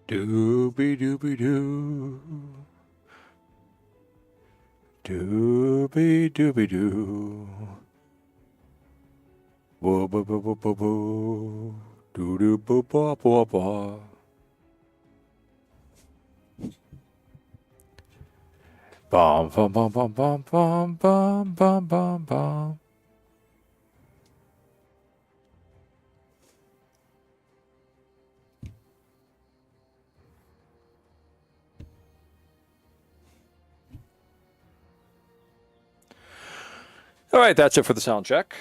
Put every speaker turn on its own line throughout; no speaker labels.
Doobie doobie doo. Doobie doobie doo. Boo boo boo boo boo boo. Doo doo boo boo boo boo. Bum bum bum bum bum bum bum bum bum bum. All right, that's it for the sound check.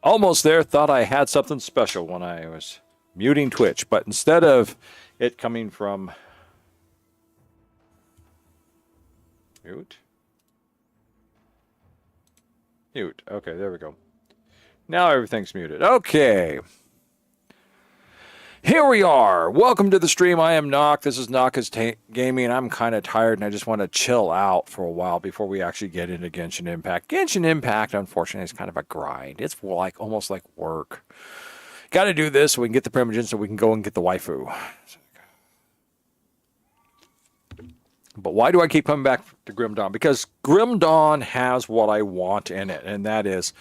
Almost there. Thought I had something special when I was muting Twitch, but instead of it coming from mute. Okay, there we go. Now everything's muted. Okay. Here we are. Welcome to the stream. I am NOC. This is NOC's Gaming. I'm kind of tired and I just want to chill out for a while before we actually get into Genshin Impact. Genshin Impact, unfortunately, is kind of a grind. It's like almost like work. Got to do this so we can get the primogen so we can go and get the waifu. But why do I keep coming back to Grim Dawn? Because Grim Dawn has what I want in it, and that is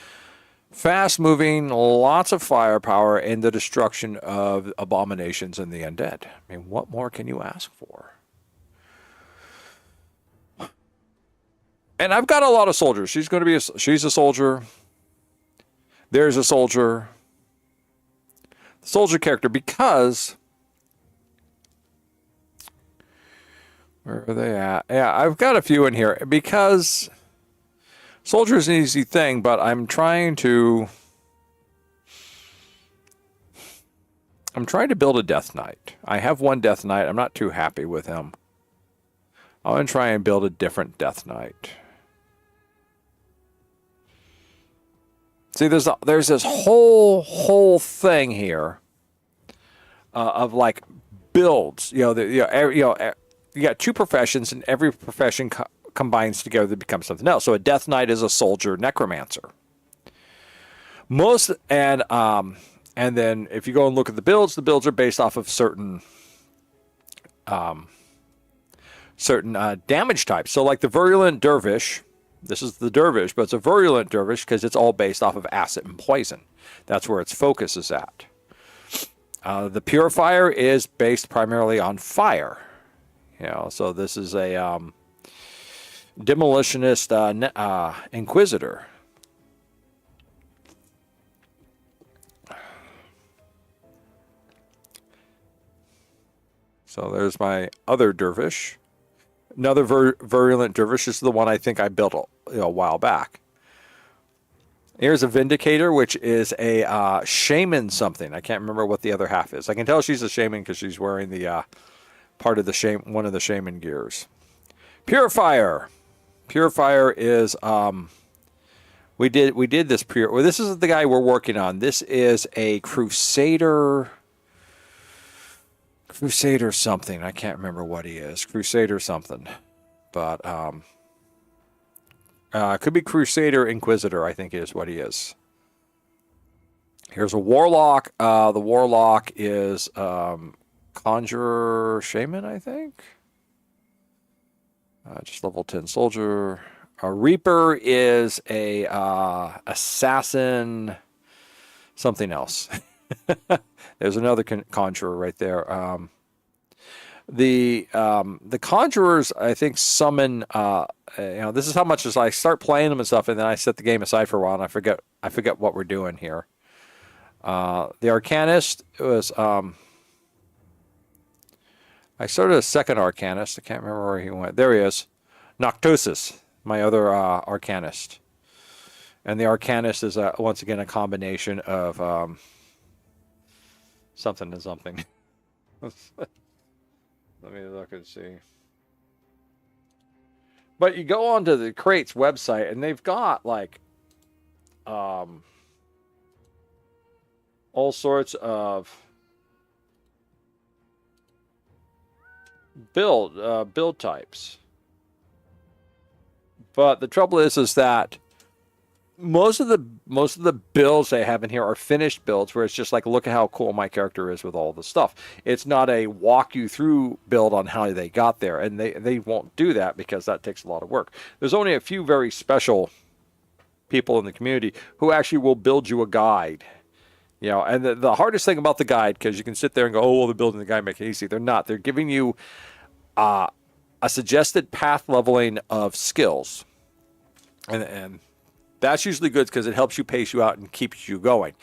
fast-moving, lots of firepower, and the destruction of abominations and the undead. I mean, what more can you ask for? And I've got a lot of soldiers. She's going to be she's a soldier. There's a soldier. The soldier character, because where are they at? Yeah, I've got a few in here because soldier is an easy thing, but I'm trying to build a Death Knight. I have one Death Knight. I'm not too happy with him. I'm going to try and build a different Death Knight. See, there's this whole thing here of like builds. You got two professions, and every profession combines together to become something else. So a Death Knight is a soldier necromancer. And then if you go and look at the builds are based off of certain damage types. So like the virulent dervish, this is the dervish, but it's a virulent dervish because it's all based off of acid and poison. That's where its focus is at. The purifier is based primarily on fire. So this is a demolitionist inquisitor. So there's my other dervish. Another virulent dervish is the one I think I built a while back. Here's a vindicator, which is a shaman something. I can't remember what the other half is. I can tell she's a shaman because she's wearing the part of the one of the shaman gears. Purifier. Purifier is we did this this is the guy we're working on. This is a crusader something. I can't remember what he is. Crusader something. But could be Crusader Inquisitor, I think is what he is. Here's a warlock. The warlock is Conjurer Shaman, I think. Just level 10 soldier. A Reaper is a assassin something else. There's another conjurer right there. The conjurers, I think, summon. This is how much as I start playing them and stuff, and then I set the game aside for a while, and I forget what we're doing here. The Arcanist was. I started a second Arcanist. I can't remember where he went. There he is, Noctosis, my other Arcanist, and the Arcanist is once again a combination of something and something. Let me look and see. But you go onto the Crates website, and they've got like all sorts of build types. But the trouble is that most of the builds they have in here are finished builds where it's just like, look at how cool my character is with all the stuff. It's not a walk you through build on how they got there, and they won't do that because that takes a lot of work. There's only a few very special people in the community who actually will build you a guide. You know, and the hardest thing about the guide, because you can sit there and go, oh, well, they're building the guide, make it easy. They're not. They're giving you a suggested path leveling of skills, and that's usually good because it helps you pace you out and keeps you going.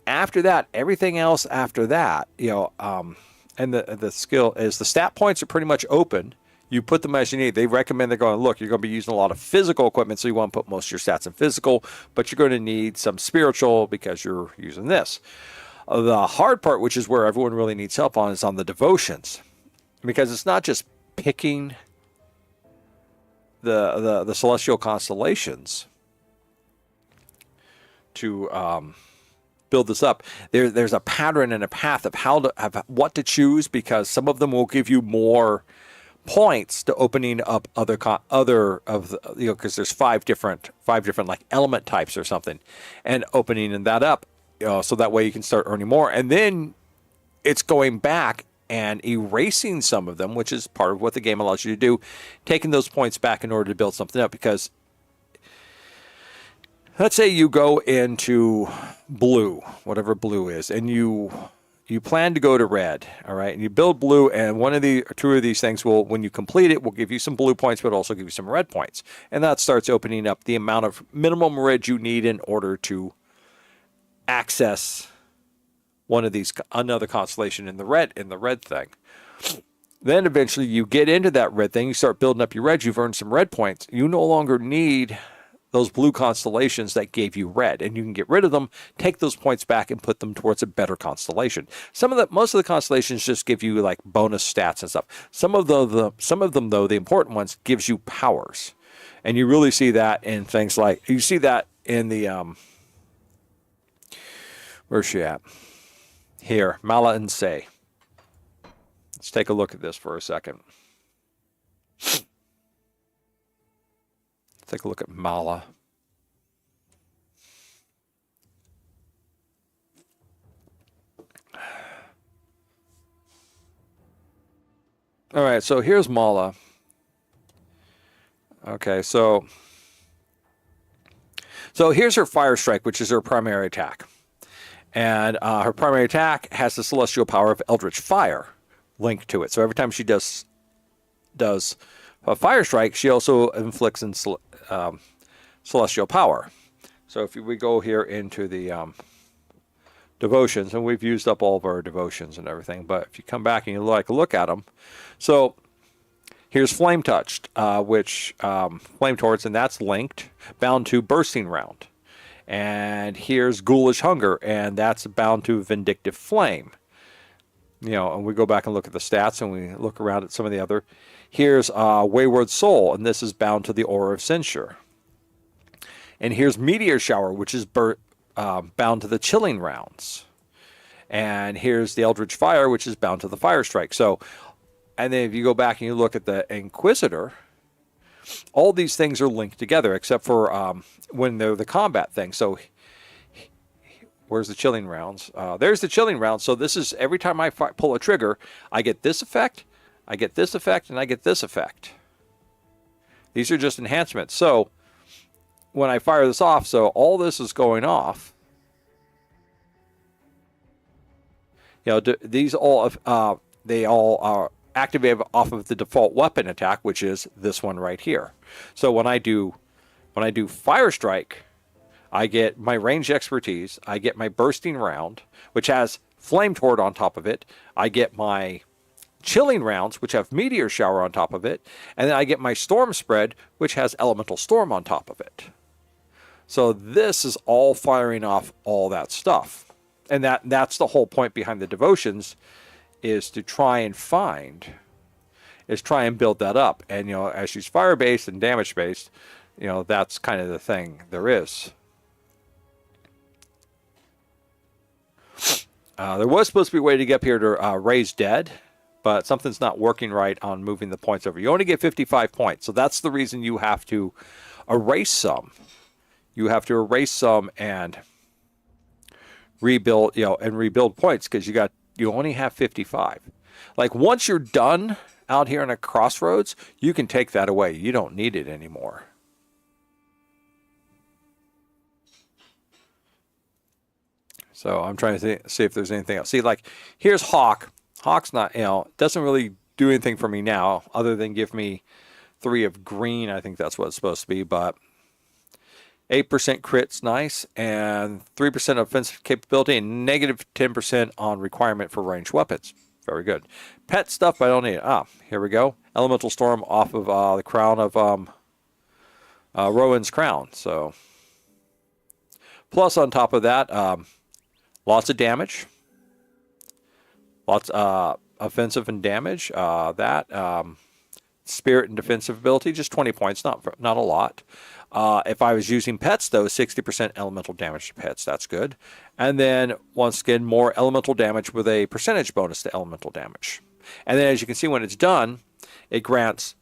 After that, everything else after that, you know, and the skill is the stat points are pretty much open. You put them as you need. They recommend they're going, look, you're going to be using a lot of physical equipment, so you want to put most of your stats in physical, but you're going to need some spiritual because you're using this. The hard part, which is where everyone really needs help on, is on the devotions, because it's not just picking the celestial constellations to build this up. There's a pattern and a path of what to choose, because some of them will give you more points to opening up other of the, you know, because there's five different like element types or something, and opening that up, you know, so that way you can start earning more. And then it's going back and erasing some of them, which is part of what the game allows you to do, taking those points back in order to build something up. Because let's say you go into blue, whatever blue is, and you plan to go to red, all right, and you build blue, and one of the two of these things will, when you complete it, will give you some blue points, but also give you some red points, and that starts opening up the amount of minimum red you need in order to access one of these, another constellation in the red thing. Then eventually you get into that red thing, you start building up your red, you've earned some red points. You no longer need those blue constellations that gave you red, and you can get rid of them, take those points back, and put them towards a better constellation. Most of the constellations just give you like bonus stats and stuff. Some of them though, the important ones, gives you powers, and you really see that in things like, you see that in the where's she at? Here, Mala and Say. Let's take a look at this for a second. Take a look at Mala. All right, so here's Mala. Okay, so here's her Fire Strike, which is her primary attack. And her primary attack has the celestial power of Eldritch Fire linked to it. So every time she does a Fire Strike, she also inflicts celestial power. So if we go here into the devotions, and we've used up all of our devotions and everything, but if you come back and you look at them, so here's Flame Touched, which Flame Torch, and that's linked, bound to Bursting Round. And here's Ghoulish Hunger, and that's bound to Vindictive Flame. You know, and we go back and look at the stats, and we look around at some of the other. Here's Wayward Soul, and this is bound to the Aura of Censure. And here's Meteor Shower, which is bound to the Chilling Rounds. And here's the Eldritch Fire, which is bound to the Fire Strike. So, and then if you go back and you look at the Inquisitor, all these things are linked together, except for when they're the combat thing. So where's the Chilling Rounds? There's the Chilling Rounds. So this is, every time I pull a trigger, I get this effect, I get this effect, and I get this effect. These are just enhancements. So when I fire this off, so all this is going off. You know, these all, they all are activate off of the default weapon attack, which is this one right here. So when I do Fire Strike, I get my range expertise, I get my Bursting Round, which has Flame Torch on top of it, I get my Chilling Rounds, which have Meteor Shower on top of it, and then I get my Storm Spread, which has Elemental Storm on top of it. So this is all firing off all that stuff. And that's the whole point behind the devotions, is to try and build that up. And, you know, as she's fire-based and damage-based, you know, that's kind of the thing there is. There was supposed to be a way to get up here to raise dead, but something's not working right on moving the points over. You only get 55 points, so that's the reason you have to erase some. You have to erase some and rebuild, and rebuild points because you only have 55. Like once you're done out here in a crossroads, you can take that away. You don't need it anymore. So I'm trying to see if there's anything else. See, like here's Hawk. Hawk's not, doesn't really do anything for me now other than give me 3 of green. I think that's what it's supposed to be, but 8% crit's nice, and 3% offensive capability, and negative 10% on requirement for ranged weapons. Very good. Pet stuff, I don't need it. Here we go. Elemental Storm off of the crown of Rowan's crown. So, plus on top of that, lots of damage. Lots offensive and damage. Spirit and defensive ability, just 20 points, not a lot. If I was using pets, though, 60% elemental damage to pets. That's good. And then, once again, more elemental damage with a percentage bonus to elemental damage. And then, as you can see, when it's done, it grants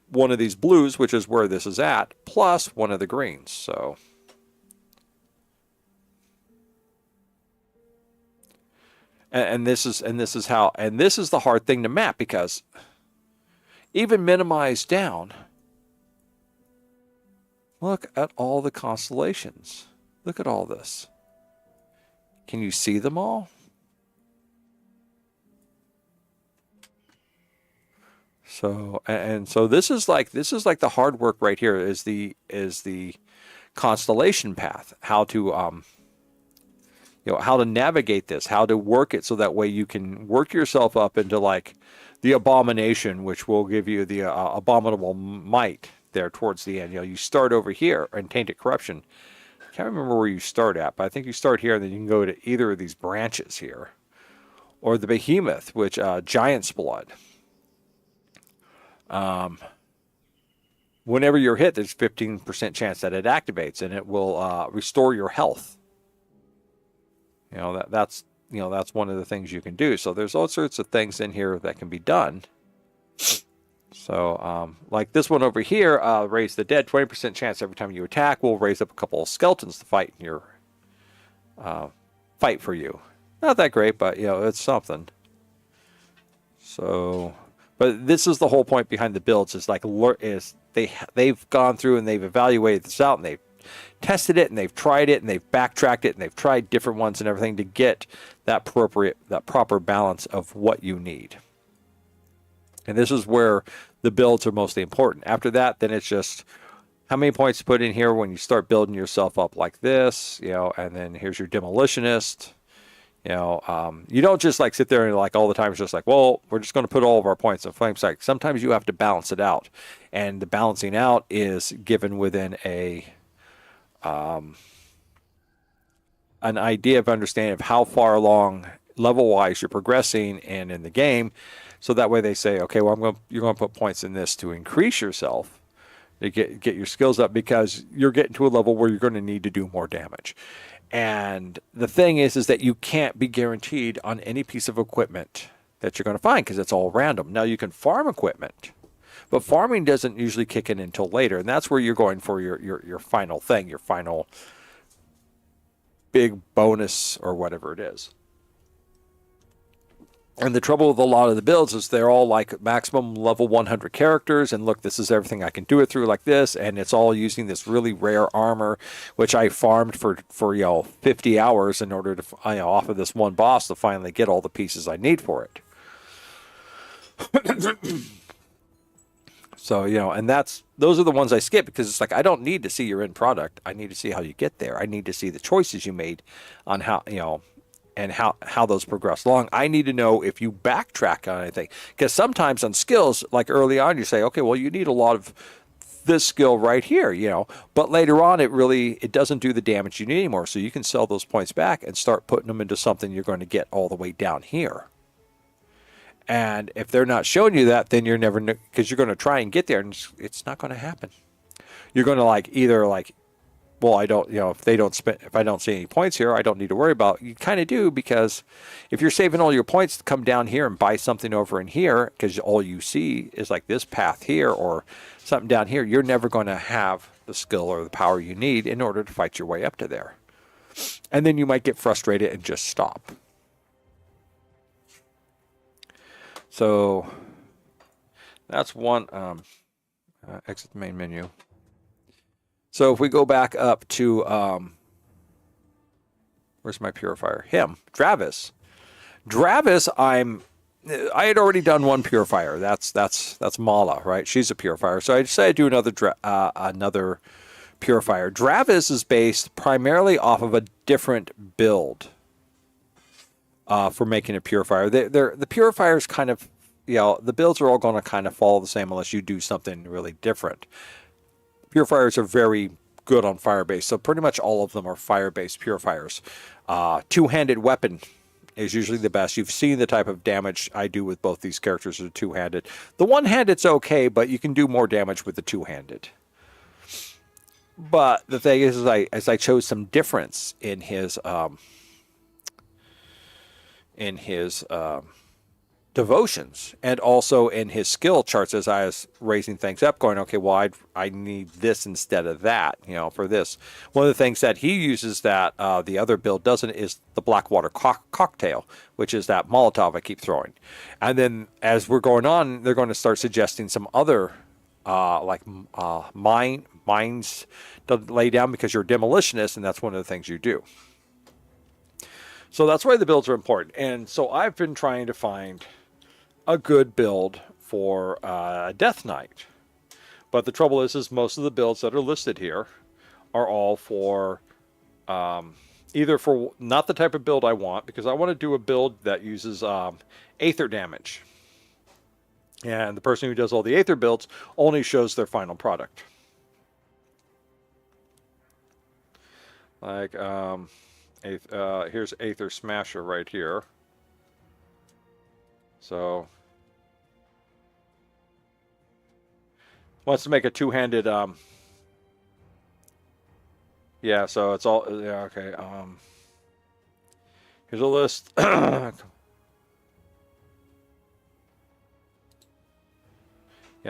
one of these blues, which is where this is at, plus one of the greens. So, and this is the hard thing to map, because even minimized down, look at all the constellations. Look at all this. Can you see them all? So, and so this is like the hard work right here is the constellation path. How to how to navigate this, how to work it so that way you can work yourself up into like the abomination, which will give you the abominable might there towards the end. You start over here in Tainted Corruption. I can't remember where you start at, but I think you start here and then you can go to either of these branches here. Or the Behemoth, which Giant's Blood. Whenever you're hit, there's 15% chance that it activates and it will restore your health. That's one of the things you can do. So there's all sorts of things in here that can be done. So, like this one over here, Raise the Dead, 20% chance every time you attack will raise up a couple of skeletons to fight in your fight for you. Not that great, but it's something. So, but this is the whole point behind the builds. Is like they've gone through and they've evaluated this out and they've tested it and they've tried it and they've backtracked it and they've tried different ones and everything to get that proper balance of what you need. And this is where the builds are mostly important. After that, then it's just how many points to put in here when you start building yourself up like this, and then here's your demolitionist. You don't just like sit there and like all the time it's just like, well, we're just going to put all of our points in flame sight. Sometimes you have to balance it out. And the balancing out is given within an idea of understanding of how far along level-wise you're progressing and in the game. So that way they say, okay, well, you're going to put points in this to increase yourself, to get your skills up, because you're getting to a level where you're going to need to do more damage. And the thing is that you can't be guaranteed on any piece of equipment that you're going to find because it's all random. Now, you can farm equipment, but farming doesn't usually kick in until later, and that's where you're going for your final thing, your final big bonus or whatever it is. And the trouble with a lot of the builds is they're all like maximum level 100 characters, and look, this is everything I can do it through like this, and it's all using this really rare armor, which I farmed for 50 hours in order to off of this one boss to finally get all the pieces I need for it. So, and those are the ones I skip because it's like, I don't need to see your end product. I need to see how you get there. I need to see the choices you made on how, and how those progress along. I need to know if you backtrack on anything. Because sometimes on skills, like early on, you say, okay, well, you need a lot of this skill right here, But later on, it doesn't do the damage you need anymore. So you can sell those points back and start putting them into something you're going to get all the way down here. And if they're not showing you that, then you're never, because you're going to try and get there, and it's not going to happen. You're going to either well, I don't, if I don't see any points here, I don't need to worry about. You kind of do, because if you're saving all your points to come down here and buy something over in here, because all you see is like this path here or something down here, you're never going to have the skill or the power you need in order to fight your way up to there. And then you might get frustrated and just stop. So that's one. Exit the main menu. So if we go back up to, where's my purifier? Dravis. Dravis, I had already done one purifier. That's Mala, right? She's a purifier. So I decided to do another purifier. Dravis is based primarily off of a different build for making a purifier. The purifiers kind of, the builds are all going to kind of follow the same unless you do something really different. Purifiers are very good on fire-based, so pretty much all of them are fire-based purifiers. Two-handed weapon is usually the best. You've seen the type of damage I do with both these characters are two-handed. The one-handed's okay, but you can do more damage with the two-handed. But the thing is, I chose some difference in his devotions, and also in his skill charts as I was raising things up, going, okay, well, I need this instead of that, for this. One of the things that he uses that the other build doesn't is the Blackwater cocktail, which is that Molotov I keep throwing. And then as we're going on, they're going to start suggesting some other mines to lay down, because you're a demolitionist, and that's one of the things you do. So that's why the builds are important. And so I've been trying to find a good build for Death Knight. But the trouble is most of the builds that are listed here are all for either for not the type of build I want, because I want to do a build that uses Aether damage. And the person who does all the Aether builds only shows their final product. Like, here's Aether Smasher right here. So, wants to make a two-handed, yeah, so it's all, yeah, okay, here's a list. Yeah,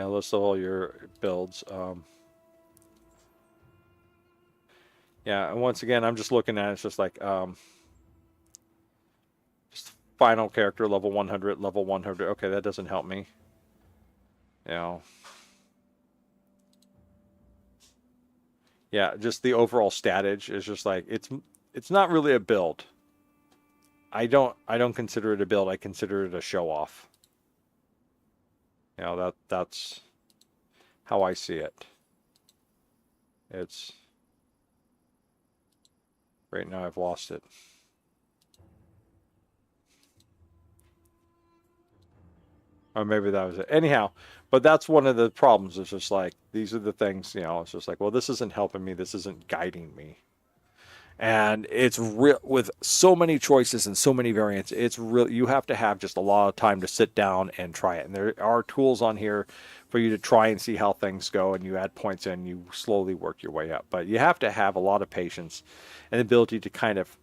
list all your builds. Yeah, and once again, I'm just looking at it, it's just like, just final character, level 100, level 100. Okay, that doesn't help me. Yeah, just the overall statage is just like, it's not really a build. I don't consider it a build. I consider it a show off. That's how I see it. It's right now I've lost it. Or maybe that was it. Anyhow, but that's one of the problems. It's just like, these are the things, it's just like, well, this isn't helping me. This isn't guiding me. And it's real with so many choices and so many variants. It's real. You have to have just a lot of time to sit down and try it. And there are tools on here for you to try and see how things go. And you add points in, you slowly work your way up. But you have to have a lot of patience and ability to kind of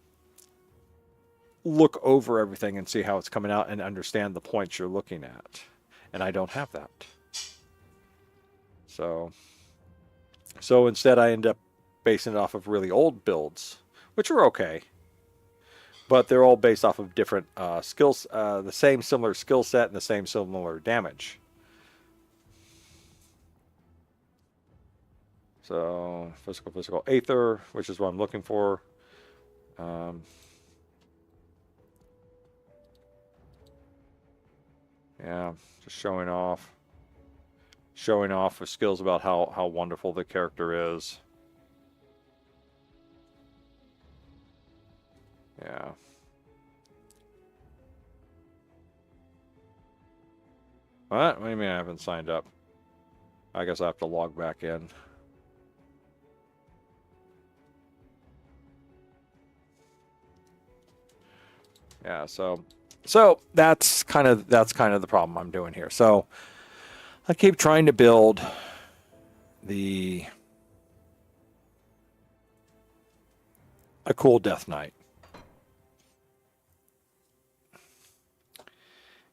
look over everything and see how it's coming out and understand the points you're looking at. And I don't have that. So instead I end up basing it off of really old builds, which are okay, but they're all based off of different skills, the same similar skill set and the same similar damage. So physical Aether, which is what I'm looking for. Yeah, just showing off with skills about how wonderful the character is. Yeah. What do you mean I haven't signed up? I guess I have to log back in. Yeah, so that's kind of the problem I'm doing here. So I keep trying to build the a cool Death Knight.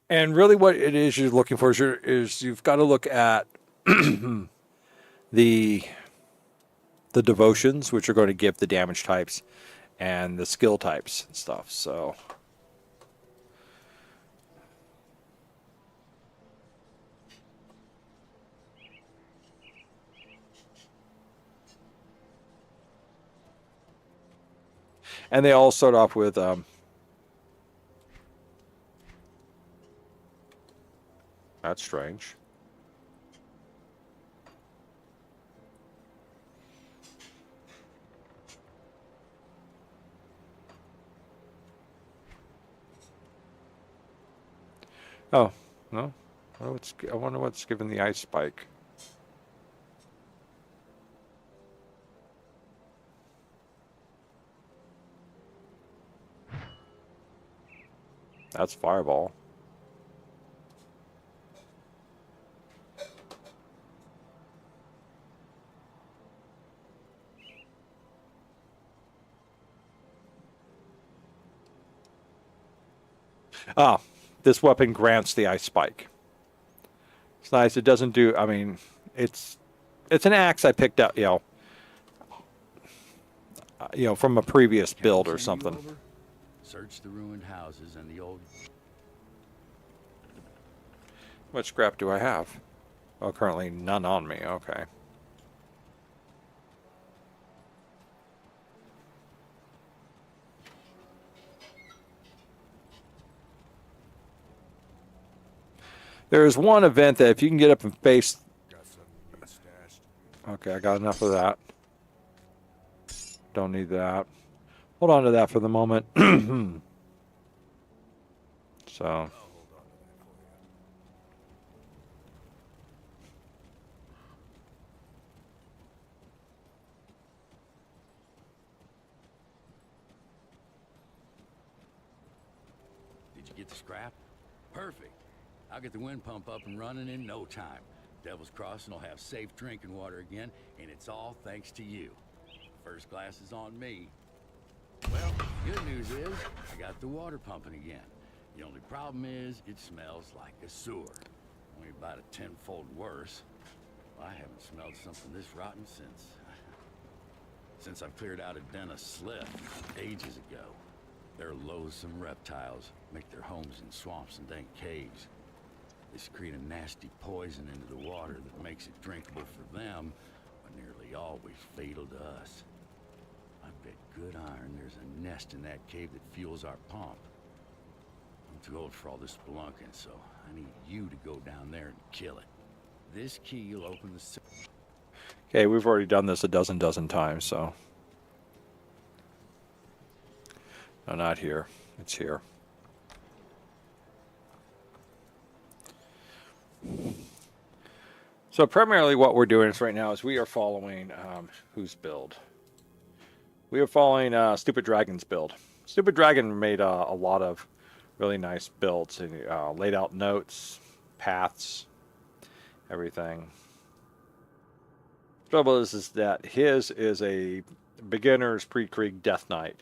And really what it is you're looking for is you've got to look at the devotions, which are going to give the damage types, and the skill types and stuff. So and they all start off with that's strange. Oh, no. Oh, I wonder what's given the ice spike. That's fireball. Ah, this weapon grants the ice spike. It's nice. It doesn't do. I mean, it's an axe I picked up, from a previous build or something.
Search the ruined houses and the old.
How much scrap do I have? Oh, currently none on me. Okay. There's one event that if you can get up and face... Okay, I got enough of that. Don't need that. Hold on to that for the moment. So...
Did you get the scrap? Perfect. I'll get the wind pump up and running in no time. Devil's Crossing will have safe drinking water again, and it's all thanks to you. First class is on me. Well, good news is, I got the water pumping again. The only problem is, it smells like a sewer. Only about a tenfold worse. Well, I haven't smelled something this rotten since I've cleared out a den of slip ages ago. They're loathsome reptiles, make their homes in swamps and dank caves. They secrete a nasty poison into the water that makes it drinkable for them, but nearly always fatal to us. I bet good iron there's a nest in that cave that fuels our pump. I'm too old for all this spelunking, so I need you to go down there and kill it. This key will open the...
Okay, we've already done this a dozen times, so... No, not here. It's here. So primarily what we're doing right now is we are following whose build? We are following Stupid Dragon's build. Stupid Dragon made a lot of really nice builds and laid out notes, paths, everything. The trouble is that his is a beginner's pre-Krieg Death Knight.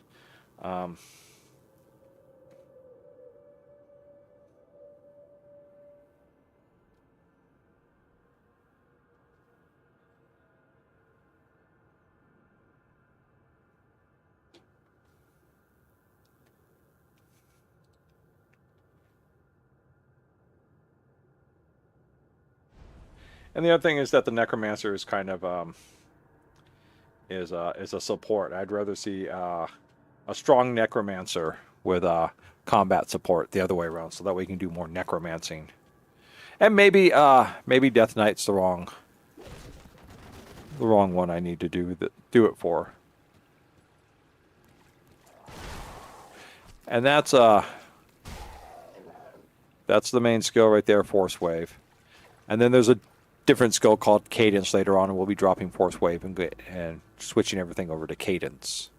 And the other thing is that the Necromancer is kind of is a support. I'd rather see a strong Necromancer with combat support the other way around, so that we can do more necromancing. And maybe Death Knight's the wrong one I need to do it for. And that's the main skill right there, Force Wave. And then there's a different skill called Cadence later on, and we'll be dropping Force Wave and switching everything over to Cadence.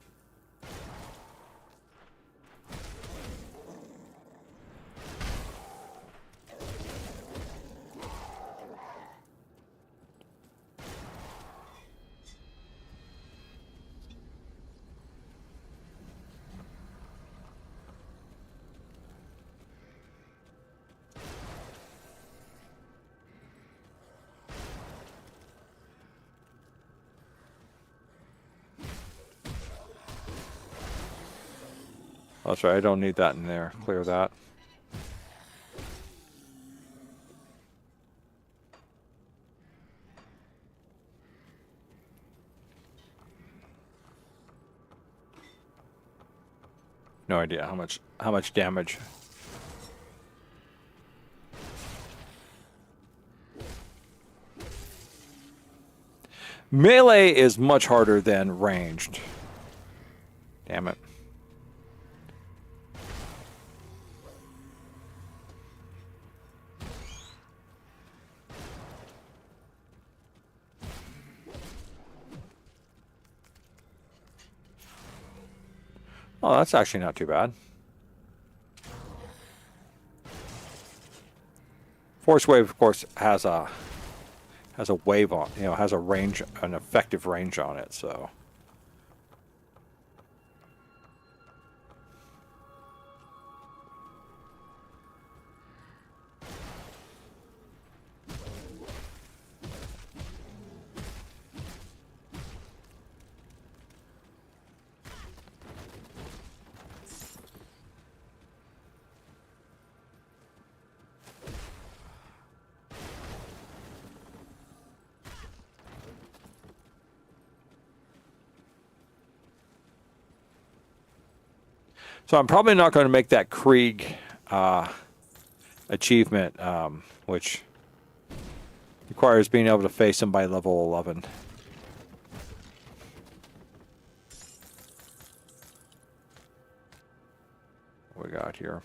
That's right. I don't need that in there. Clear that. No idea how much damage. Melee is much harder than ranged. Damn it. Oh, that's actually not too bad. Force Wave, of course, has a wave on, has a range, an effective range on it, so. So I'm probably not going to make that Krieg achievement, which requires being able to face him by level 11. What we got here?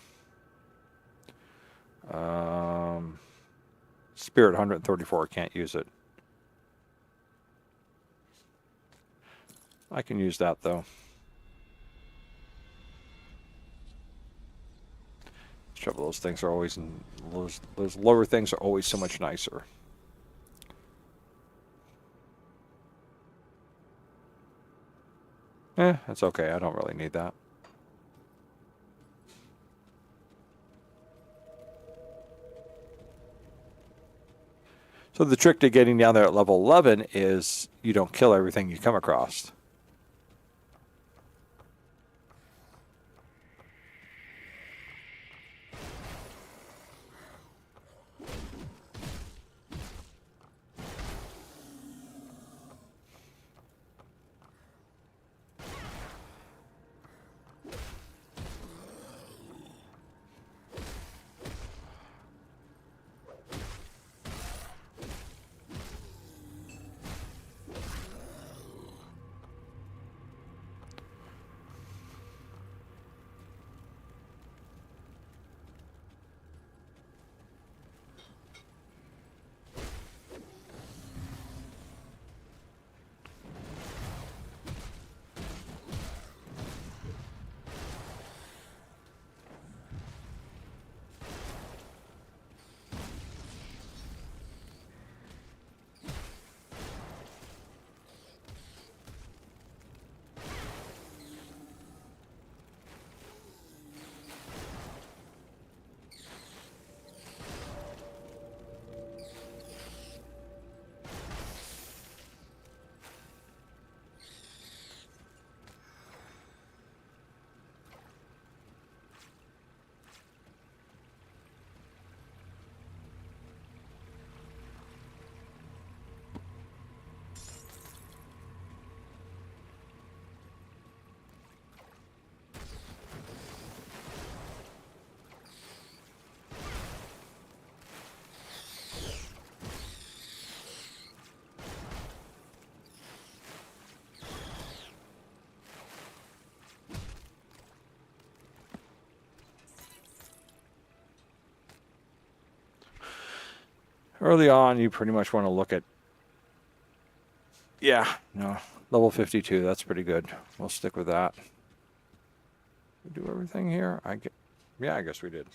Spirit 134, can't use it. I can use that though. Trouble, those things are always those lower things are always so much nicer. That's okay. I don't really need that. So the trick to getting down there at level 11 is you don't kill everything you come across. Early on, you pretty much want to look at, level 52. That's pretty good. We'll stick with that. We do everything here? I guess we did.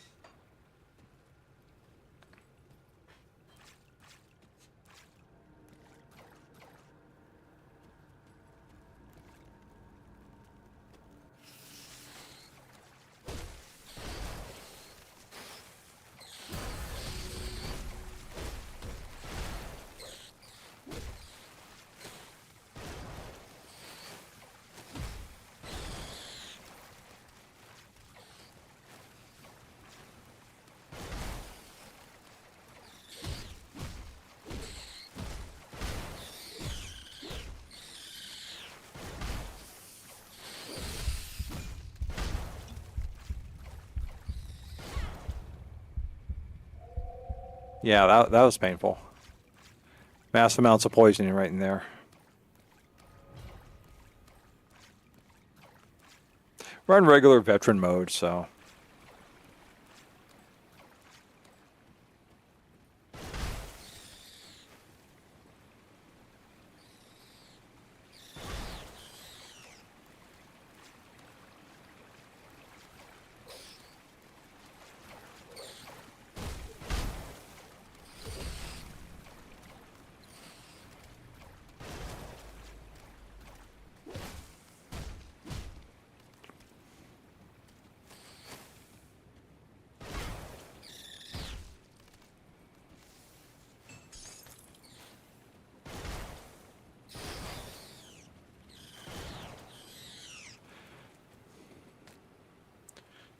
Yeah, that was painful. Massive amounts of poisoning right in there. Run regular veteran mode, so.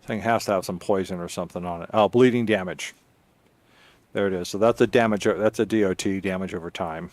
Thing has to have some poison or something on it. Oh, bleeding damage. There it is. So that's a damage. That's a DOT, damage over time.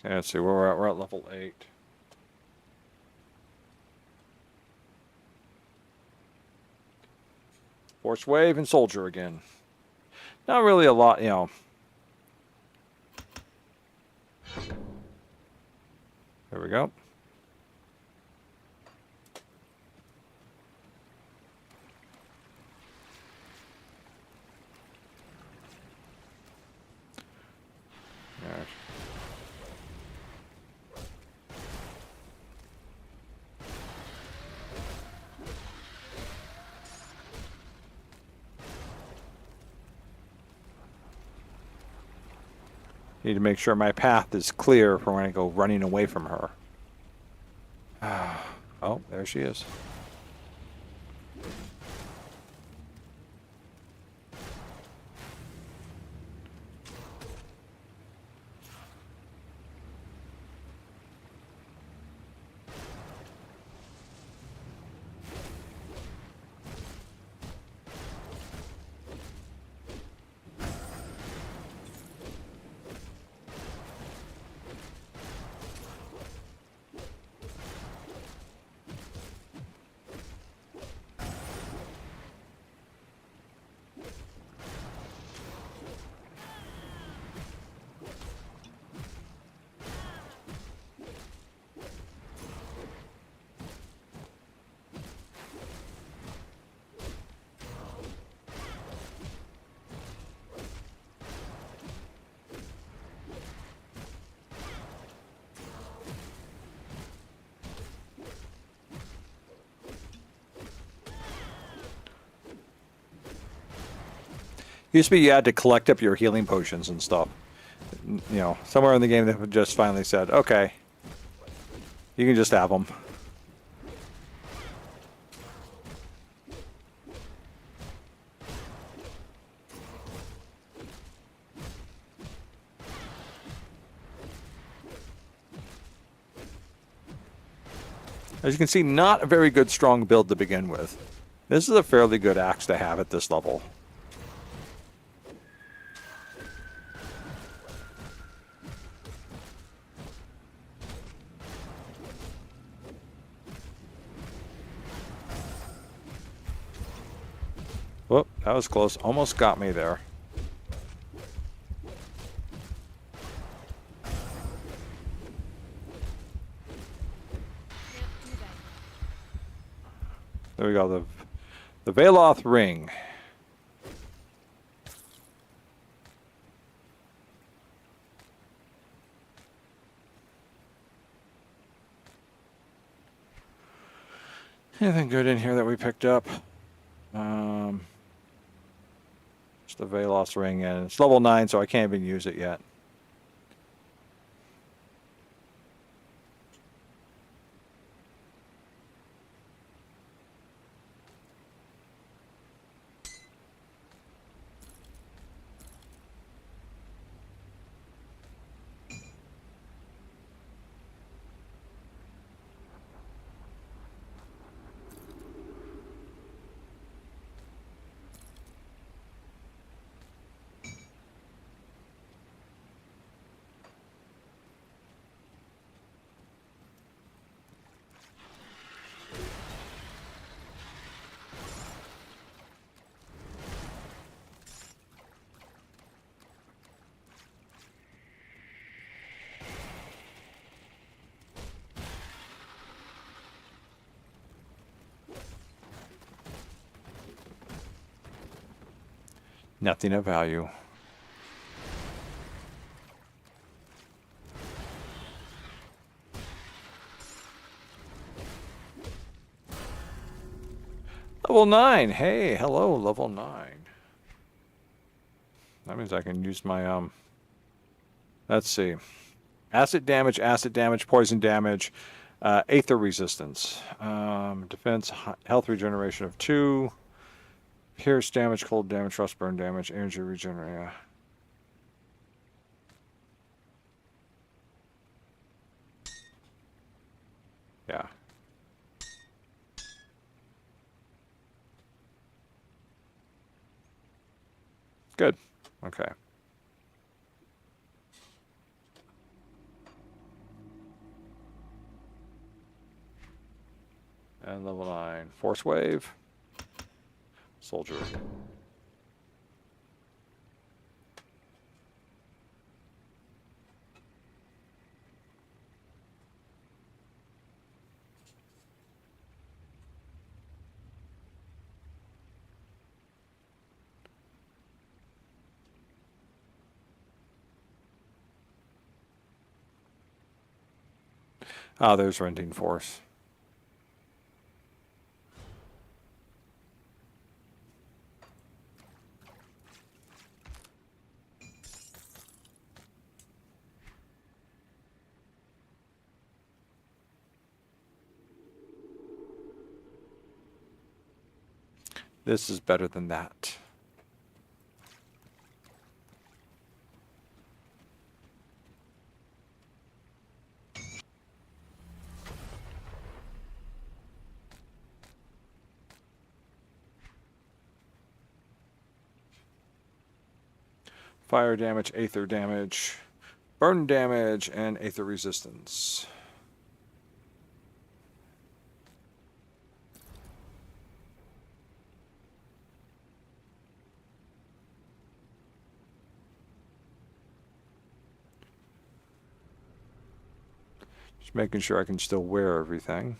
Yeah, let's see where we're at. We're at level 8. Force wave and soldier again. Not really a lot, you know. There we go. All right. Need to make sure my path is clear for when I go running away from her. Oh, there she is. Used to be you had to collect up your healing potions and stuff. You know, somewhere in the game they just finally said, okay, you can just have them. As you can see, not a very good strong build to begin with. This is a fairly good axe to have at this level. Whoop, that was close. Almost got me there. There we go, the Veloth ring. Anything good in here that we picked up? Just the Veloth ring, and it's level 9, so I can't even use it yet. Nothing of value. Level 9. Hey, hello, level 9. That means I can use my let's see. Acid damage, poison damage, aether resistance, defense, health regeneration of 2. Pierce damage, cold damage, frost burn damage, energy regeneration. Yeah. Good. Okay. And level 9. Force wave. Soldier. Ah, there's Rending Force. This is better than that. Fire damage, aether damage, burn damage, and aether resistance. Just making sure I can still wear everything.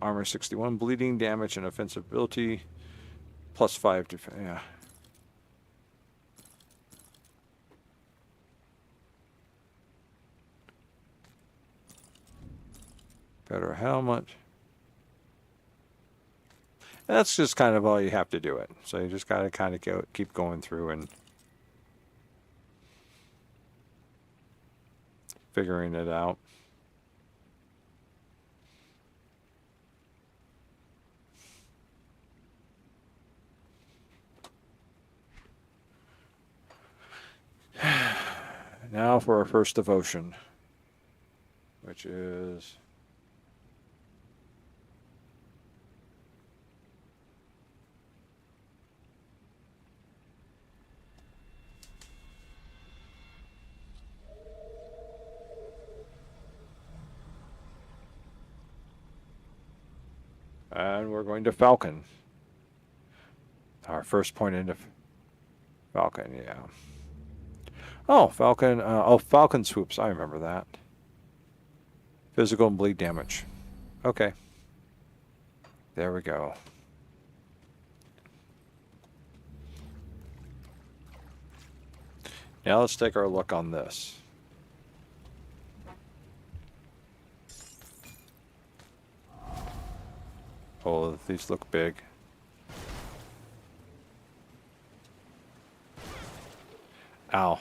Armor 61, bleeding damage and offensive ability, +5 defense. Yeah. Better helmet. And that's just kind of all you have to do it. So you just got to kind of keep going through and figuring it out. Now for our first devotion, which is and we're going to Falcon. Our first point into Falcon, yeah. Oh, Falcon. Falcon swoops. I remember that. Physical and bleed damage. Okay. There we go. Now let's take our look on this. Oh, these look big. Ow.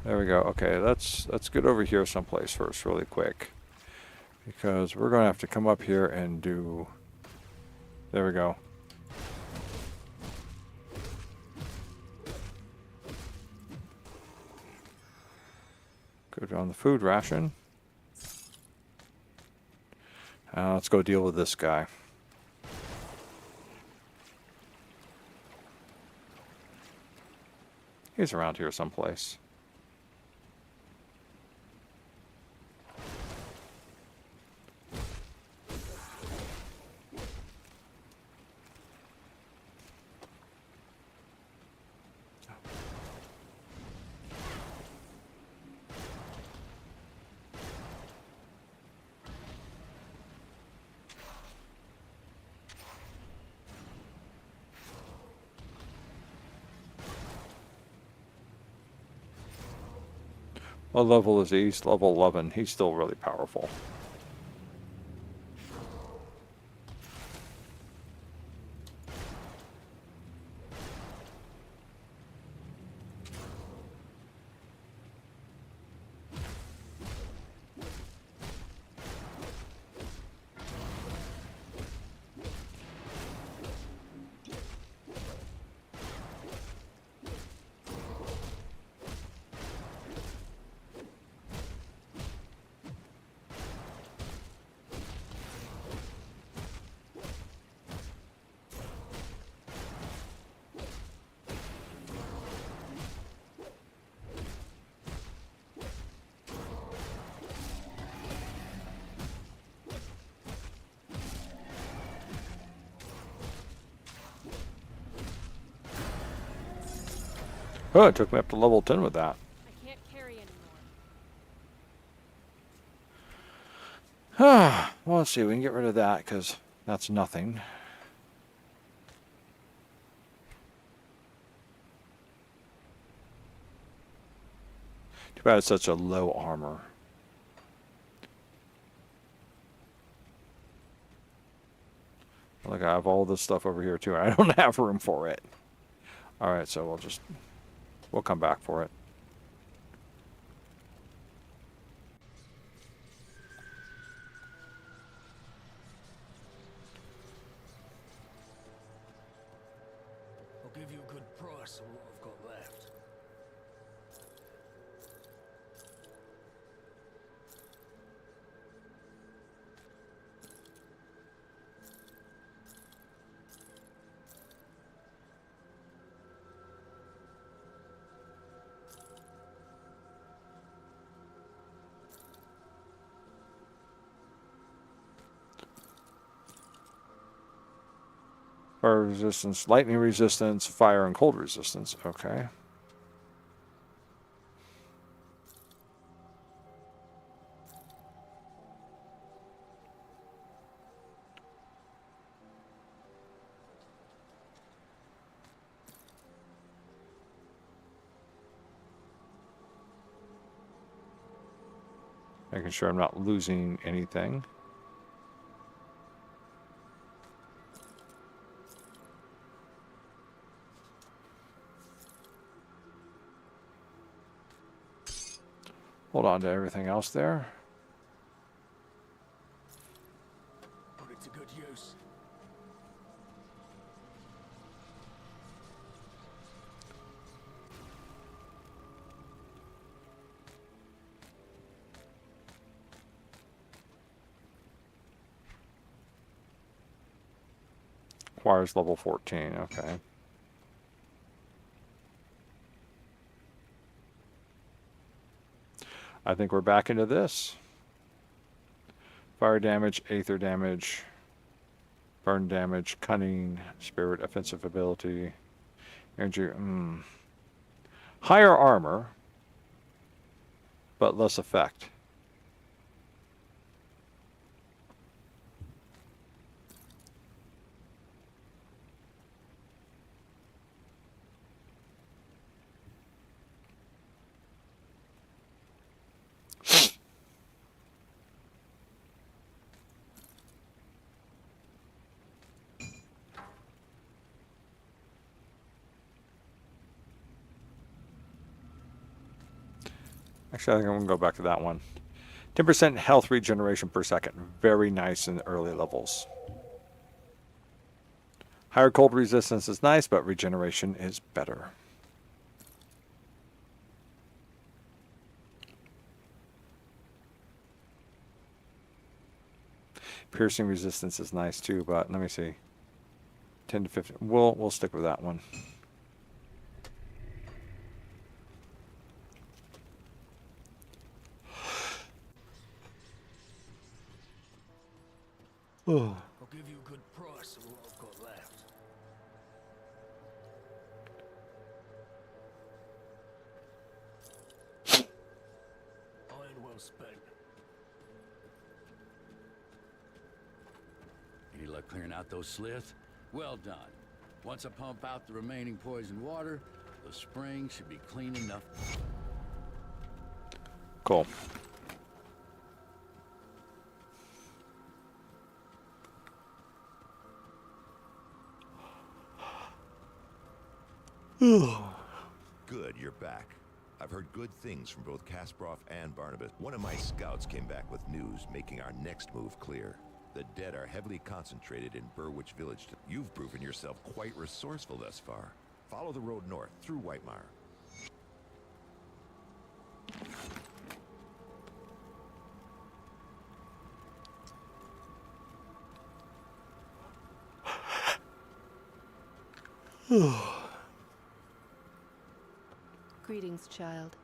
There we go. Okay, let's get over here someplace first really quick. Because we're going to have to come up here and do... There we go. Go down the food ration. Let's go deal with this guy. He's around here someplace. What level is he? He's level 11. He's still really powerful. Oh, it took me up to level 10 with that.
I can't carry anymore.
Well, let's see. We can get rid of that because that's nothing. Too bad it's such a low armor. Look, I have all this stuff over here too. I don't have room for it. All right, so we'll come back for it.
I'll give you a good price on what I've got left.
Fire resistance, lightning resistance, fire and cold resistance. Okay. Making sure I'm not losing anything. Hold on to everything else there.
Put it to good use.
Requires level 14, okay. I think we're back into this. Fire damage, aether damage, burn damage, cunning, spirit, offensive ability, energy. Higher armor, but less effect. Actually, I think I'm going to go back to that one. 10% health regeneration per second. Very nice in the early levels. Higher cold resistance is nice, but regeneration is better. Piercing resistance is nice too, but let me see. 10 to 15. We'll stick with that one. Oh.
I'll give you a good price for what I've got left. Iron well spent.
Any luck clearing out those sliths? Well done. Once I pump out the remaining poison water, the spring should be clean enough.
Cool.
Good, you're back. I've heard good things from both Kasparov and Barnabas. One of my scouts came back with news, making our next move clear. The dead are heavily concentrated in Burwich Village. You've proven yourself quite resourceful thus far. Follow the road north, through Whitemire.
Greetings, child.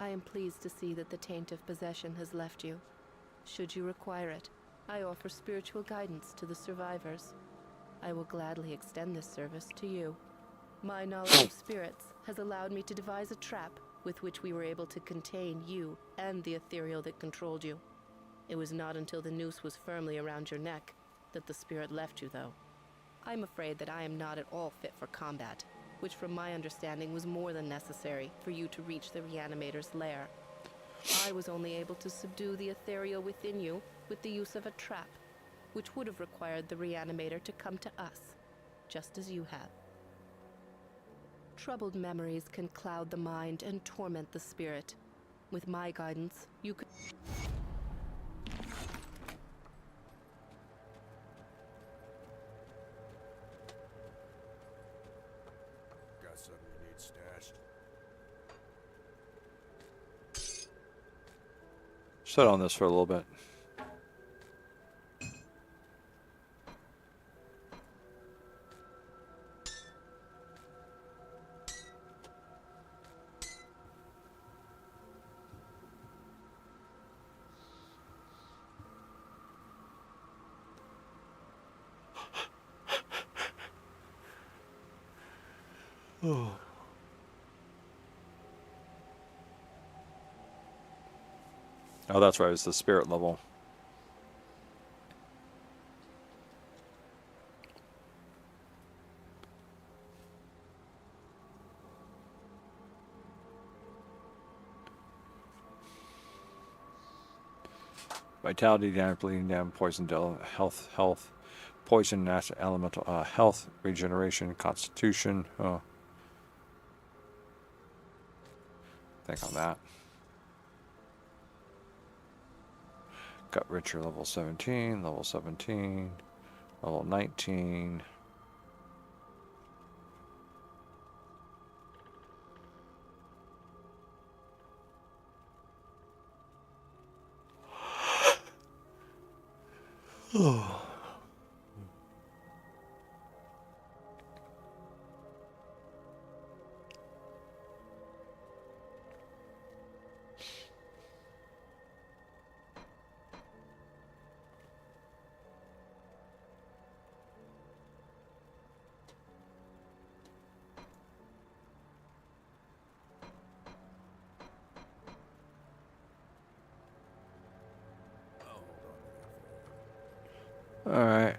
I am pleased to see that the taint of possession has left you. Should you require it, I offer spiritual guidance to the survivors. I will gladly extend this service to you. My knowledge of spirits has allowed me to devise a trap with which we were able to contain you and the ethereal that controlled you. It was not until the noose was firmly around your neck that the spirit left you, though. I'm afraid that I am not at all fit for combat, which from my understanding was more than necessary for you to reach the Reanimator's lair. I was only able to subdue the ethereal within you with the use of a trap, which would have required the Reanimator to come to us, just as you have. Troubled memories can cloud the mind and torment the spirit. With my guidance, you could...
Got something you need stashed.
Sit on this for a little bit. Oh, that's right. It's the spirit level. Vitality damage, bleeding damage, poison, health, poison, acid, elemental, health, regeneration, constitution. Oh, think on that. Got richer, level 17, level 17, level 19. Oh. All right.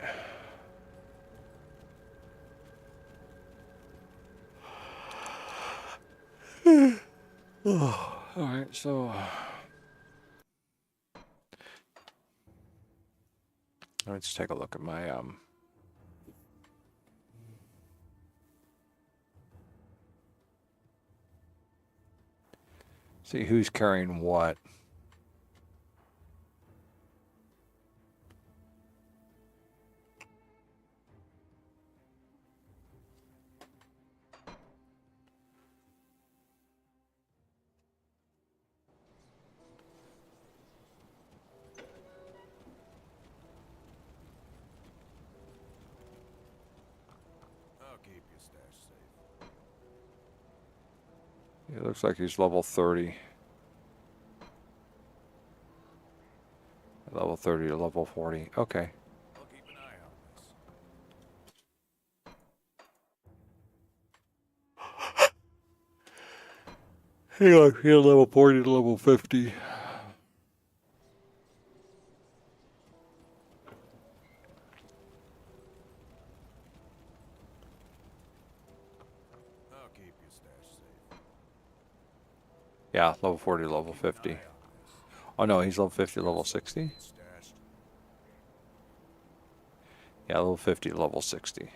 Oh, all right, so let's take a look at my see who's carrying what.
I'll keep your stash safe.
It looks like he's level 30. Level 30 to level 40. Okay.
I'll keep an eye on this.
Hang on, here level 40 to level 50.
I'll keep your stash safe.
Yeah, level 40 to level 50. Oh no, he's level 50 to level 60?
Stashed.
Yeah, level 50 to level 60.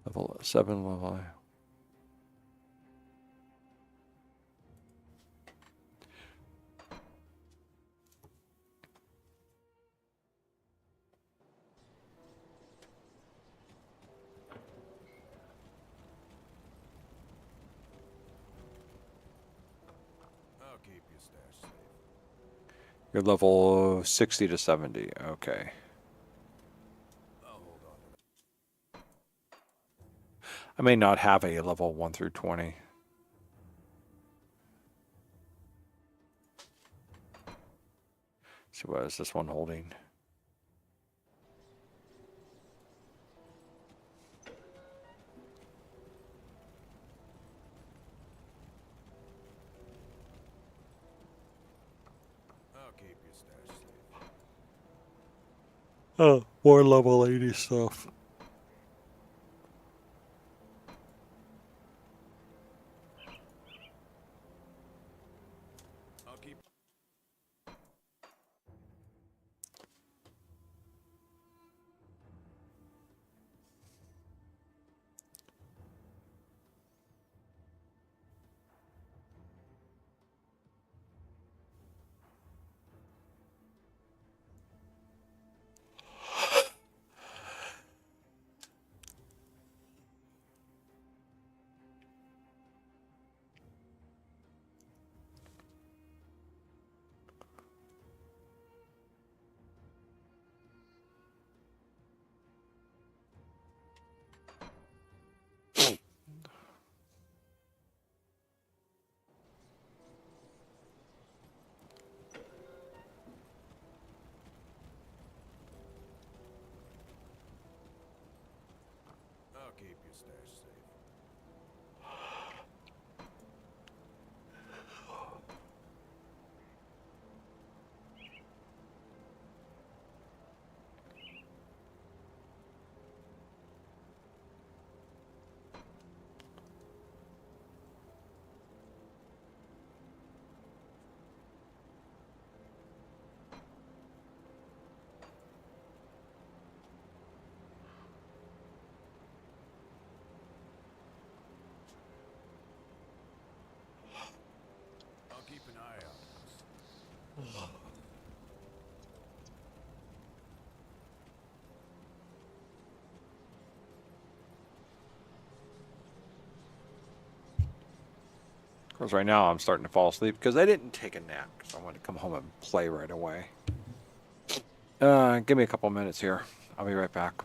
Level 7 level.
I'll keep your stash safe.
You're level 60 to 70. Okay.
I'll hold on to that.
I may not have a level 1 through 20. So what is this one holding?
I'll keep your stash safe.
Oh, more level 80 stuff.
I'll keep.
Because right now I'm starting to fall asleep because I didn't take a nap because I wanted to come home and play right away. Give me a couple minutes here. I'll be right back.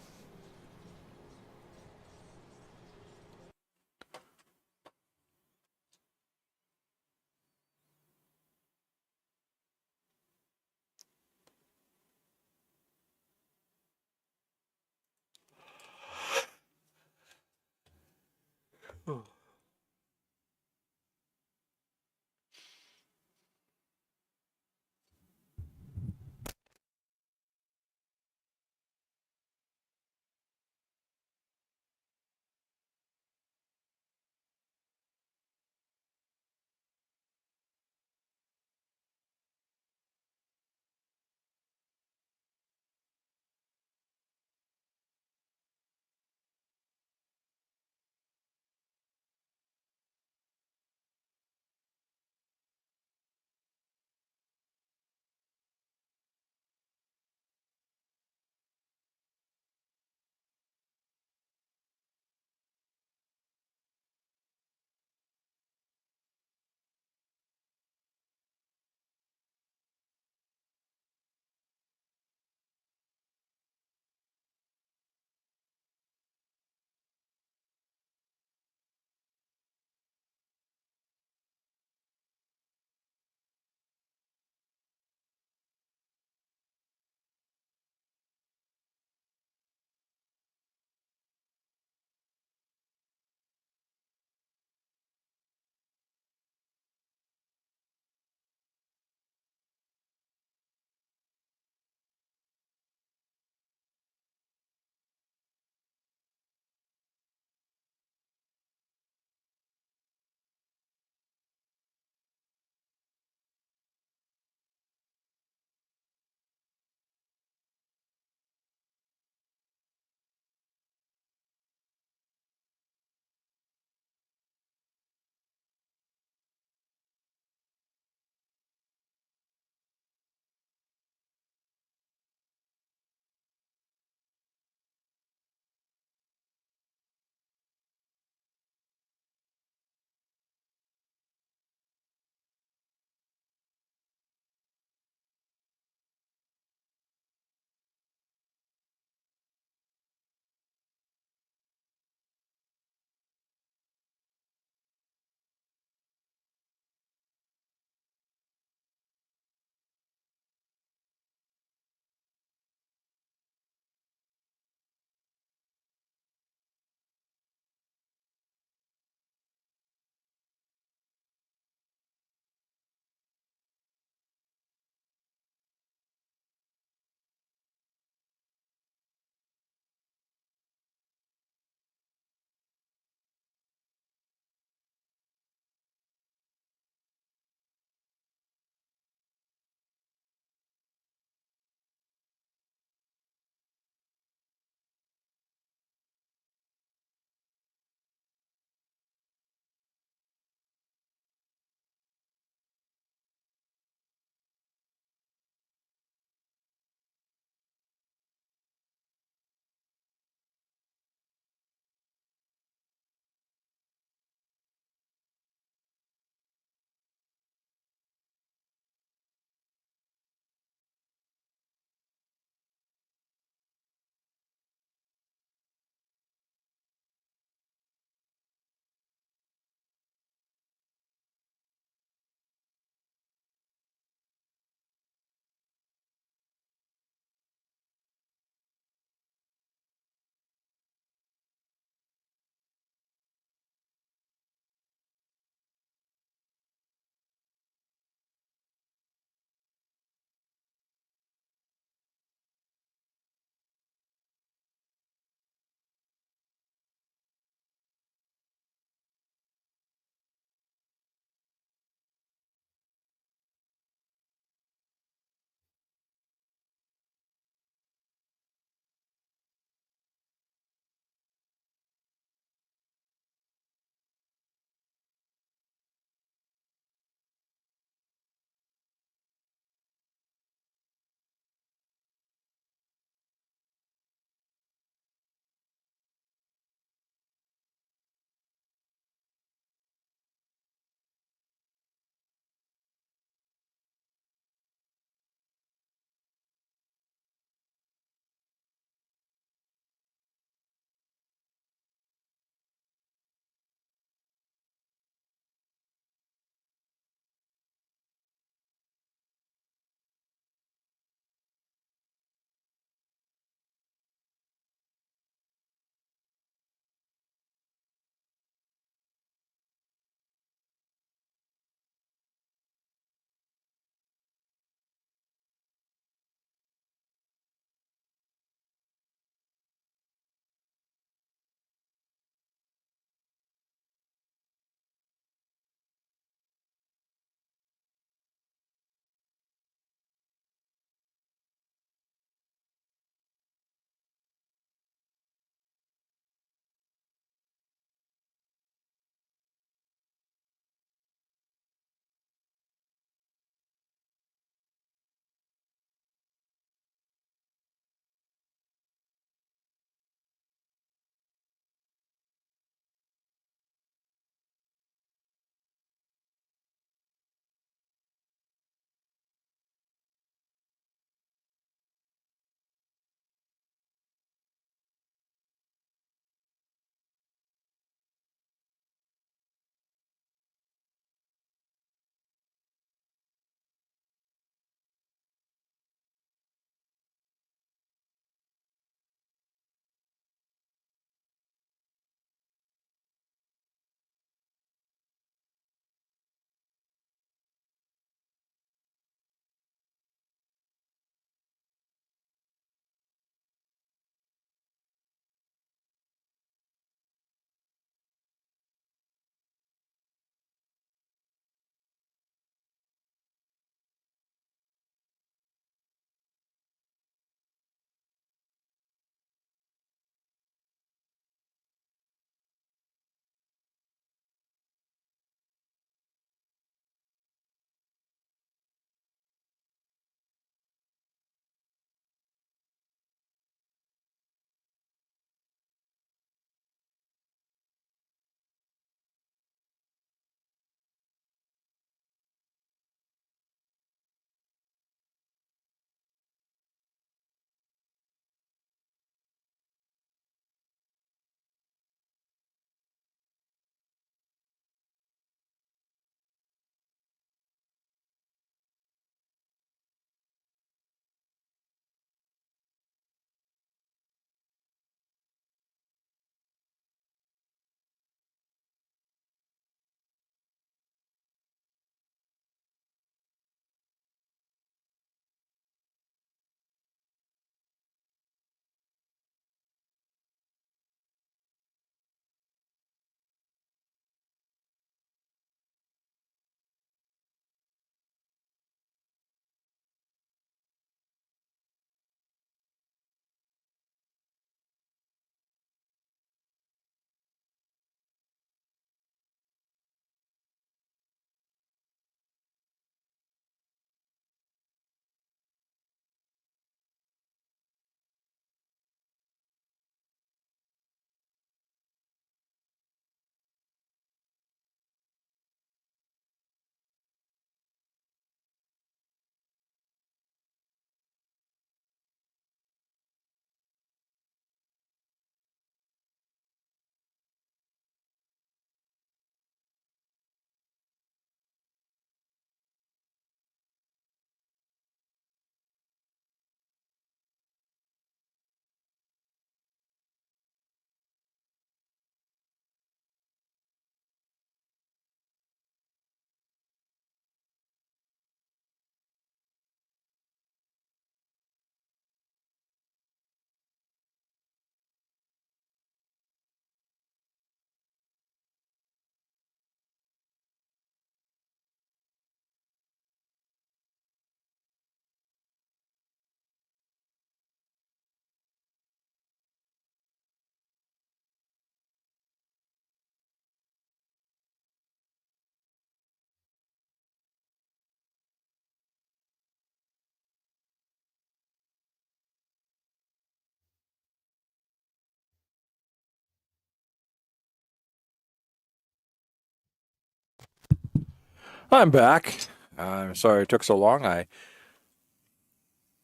I'm back. I'm sorry it took so long. I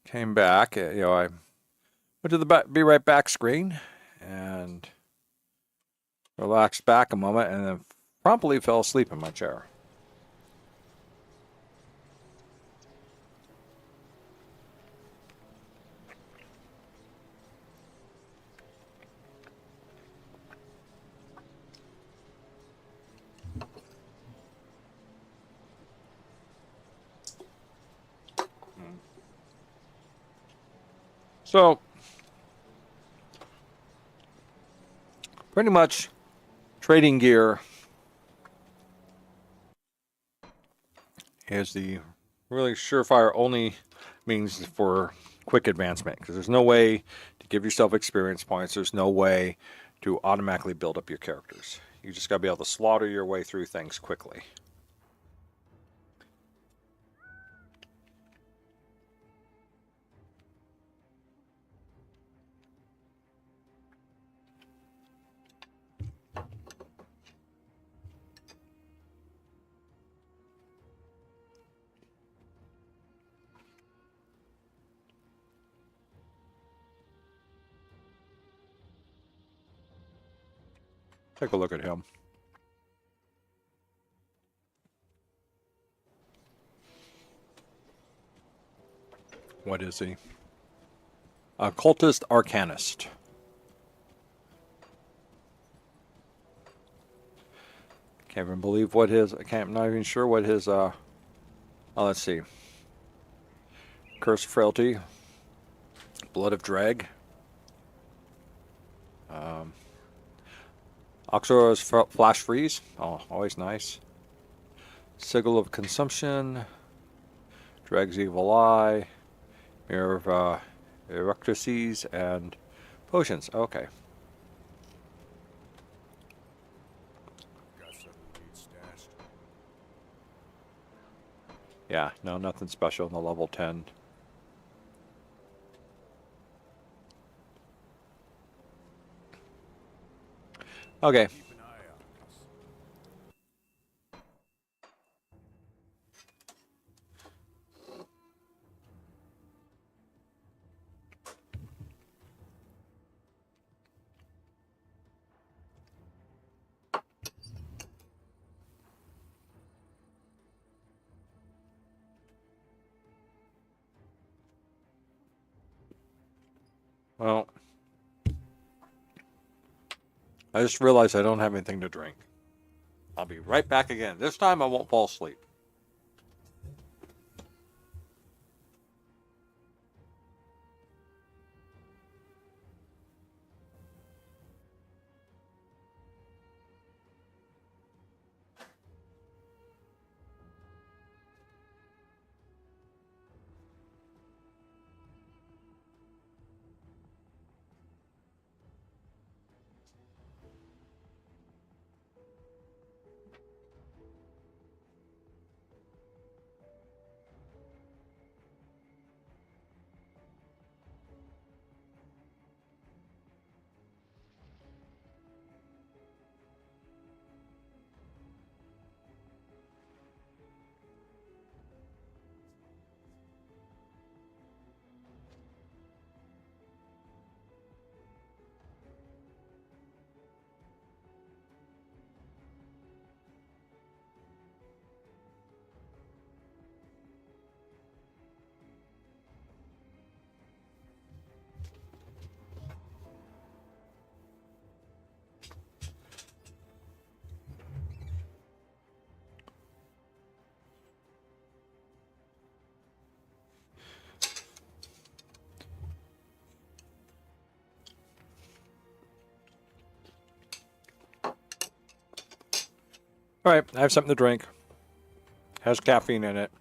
came back. I went to the be right back screen and relaxed back a moment, and then promptly fell asleep in my chair. So, pretty much trading gear is the really surefire only means for quick advancement, because there's no way to give yourself experience points. There's no way to automatically build up your characters. You just got to be able to slaughter your way through things quickly. Take a look at him. What is he? Occultist Arcanist. Can't even believe what his. I'm not even sure what his. Oh, let's see. Curse of Frailty. Blood of Drag. Oxor's Flash Freeze. Oh, always nice. Sigil of Consumption. Drag's Evil Eye. Mirror of Eructices and Potions. Okay.
Got something we need stashed.
Yeah, no, nothing special in the level 10. Okay.
Keep an eye on this.
Well, I just realized I don't have anything to drink. I'll be right back again. This time I won't fall asleep. All right, I have something to drink. Has caffeine in it.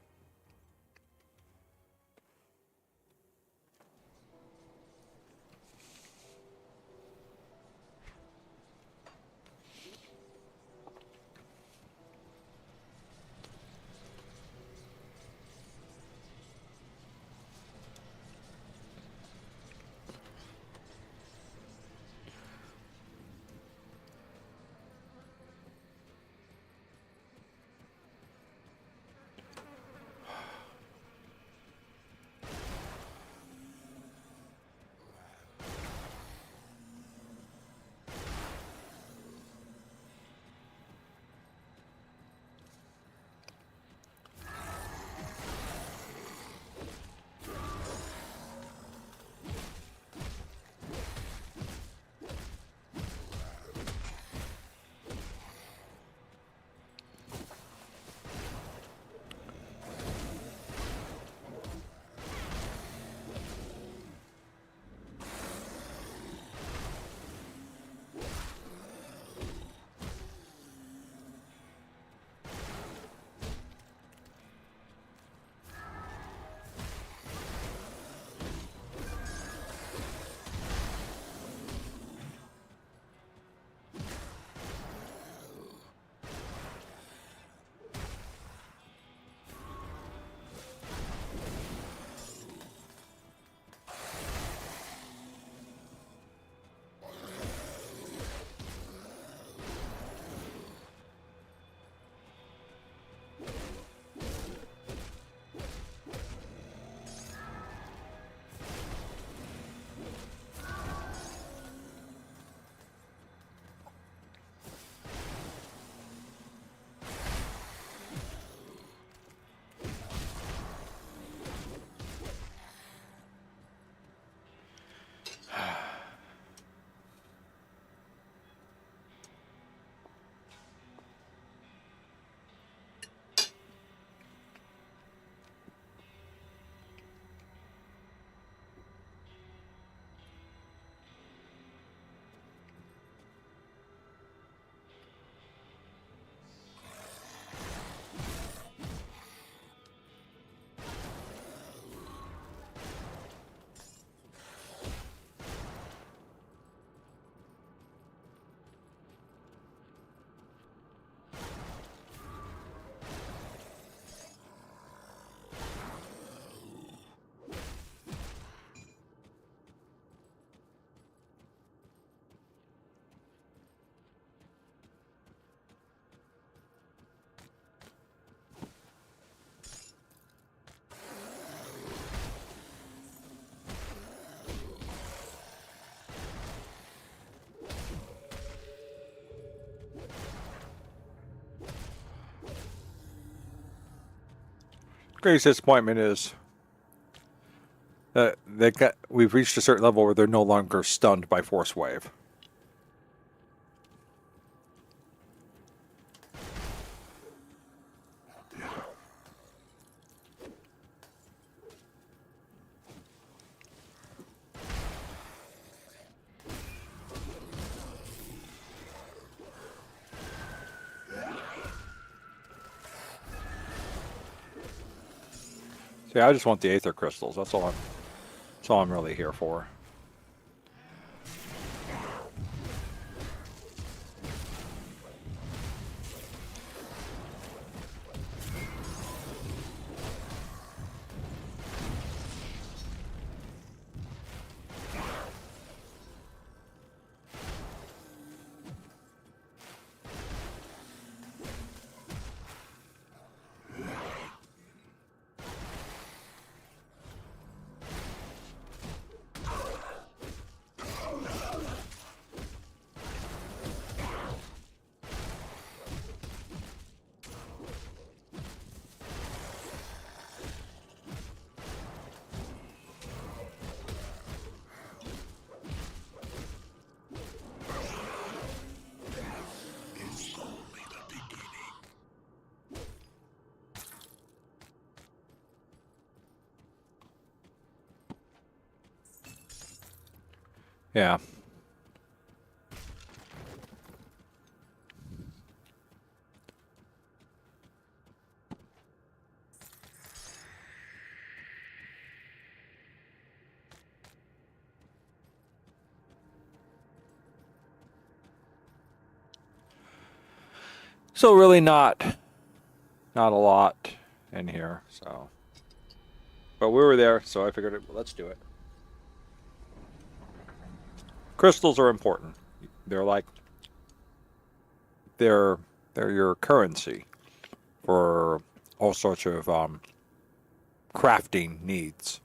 Greatest disappointment is that we've reached a certain level where they're no longer stunned by Force Wave. See, I just want the Aether Crystals. That's all I'm really here for. Yeah. So really not a lot in here, so. But we were there, so I figured, well, let's do it. Crystals are important. They're like they're your currency for all sorts of crafting needs.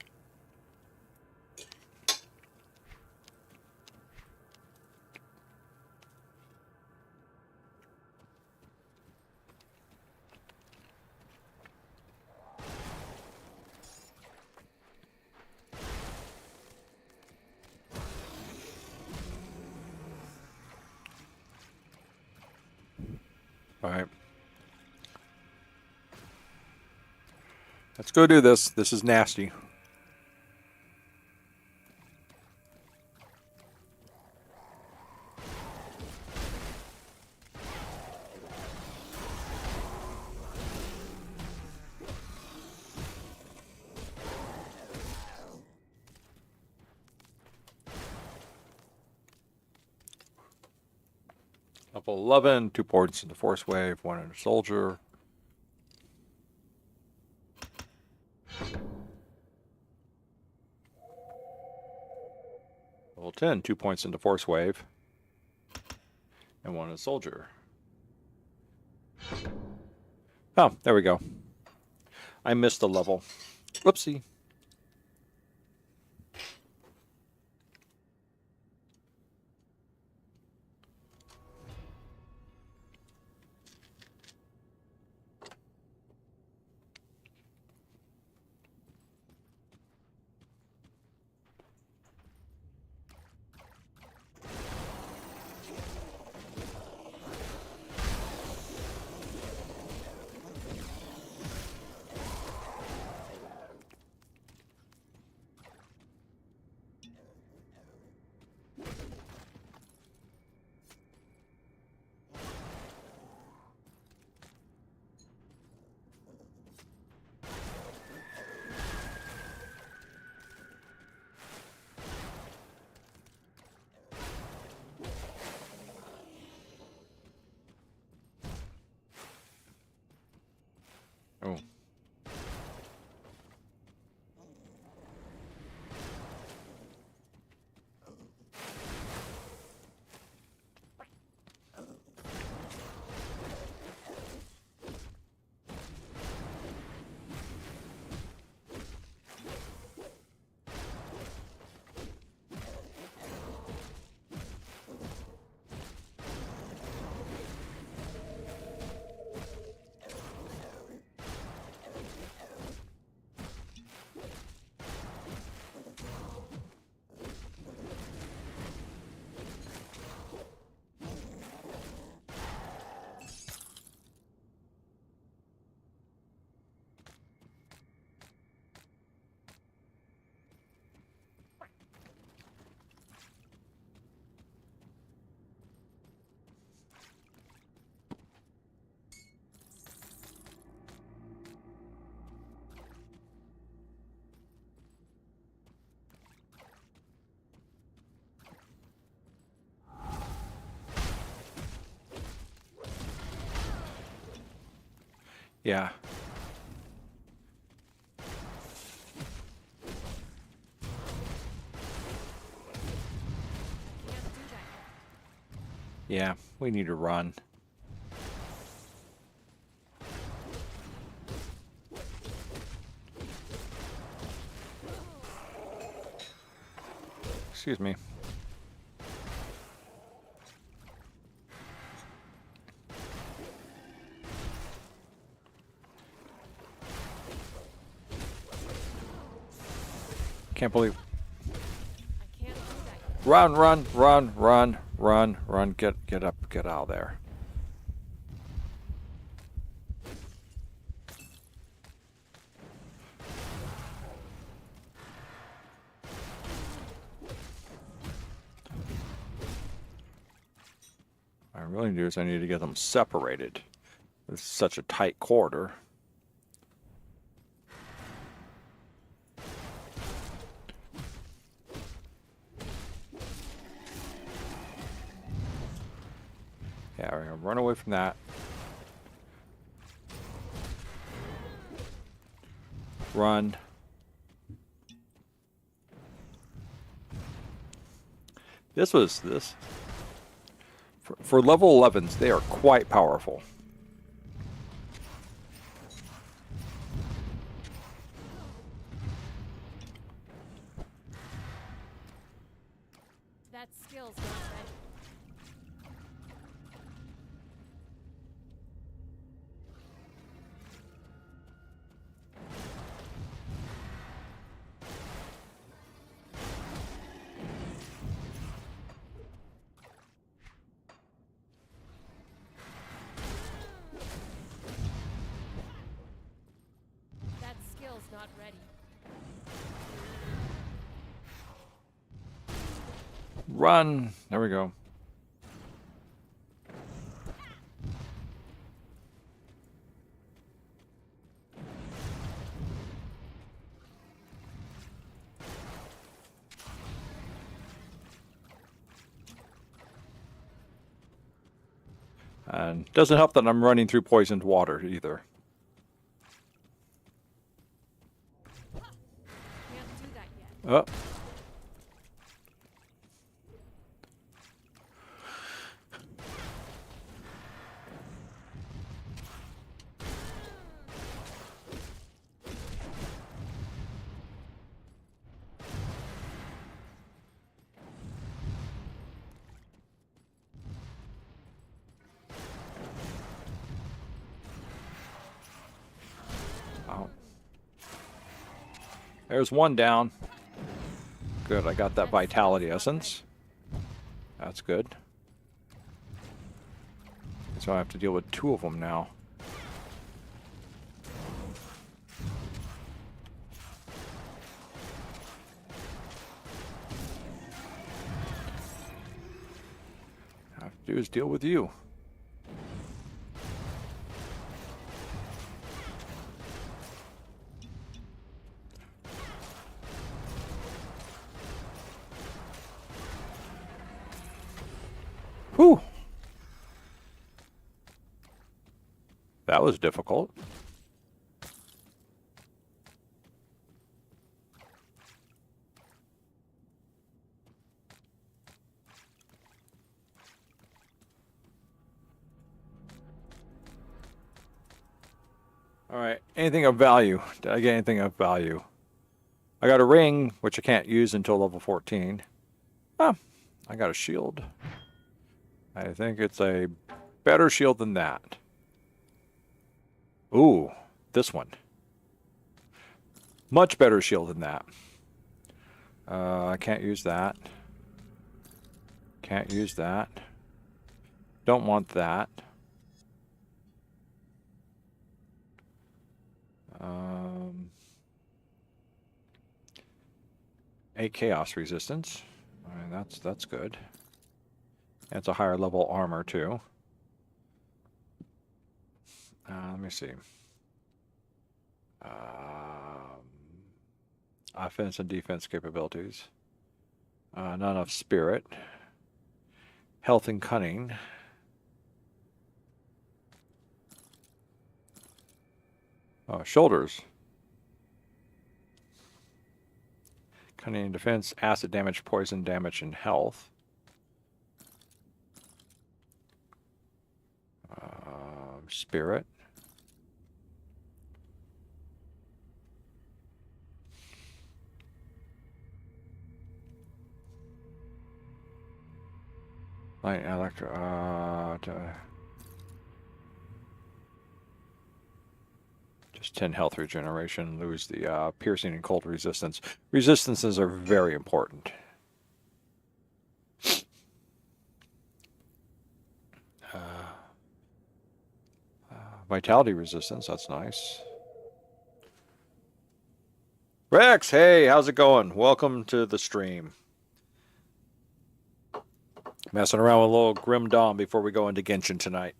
All right. Let's go do this. This is nasty. Level 11, 2 points in the Force Wave, 1 in a Soldier. Level 10, 2 points into Force Wave, and 1 in a Soldier. Oh, there we go. I missed a level. Whoopsie. Oh. Yeah. Yeah, we need to run. Excuse me. Can't believe.
I can't do that.
Run, run, run, run, run, run. Get up, get out of there. What I really need to do is I need to get them separated. It's such a tight corridor. Yeah, we're gonna run away from that. Run. This for level 11s, they are quite powerful.
That skill's not ready. That skill's not ready.
Run. There we go. And doesn't help that I'm running through poisoned water either.
Can't do that yet.
Oh. Oh. There's one down. Good, I got that vitality essence. That's good. So I have to deal with two of them now. All I have to do is deal with you. Whew. That was difficult. All right, anything of value? Did I get anything of value? I got a ring, which I can't use until level 14. Ah, I got a shield. I think it's a better shield than that. Ooh, this one. Much better shield than that. I can't use that. Can't use that. Don't want that. Eight chaos resistance. I mean, that's good. It's a higher level armor too. Let me see. Offense and defense capabilities. Not enough spirit. Health and cunning. Oh, shoulders. Cunning and defense, acid damage, poison damage, and health. Spirit. Light, electro. Just 10 health regeneration. Lose the piercing and cold resistance. Resistances are very important. Vitality resistance, that's nice. Rex, hey, how's it going? Welcome to the stream. Messing around with a little Grim Dawn before we go into Genshin tonight.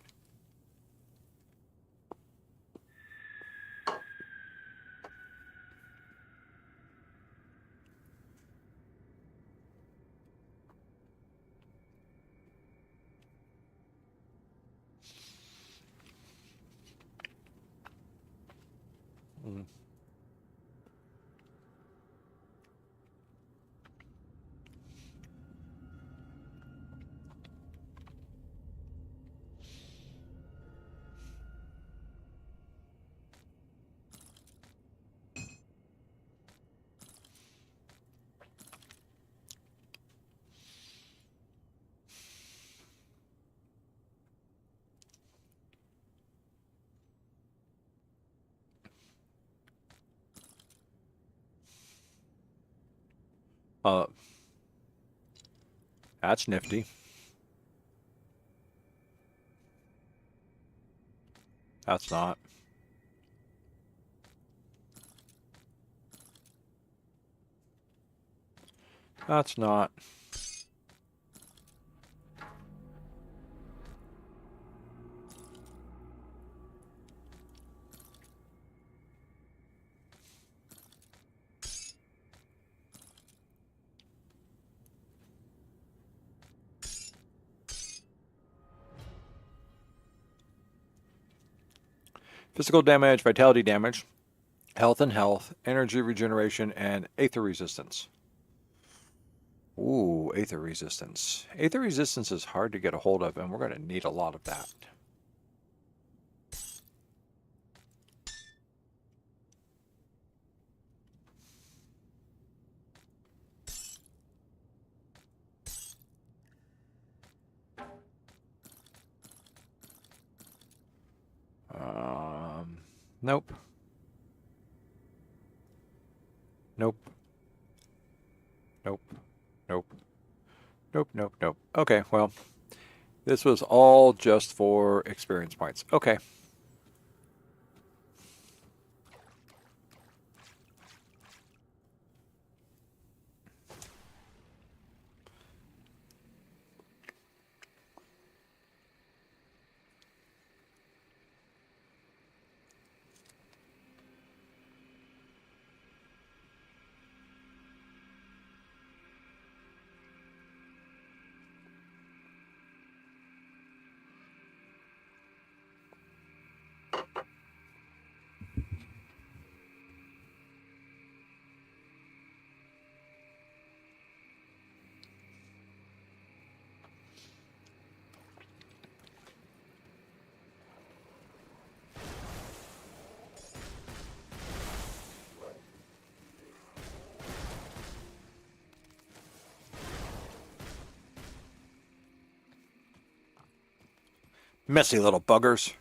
That's nifty. That's not. That's not. Physical damage, vitality damage, health and health, energy regeneration, and aether resistance. Ooh, aether resistance. Aether resistance is hard to get a hold of, and we're going to need a lot of that. Nope. Nope. Nope. Nope. Nope, nope, nope. Okay, well, this was all just for experience points. Okay. Messy little buggers.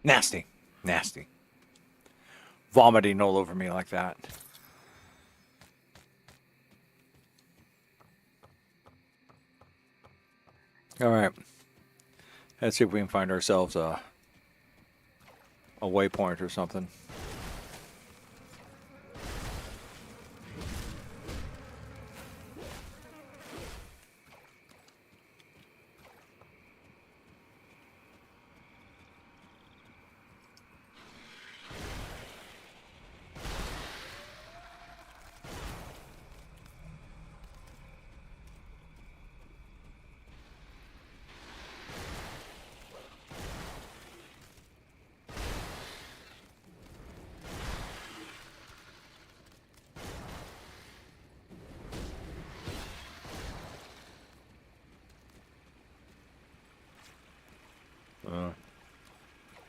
Nasty. Nasty. Vomiting all over me like that. Alright. Let's see if we can find ourselves a waypoint or something.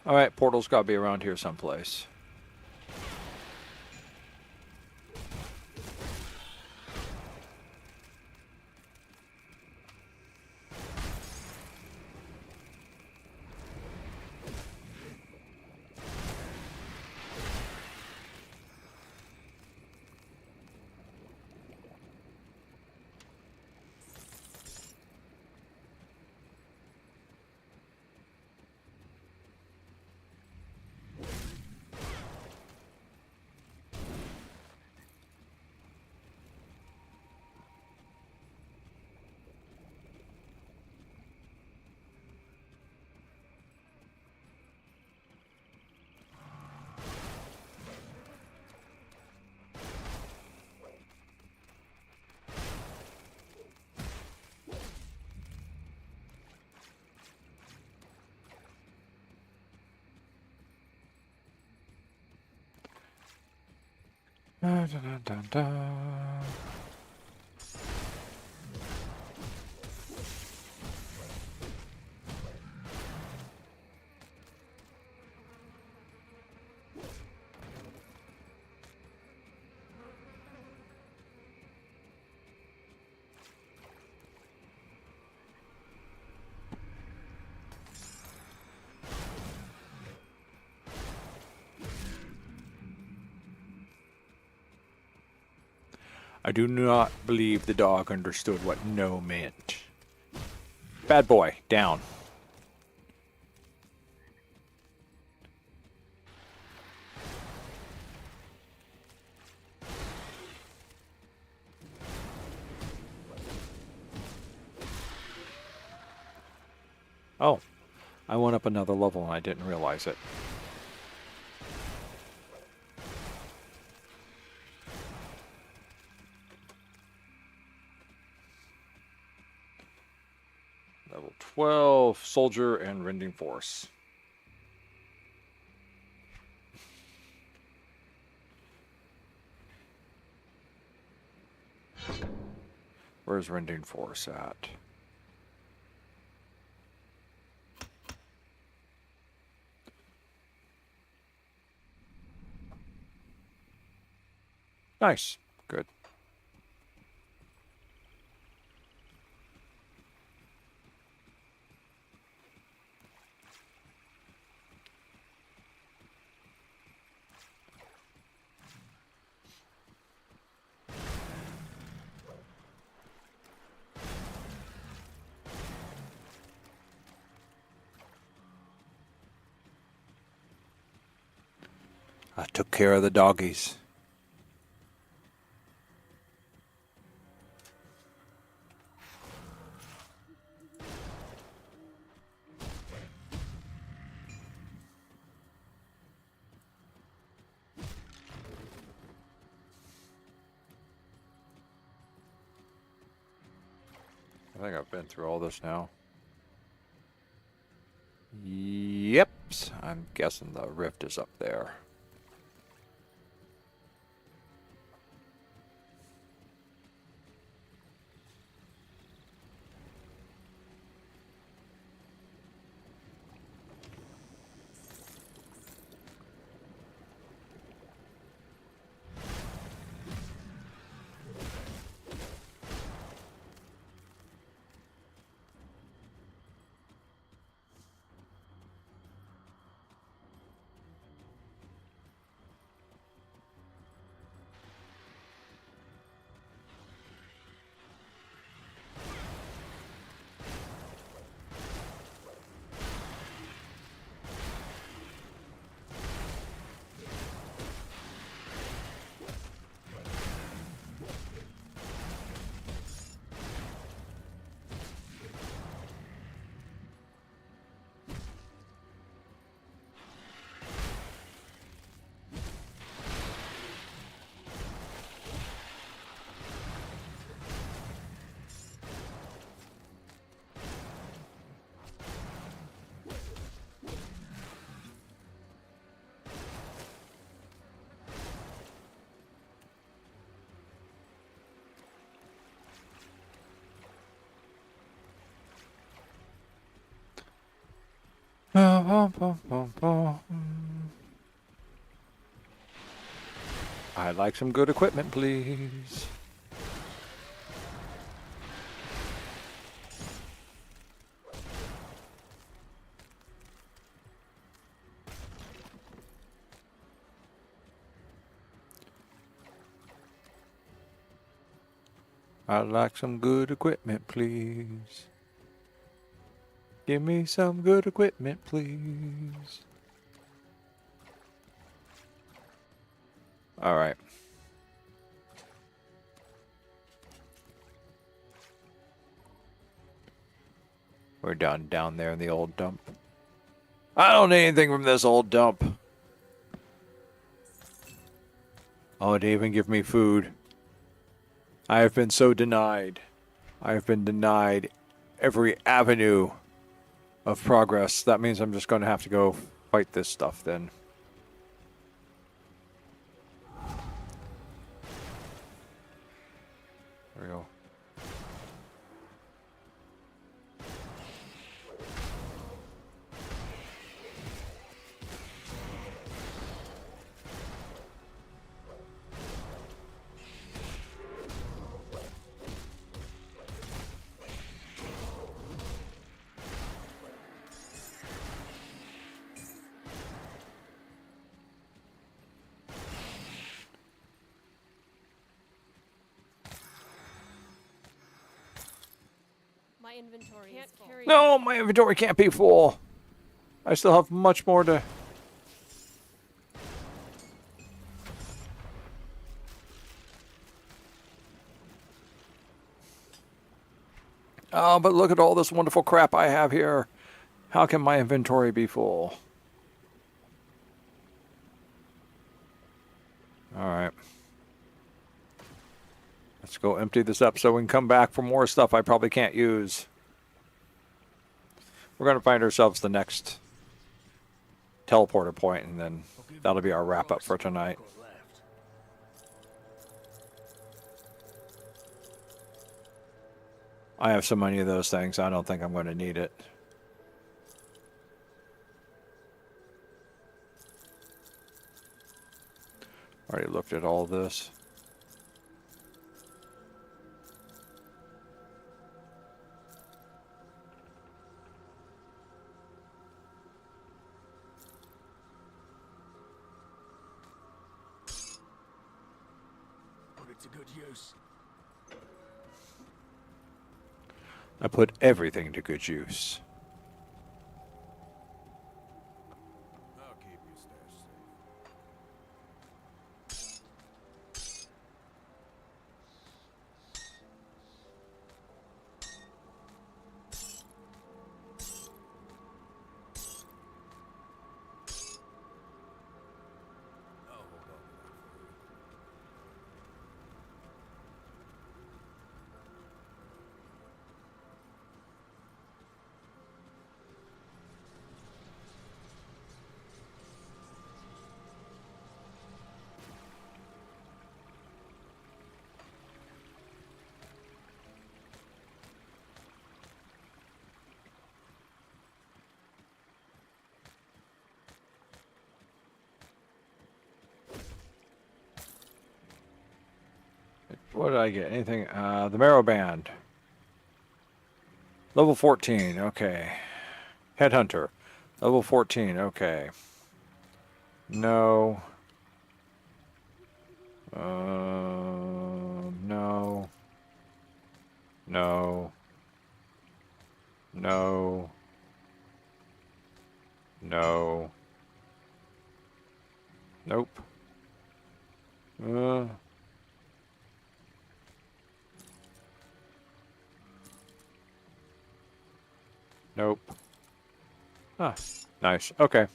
Alright, portal's got to be around here someplace. Dun, dun, dun, dun. I do not believe the dog understood what no meant. Bad boy, down. Oh, I went up another level and I didn't realize it. Level 12, Soldier and Rending Force. Where's Rending Force at? Nice. Good. I took care of the doggies. I think I've been through all this now. Yep. I'm guessing the rift is up there. I'd like some good equipment, please. I'd like some good equipment, please. Give me some good equipment, please. All right. We're down there in the old dump. I don't need anything from this old dump. Oh, it even give me food. I have been so denied. I have been denied every avenue of progress. That means I'm just going to have to go fight this stuff then. There we go.
My inventory is full.
No, my inventory can't be full. I still have much more to... Oh, but look at all this wonderful crap I have here. How can my inventory be full? All right. Let's go empty this up so we can come back for more stuff I probably can't use. We're going to find ourselves the next teleporter point, and then that'll be our wrap-up for tonight. I have so many of those things, I don't think I'm going to need it. Already looked at all this.
Put it to good use.
I put everything to good use.
I'll keep your stash safe. I'll hold on to that for you.
What did I get? Anything? The Marrow Band. Level 14, okay. Headhunter. Level 14, okay. No. No. No. No. No. Nope. Nope. Ah, nice. Okay.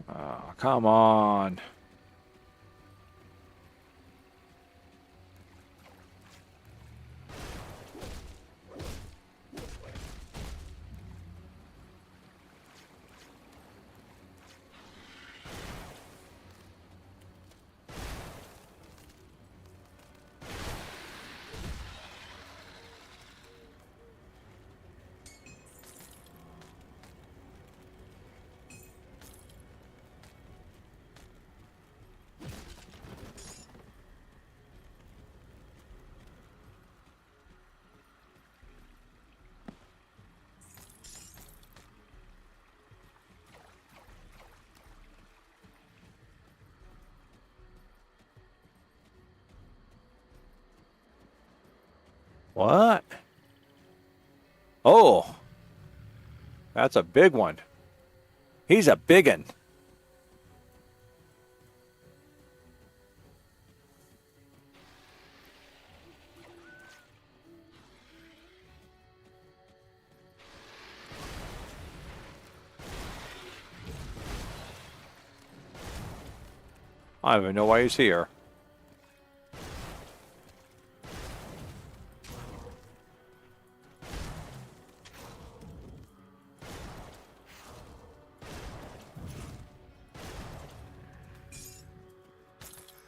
Oh, come on. What? Oh, that's a big one. He's a biggin. I don't even know why he's here.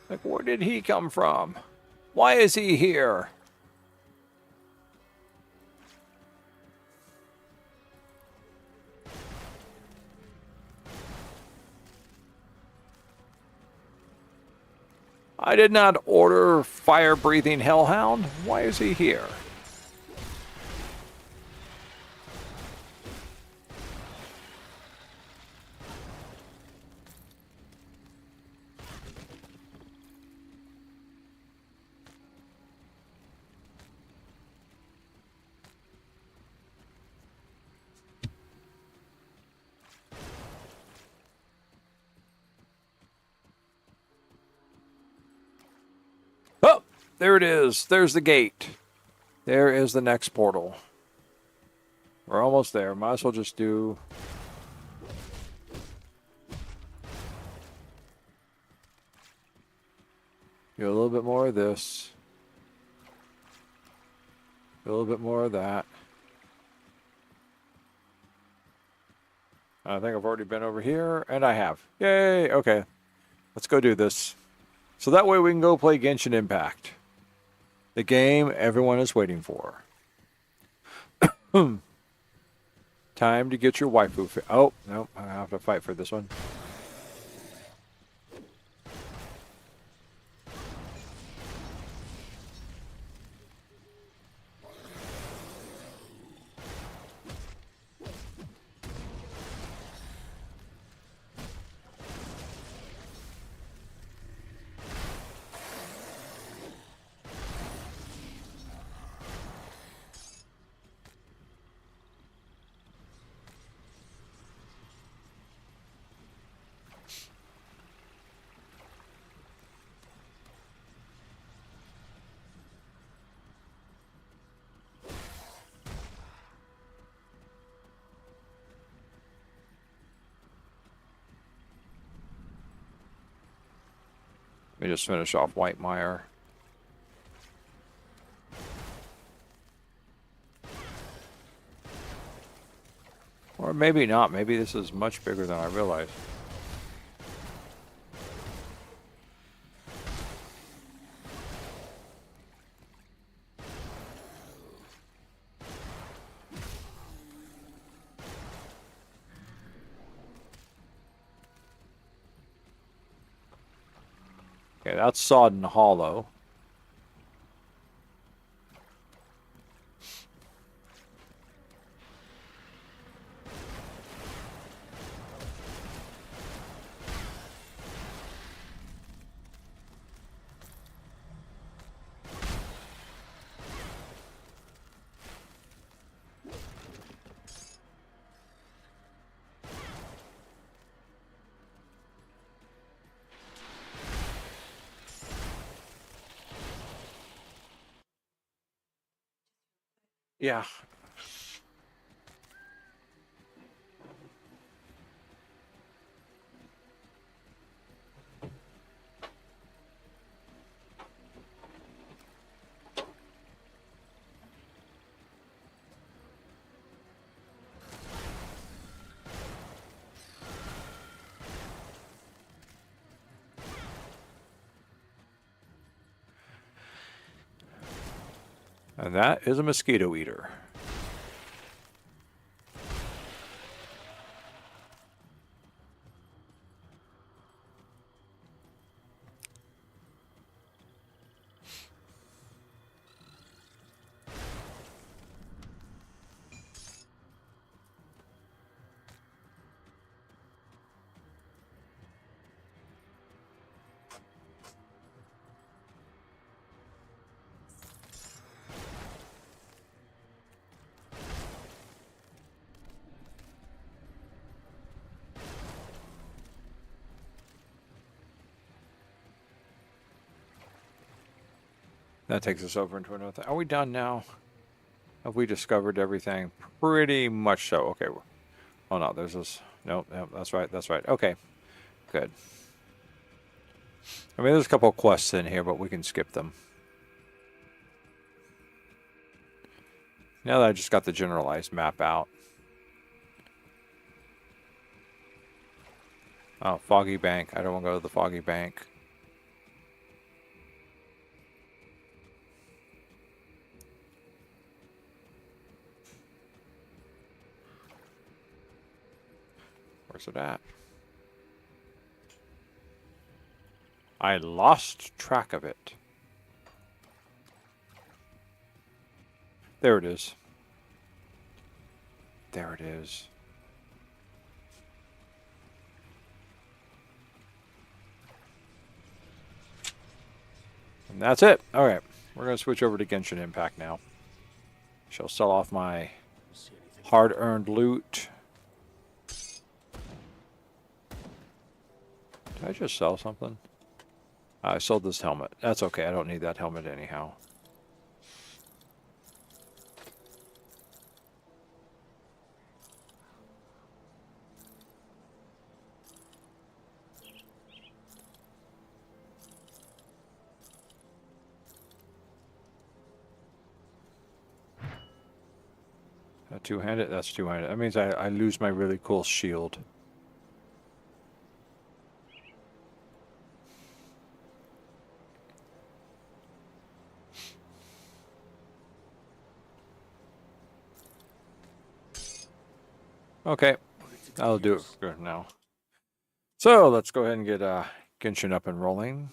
Like, where did he come from? Why is he here? I did not order fire-breathing hellhound. Why is he here? Oh, there it is. There's the gate. There is the next portal. We're almost there. Might as well just do... do a little bit more of this. Do a little bit more of that. I think I've already been over here, and I have. Yay! Okay. Let's go do this. So that way we can go play Genshin Impact. The game everyone is waiting for. Time to get your waifu. Oh, no. I have to fight for this one. Let me just finish off Whitemire. Or maybe not. Maybe this is much bigger than I realized. Okay, that's Sodden Hollow. Yeah. And that is a mosquito eater. That takes us over into another thing. Are we done now? Have we discovered everything? Pretty much so. Okay. Oh no, there's this. Nope, nope, that's right. That's right. Okay. Good. I mean, there's a couple of quests in here, but we can skip them. Now that I just got the generalized map out. Oh, Foggy Bank. I don't want to go to the Foggy Bank. Where's it at? I lost track of it. There it is. There it is. And that's it. All right. We're going to switch over to Genshin Impact now. Shall sell off my hard-earned loot. Did I just sell something? I sold this helmet. That's okay. I don't need that helmet anyhow. Two-handed? That's two-handed. That means I lose my really cool shield. Okay, that'll do it for now. So let's go ahead and get Genshin up and rolling.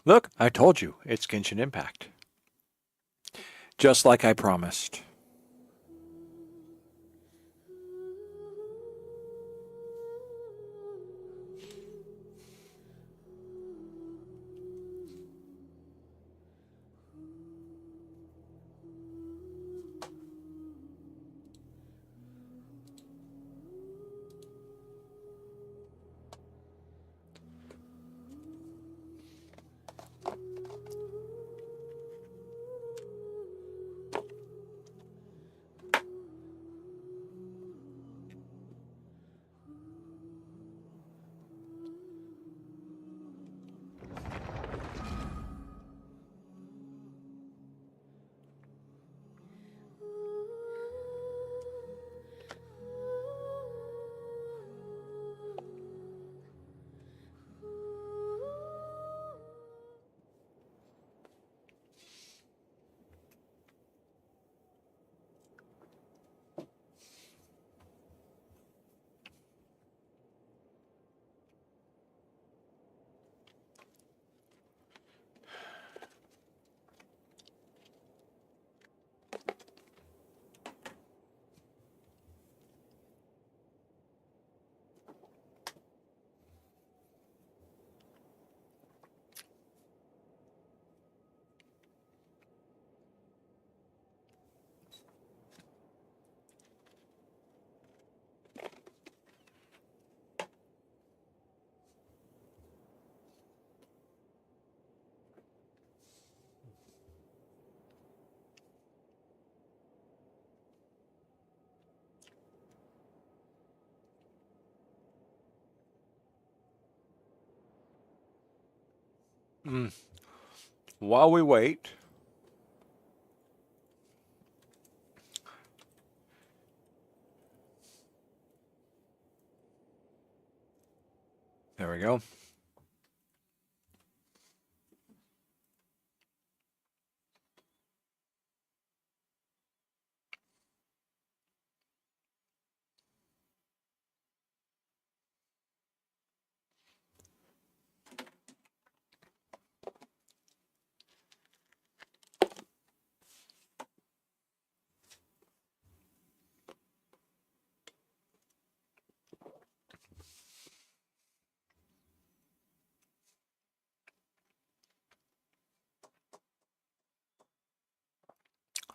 Look, I told you, it's Genshin Impact. Just like I promised. While we wait, there we go.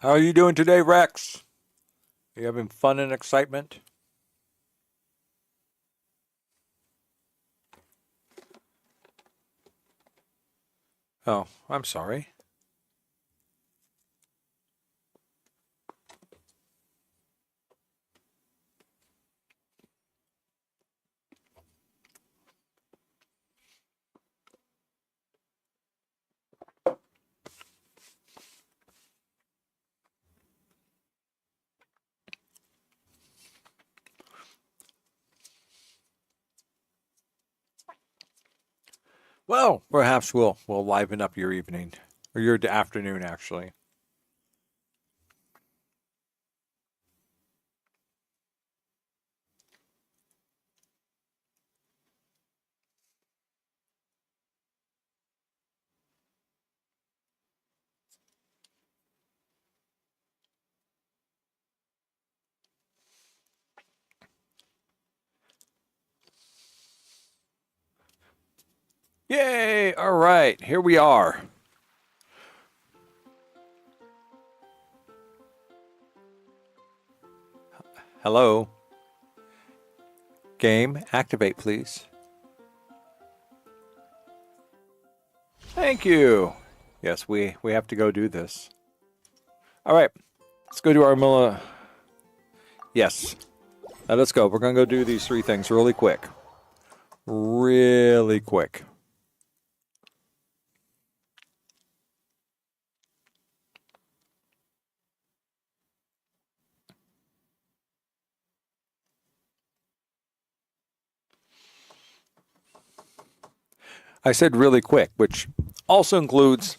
How are you doing today, Rex? Are you having fun and excitement? Oh, I'm sorry. Well, perhaps we'll liven up your evening or your afternoon, actually. Yay! All right, here we are. Hello. Game, activate, please. Thank you. Yes, we have to go do this. All right, let's go do our Yes. Now let's go. We're going to go do these 3 things really quick. Really quick. I said really quick, which also includes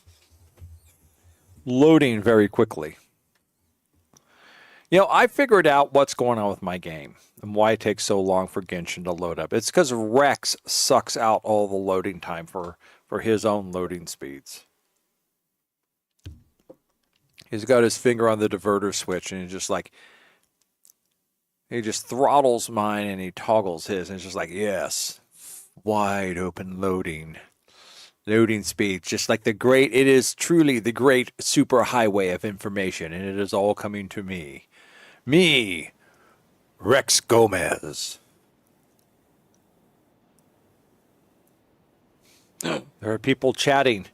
loading very quickly. You know, I figured out what's going on with my game and why it takes so long for Genshin to load up. It's because Rex sucks out all the loading time for his own loading speeds. He's got his finger on the diverter switch and he just throttles mine and he toggles his, and it's just like, yes, wide open loading speed, just like it is truly the great super highway of information, and it is all coming to me, Rex Gomez. There are people chatting.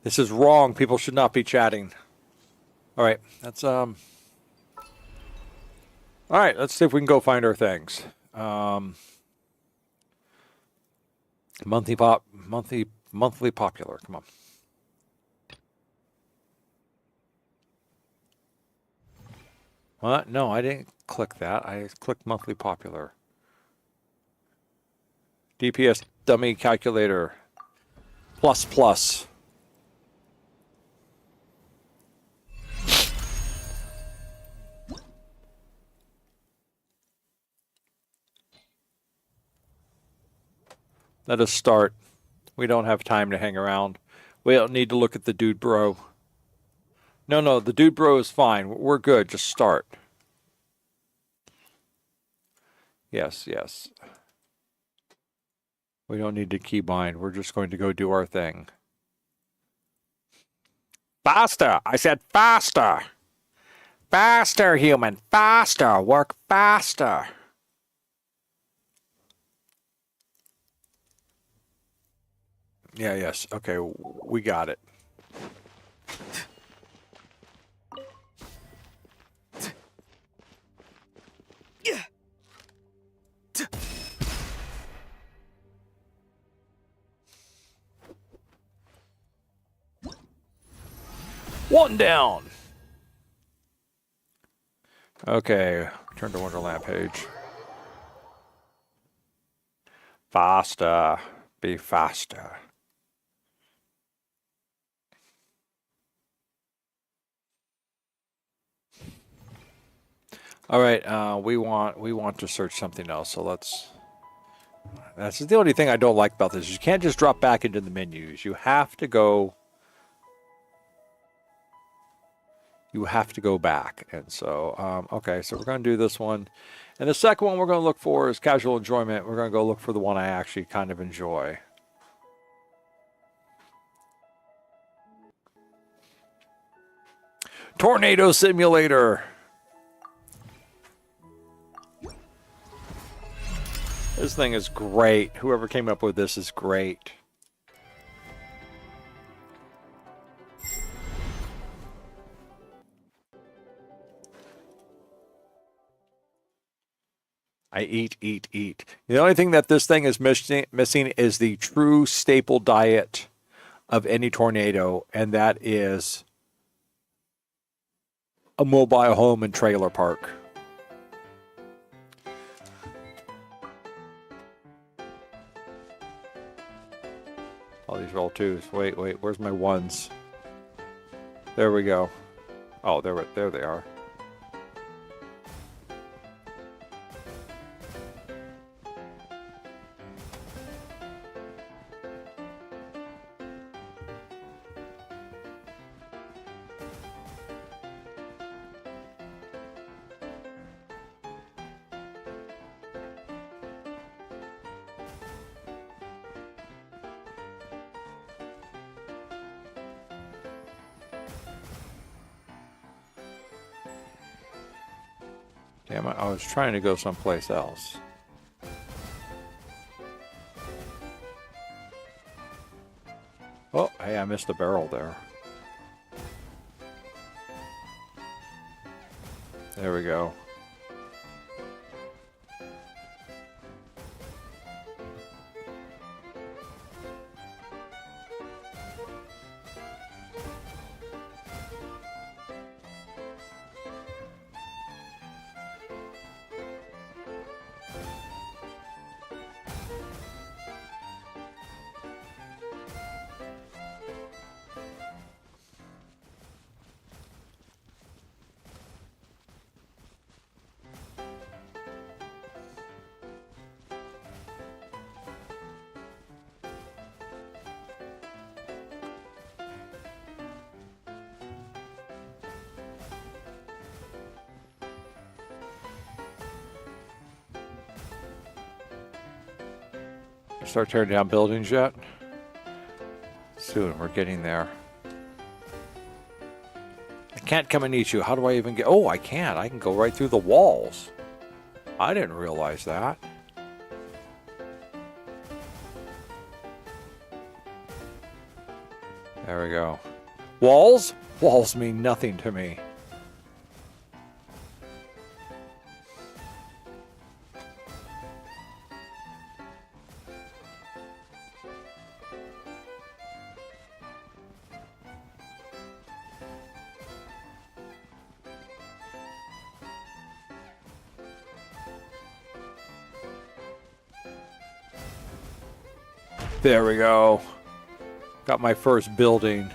This is wrong. People should not be chatting. All right, that's all right, let's see if we can go find our things. Monthly popular. Come on. What? No, I didn't click that. I clicked monthly popular. DPS dummy calculator. Plus. Let us start. We don't have time to hang around. We don't need to look at the dude bro. No, the dude bro is fine. We're good. Just start. Yes. We don't need to keybind. We're just going to go do our thing. Faster! I said faster! Faster, human! Faster! Work faster! Yes. Okay, we got it. One down. Okay, turn to Wonderland page. Faster. Be faster. All right, we want to search something else. So let's. That's the only thing I don't like about this. You can't just drop back into the menus. You have to go. You have to go back. And so, okay, so we're going to do this one. And the second one we're going to look for is casual enjoyment. We're going to go look for the one I actually kind of enjoy. Tornado Simulator. This thing is great. Whoever came up with this is great. I eat. The only thing that this thing is missing is the true staple diet of any tornado, and that is a mobile home and trailer park. All these roll twos. Wait, where's my ones? There we go. Oh, there they are. Damn it, I was trying to go someplace else. Oh, hey, I missed a barrel there. There we go. Start tearing down buildings yet? Soon, we're getting there. I can't come and eat you. How do I even get... Oh, I can. I can go right through the walls. I didn't realize that. There we go. Walls? Walls mean nothing to me. There we go. Got my first building.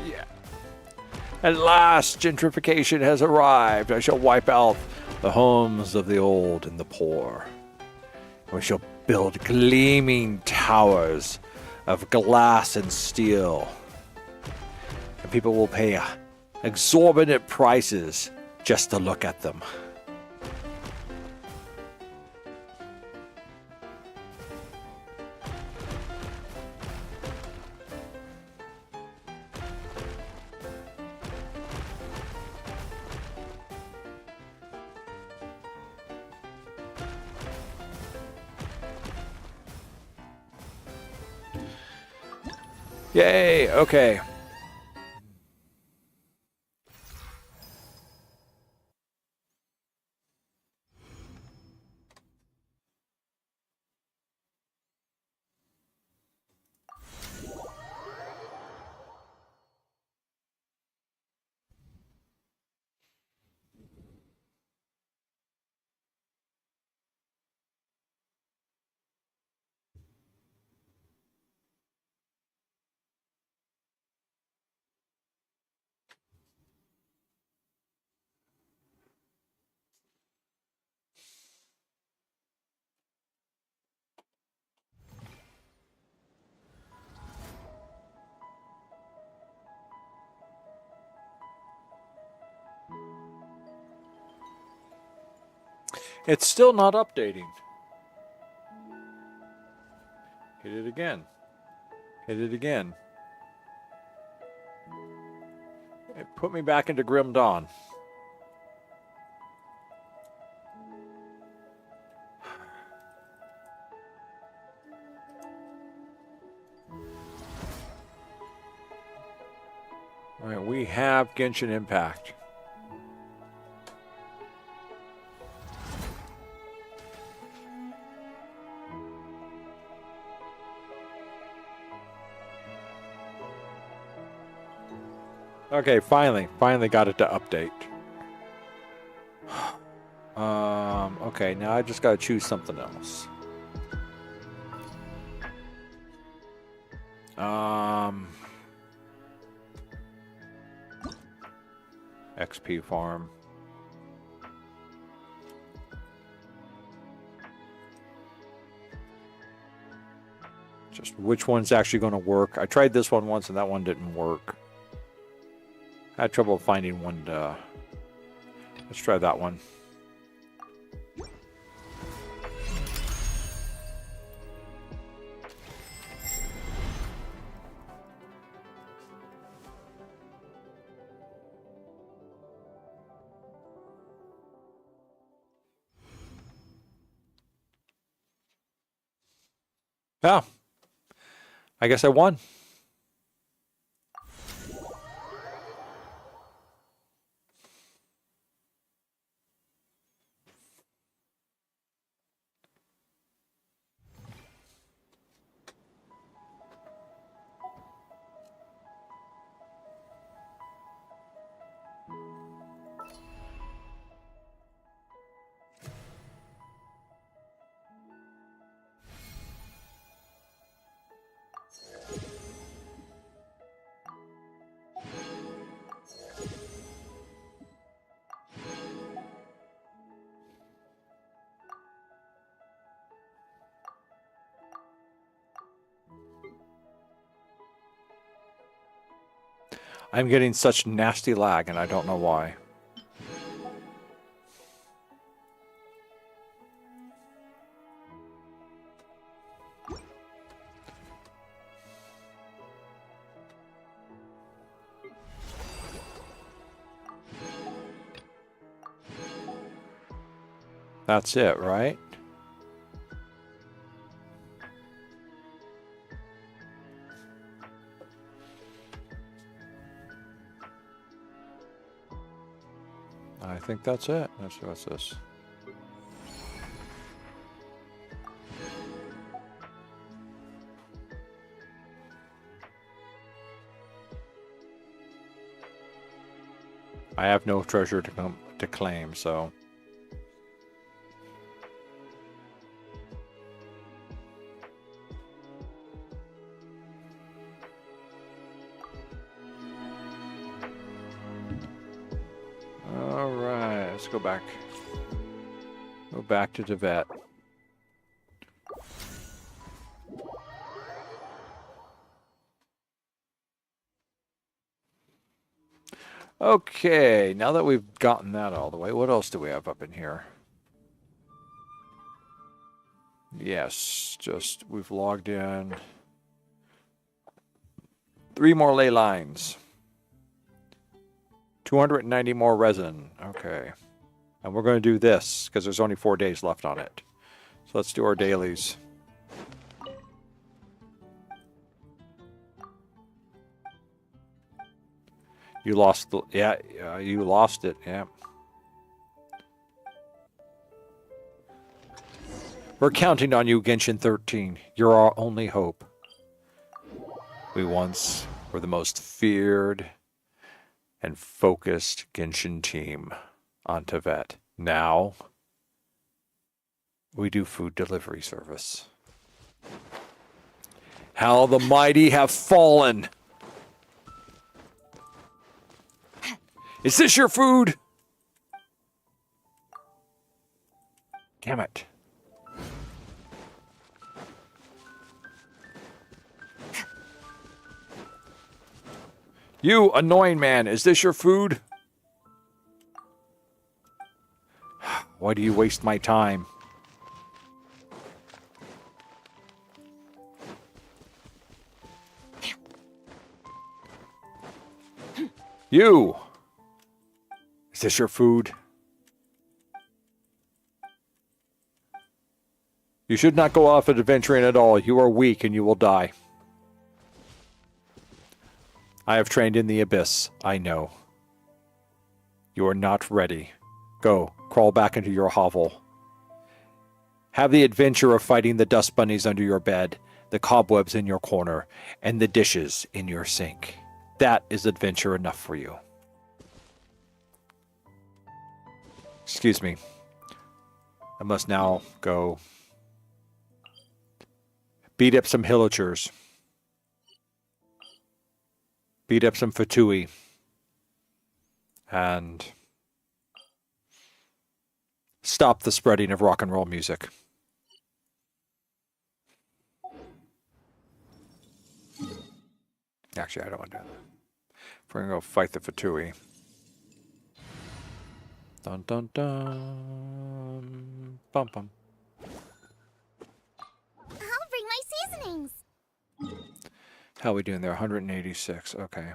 Yeah. At last, gentrification has arrived. I shall wipe out the homes of the old and the poor. We shall build gleaming towers of glass and steel. And people will pay exorbitant prices just to look at them. Yay! Okay. It's still not updating. Hit it again. Hit it again. It put me back into Grim Dawn. Alright, we have Genshin Impact. Okay, finally got it to update. Okay, now I just gotta choose something else. XP farm. Just which one's actually going to work. I tried this one once and that one didn't work. I had trouble finding one to... Let's try that one. Yeah. I guess I won. I'm getting such nasty lag and I don't know why. That's it, right? I think that's it. Let's see what's this. I have no treasure to claim, so... Alright, let's go back. Go back to Tibet. Okay, now that we've gotten that all the way, what else do we have up in here? Yes, just we've logged in 3 more ley lines. 290 more resin. Okay. And we're going to do this because there's only 4 days left on it. So let's do our dailies. You lost the... Yeah, you lost it. Yeah. We're counting on you, Genshin 13. You're our only hope. We once were the most feared and focused Genshin team on Tibet. Now, we do food delivery service. How the mighty have fallen! Is this your food? Damn it. You annoying man, is this your food? Why do you waste my time? You! Is this your food? You should not go off adventuring at all. You are weak and you will die. I have trained in the abyss. I know. You are not ready. Go, crawl back into your hovel. Have the adventure of fighting the dust bunnies under your bed, the cobwebs in your corner, and the dishes in your sink. That is adventure enough for you. Excuse me. I must now go beat up some hillagers. Beat up some Fatui. And stop the spreading of rock and roll music. Actually, I don't want to do that. We're going to go fight the Fatui. Dun dun dun. Bum bum.
I'll bring my seasonings.
How are we doing there? 186. Okay.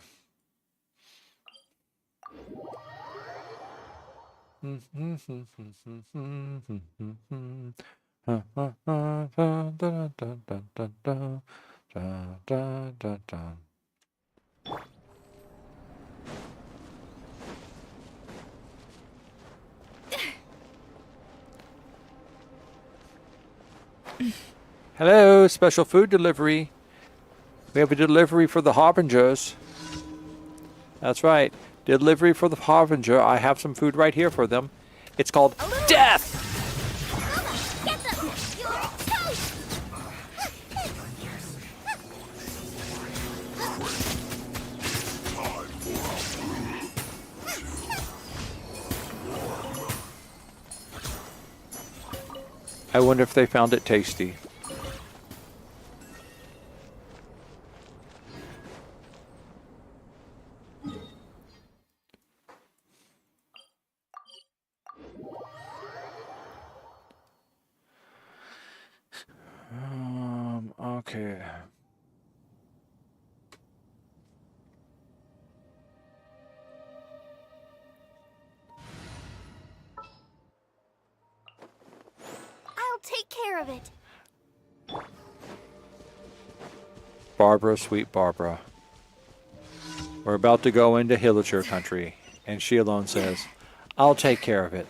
Hello, special food delivery. We have a delivery for the Harbingers. That's right. Delivery for the Harbinger. I have some food right here for them. It's called death!
Get them! You're toast!
I wonder if they found it tasty. Okay.
I'll take care of it.
Barbara, sweet Barbara. We're about to go into Hillacher country, and she alone says, I'll take care of it.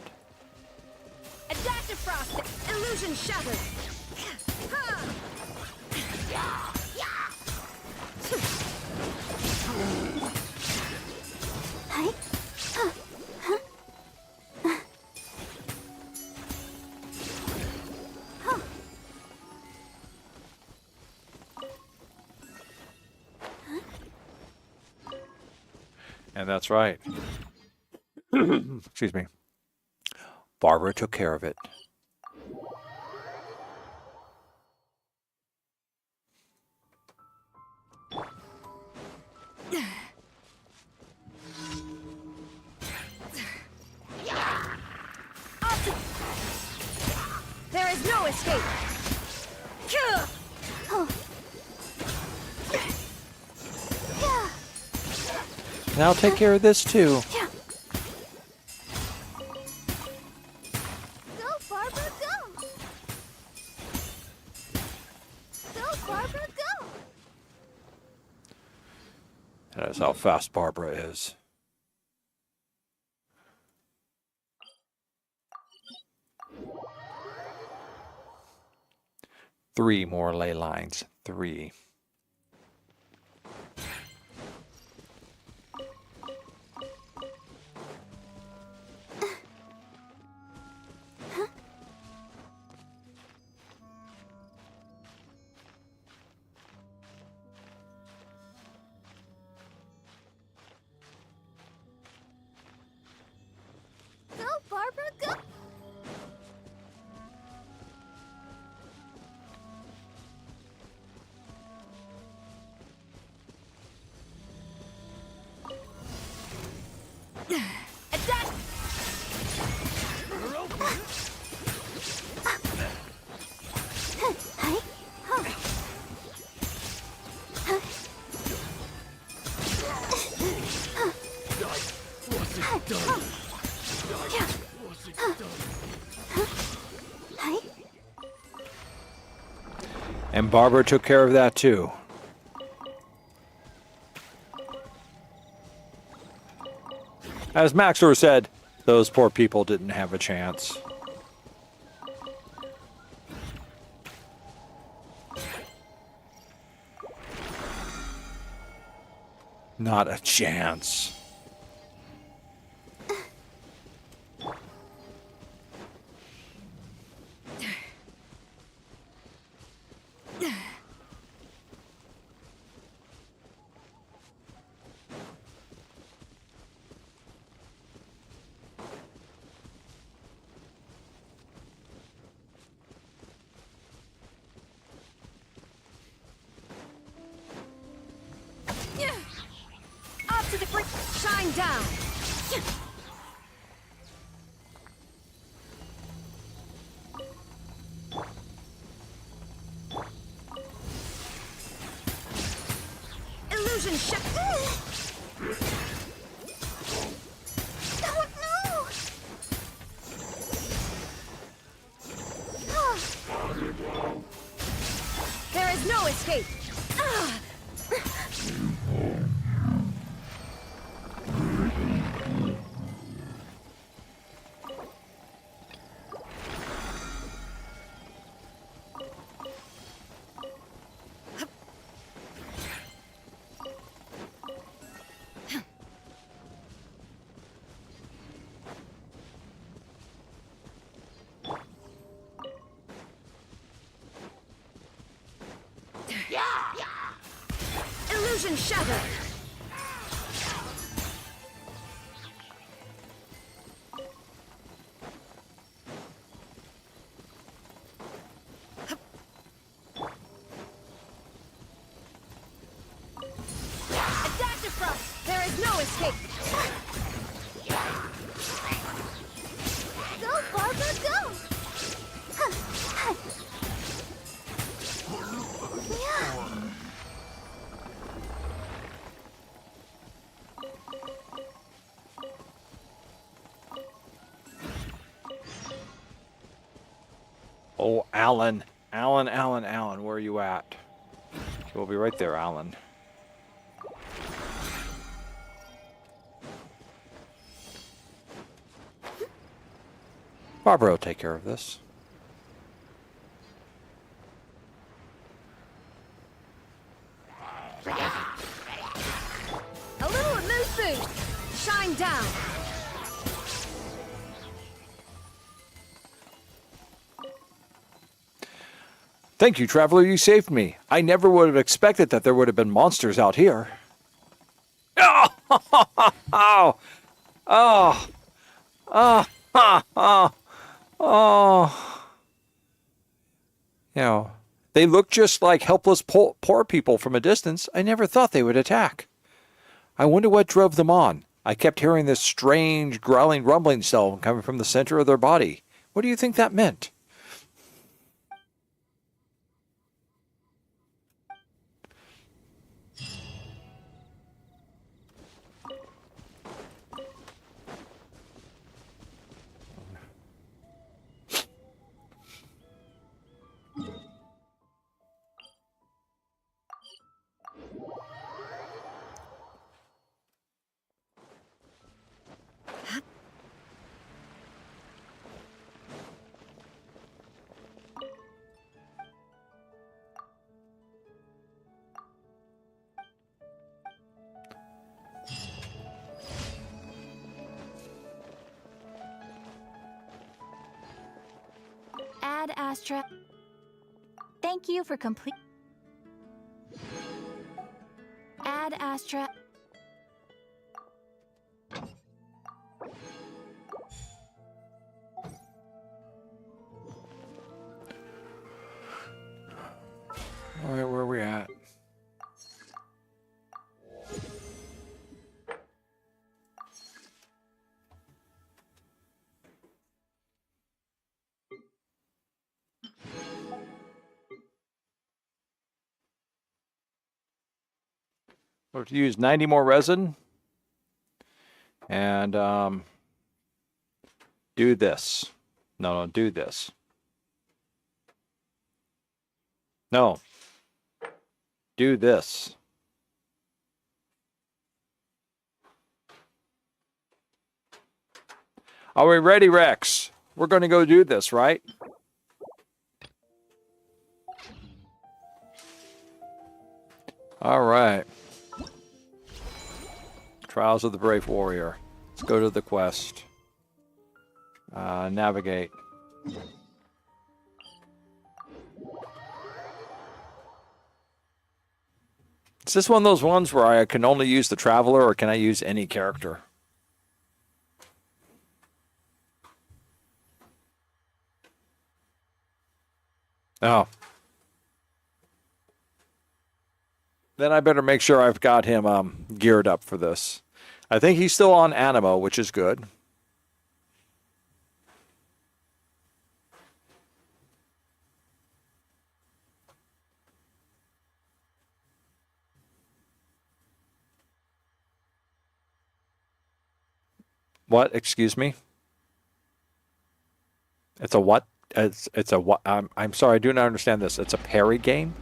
Adaptive frost! Illusion shattered!
And that's right. Excuse me. Barbara took care of it.
There is no escape!
And I'll take care of this too.
Go, Barbara, go! Go, Barbara, go!
That is how fast Barbara is. 3 more ley lines. 3.
Go, Barbara, go! Attack!
And Barbara took care of that too. As Maxor said, those poor people didn't have a chance. Not a chance.
Up to the free. Shine down. Illusion shut. Oh no! There is no escape. Illusion shattered. Adaptive frost. There is no escape. Go, Barbara, go!
Oh, Alan. Alan, where are you at? We'll be right there, Alan. Barbara will take care of this.
A little mood boost. Shine down.
Thank you, Traveler, you saved me. I never would have expected that there would have been monsters out here. Oh! Oh! Oh! Oh! Oh! Oh! You know, they look just like helpless poor people from a distance. I never thought they would attack. I wonder what drove them on. I kept hearing this strange, growling, rumbling sound coming from the center of their body. What do you think that meant?
Astra. Thank you for complete. Add Astra.
All right, where are we at? We have to use 90 more resin and do this. No, do this. No, do this. Are we ready, Rex? We're going to go do this, right? All right. Trials of the Brave Warrior. Let's go to the quest. Navigate. Is this one of those ones where I can only use the Traveler, or can I use any character? Oh. Then I better make sure I've got him geared up for this. I think he's still on Animo, which is good. What? Excuse me? It's a what? It's a what? I'm sorry, I do not understand this. It's a parry game?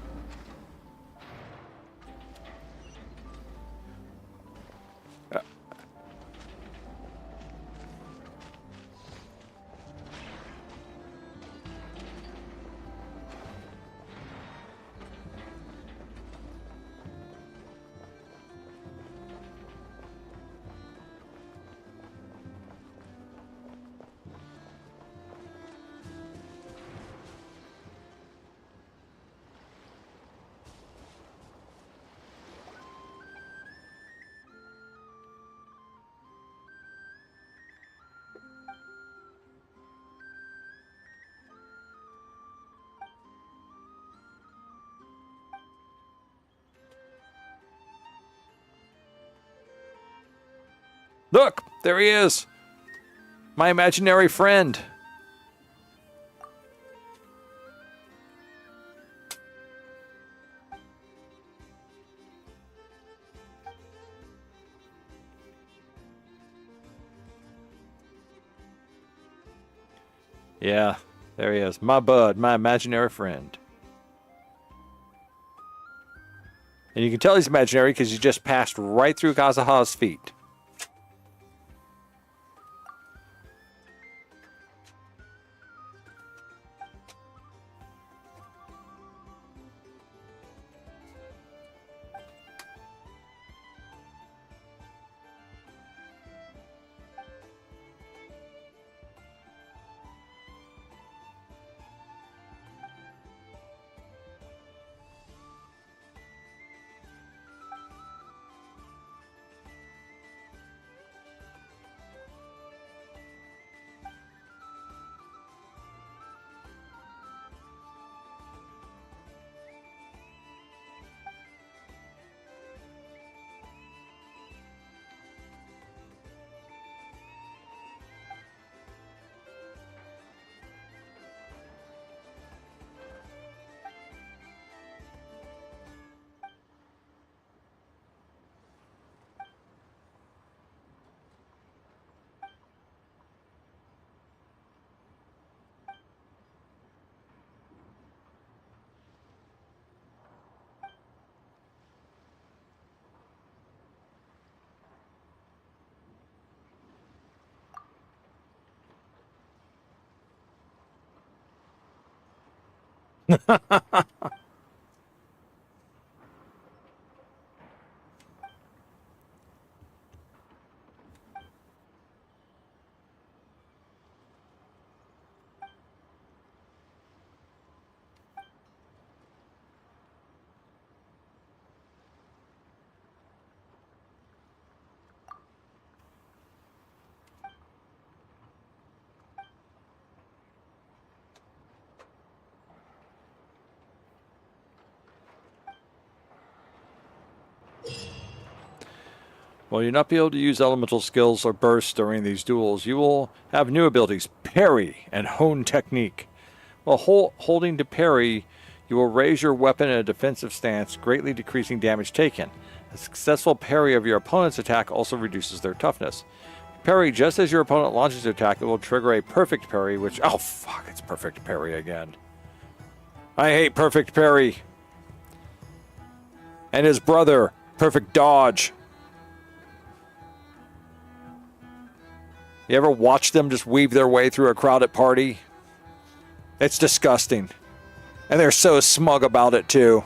Look, there he is. My imaginary friend. Yeah, there he is. My bud, my imaginary friend. And you can tell he's imaginary because he just passed right through Kazuha's feet. While you'll not be able to use elemental skills or bursts during these duels, you will have new abilities, parry and hone technique. While holding to parry, you will raise your weapon in a defensive stance, greatly decreasing damage taken. A successful parry of your opponent's attack also reduces their toughness. Parry just as your opponent launches their attack, it will trigger a perfect parry, which... Oh, fuck, it's perfect parry again. I hate perfect parry. And his brother, perfect dodge. You ever watch them just weave their way through a crowded party? It's disgusting. And they're so smug about it, too.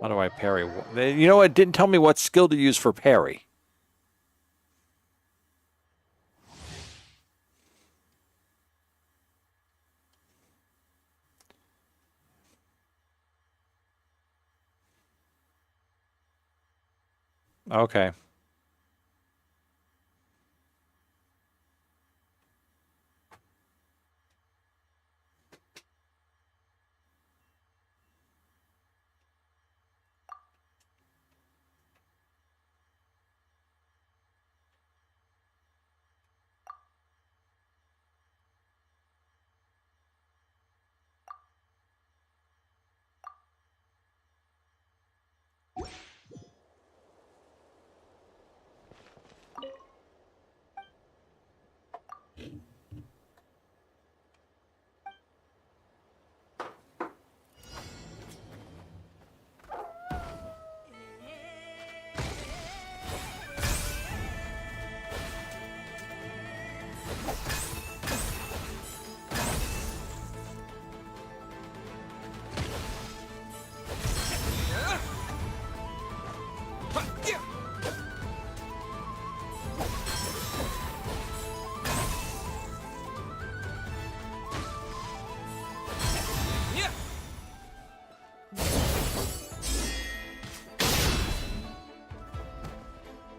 How do I parry? You know, it didn't tell me what skill to use for parry. Okay.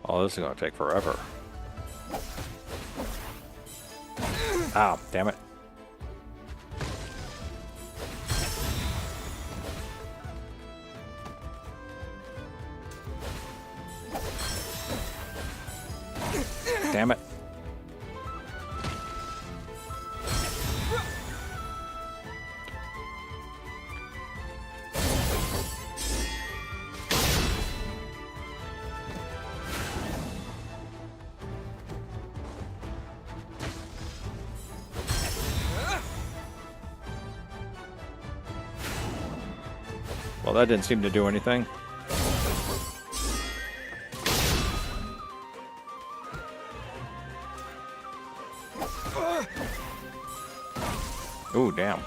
Oh, this is going to take forever. Ah, damn it. Damn it. Well, that didn't seem to do anything. Ooh, damn.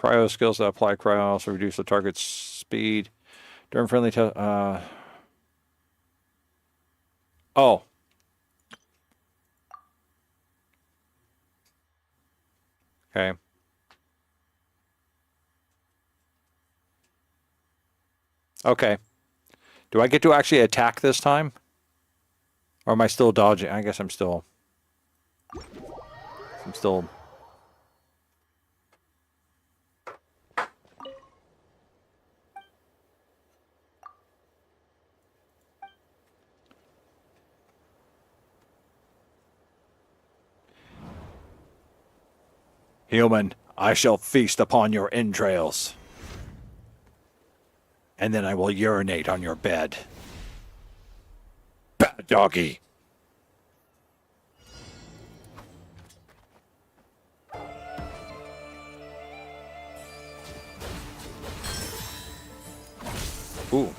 Cryo skills that apply cryo also reduce the target's speed. During friendly oh. Okay. Okay. Do I get to actually attack this time? Or am I still dodging? I guess I'm still... Human, I shall feast upon your entrails. And then I will urinate on your bed. Bad doggy. Ooh.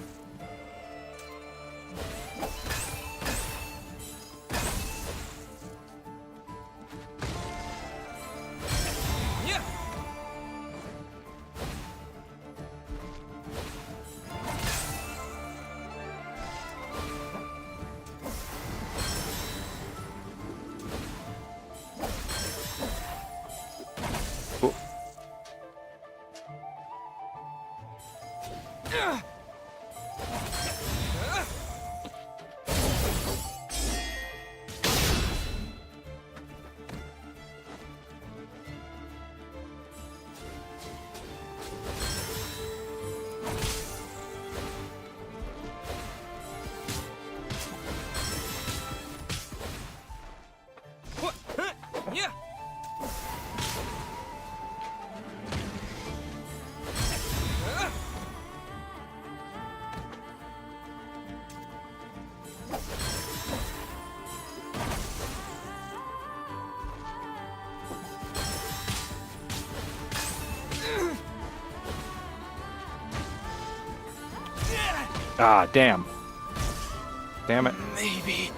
Ah, damn. Damn it.
Maybe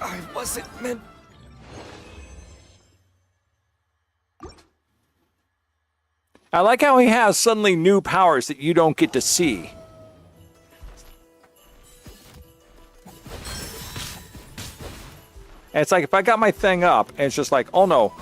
I wasn't meant.
I like how he has suddenly new powers that you don't get to see. And it's like if I got my thing up and it's just like, oh no.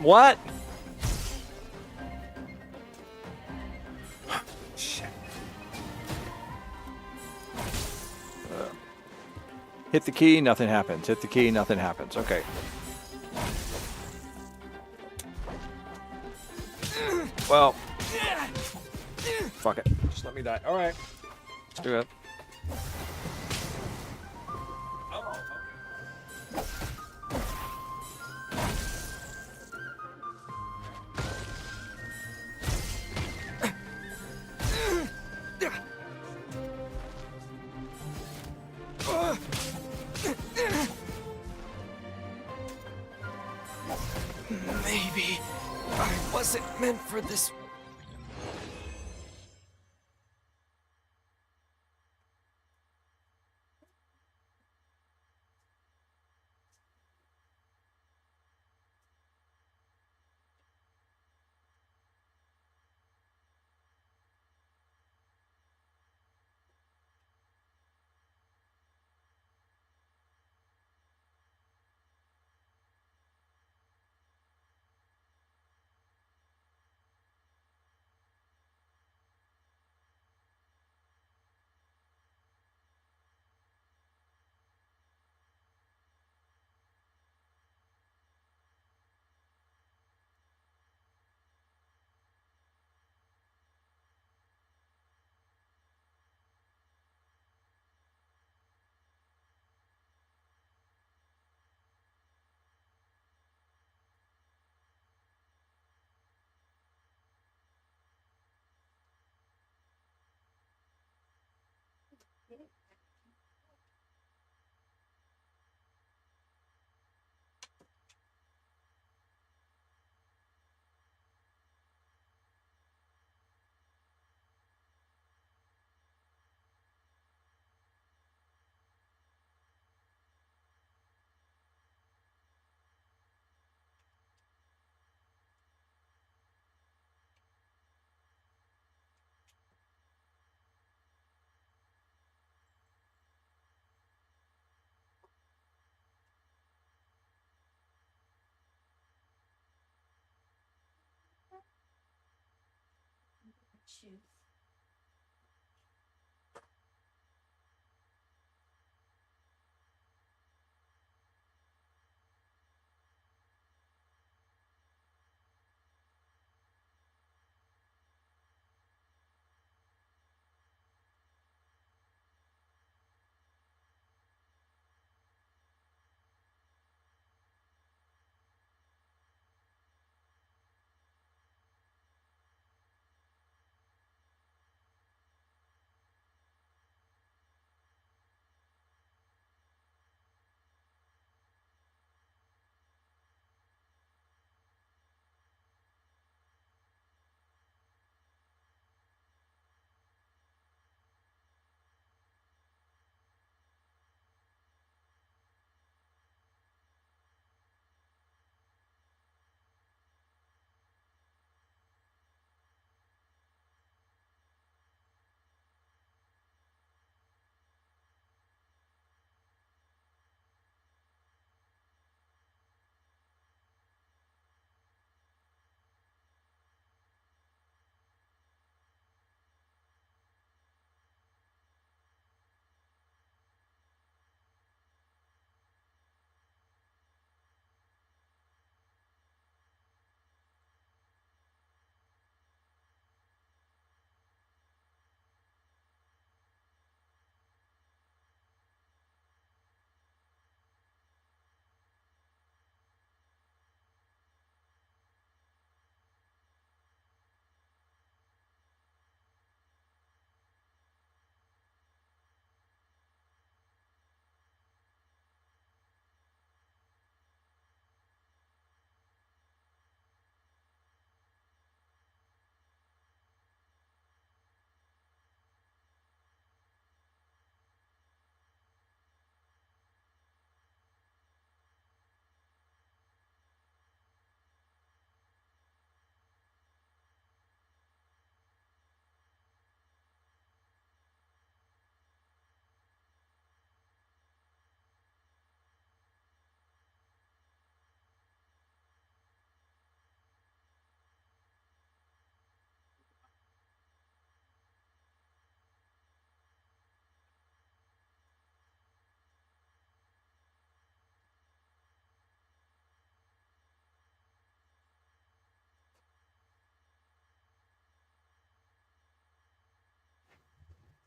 What? Shit. Hit the key, nothing happens. Hit the key, nothing happens. Okay. Well, fuck it. Just let me die. All right. Let's do it.
Maybe I wasn't meant for this.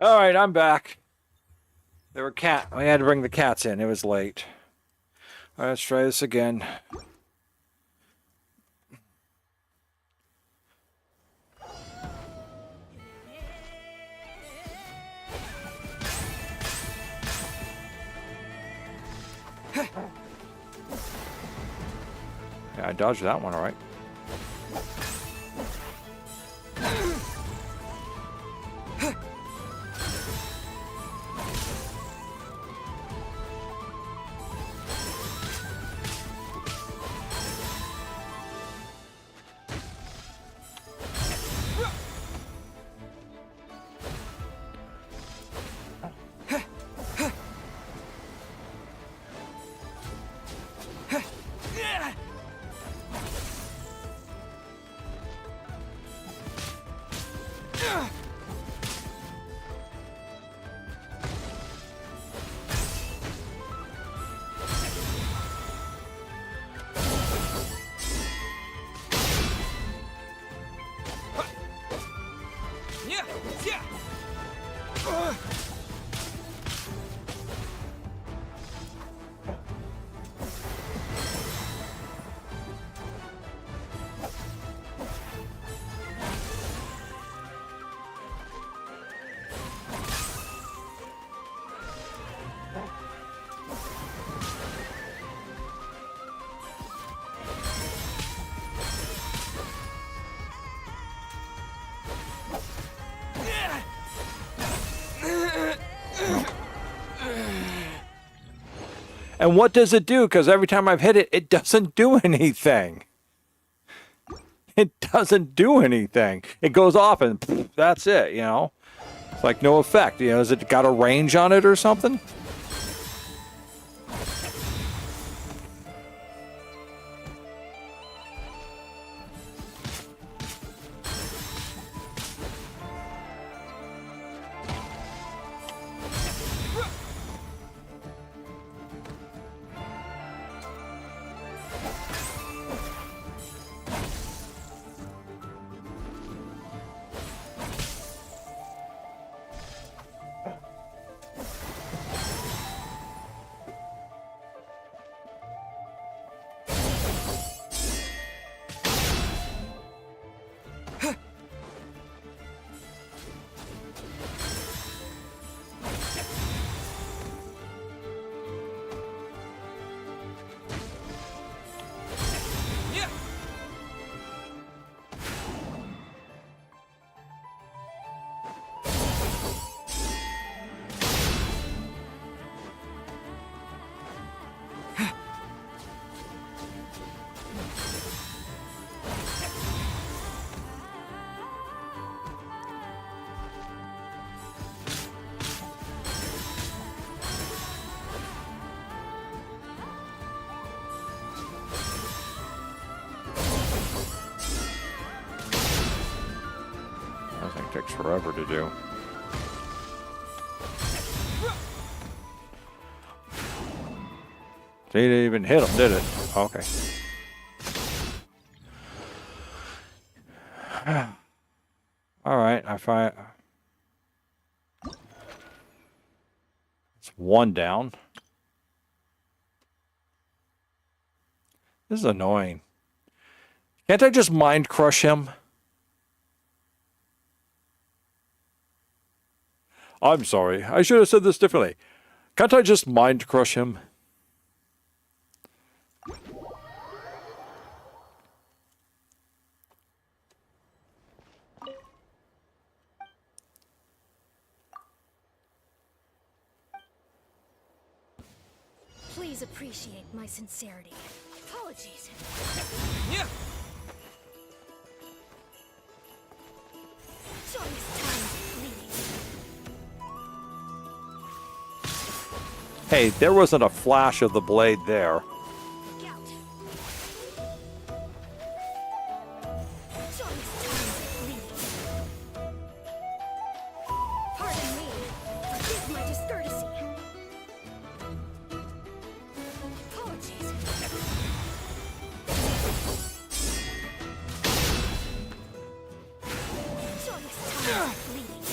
All right, I'm back. There were we had to bring the cats in. It was late. All right, let's try this again. Yeah, I dodged that one, all right. And what does it do? Because every time I've hit it, it doesn't do anything. It doesn't do anything. It goes off and poof, that's it, you know? It's like no effect. You know, has it got a range on it or something? Takes forever to do. They didn't even hit him, did it? Okay. All right, I find it's one down. This is annoying. Can't I just mind crush him? I'm sorry. I should have said this differently. Can't I just mind crush him?
Please appreciate my sincerity. Apologies.
Yeah.
Joyous times fleeting.
Hey, there wasn't a flash of the blade there.
Look out. Joyous times fleeting. Pardon me. Forgive my discourtesy. Apologies. Joyous times fleeting.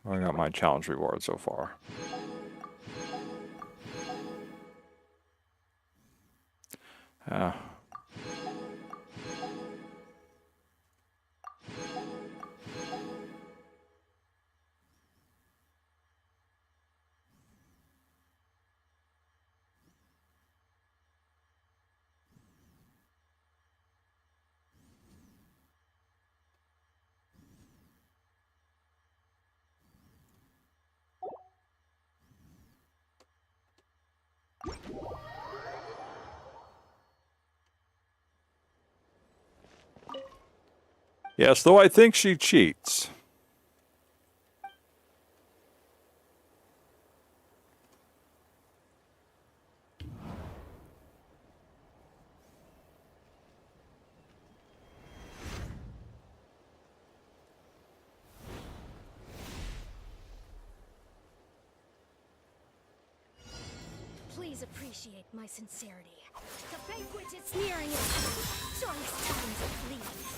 I got my challenge reward so far. Yes, though I think she cheats.
Please appreciate my sincerity. The banquet is nearing its end. Joyous times of leave.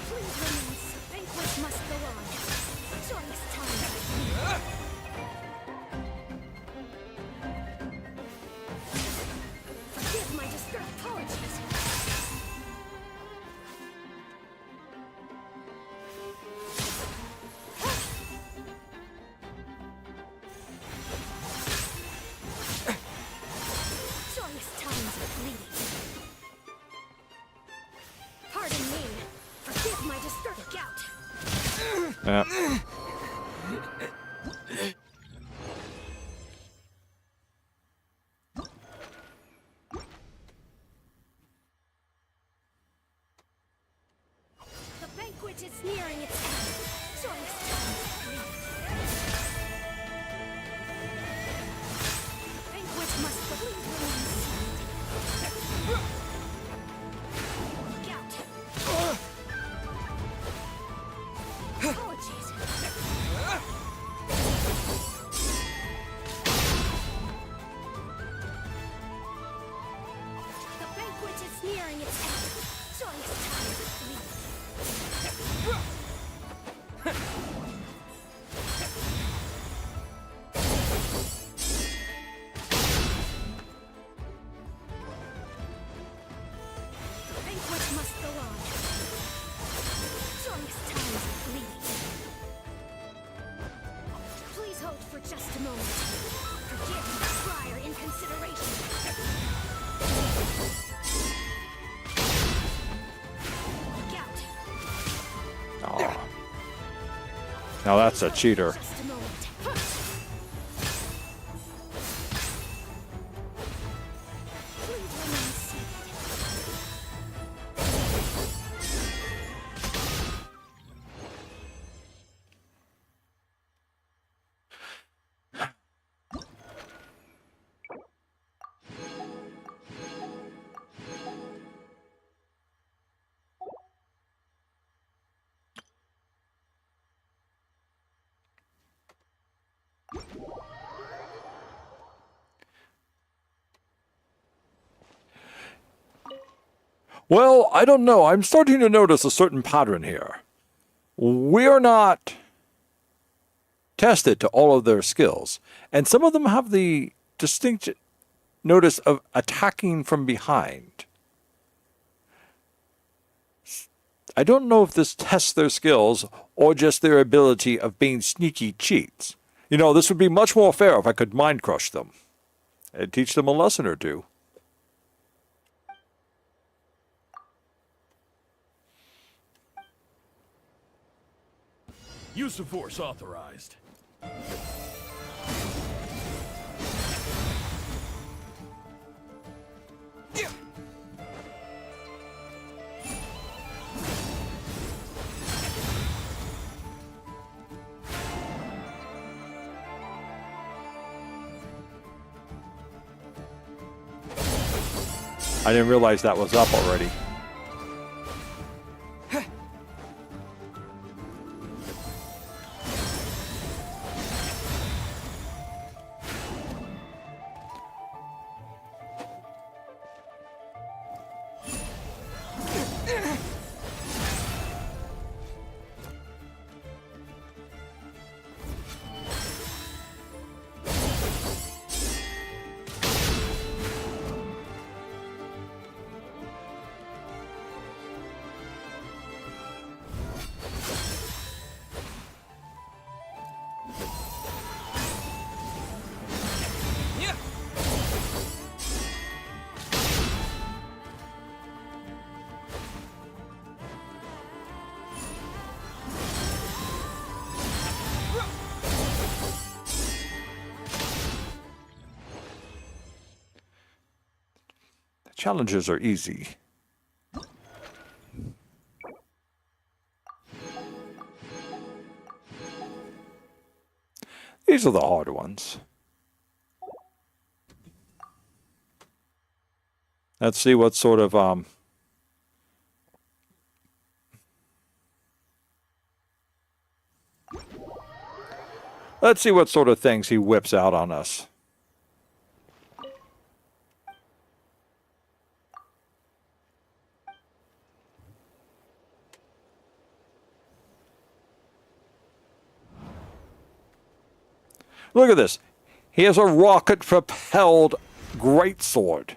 Please release. Banquet must go on. Joyous times of leave. Forgive my disturbed apologies. Joyous times of bleeding. Pardon me. Forgive my disturbed gout.
Yeah.
The banquet is nearing its end. Joyous times of bleeding. The banquet must bleed remain sealed. Gout. Apologies. The banquet is nearing its end. Joyous times of bleeding. The banquet must go on. Joyous times of bleeding. Please hold for just a moment. Forgive my prior inconsideration. Gout.
Aw. Now that's a cheater.
Just a moment. Please remain seated.
Well, I don't know. I'm starting to notice a certain pattern here. We're not tested to all of their skills, and some of them have the distinct notice of attacking from behind. I don't know if this tests their skills or just their ability of being sneaky cheats. You know, this would be much more fair if I could mind crush them and teach them a lesson or two.
Use of force authorized.
I didn't realize that was up already. Challenges are easy. These are the hard ones. Let's see what sort of let's see what sort of things he whips out on us. Look at this. He has a rocket-propelled greatsword.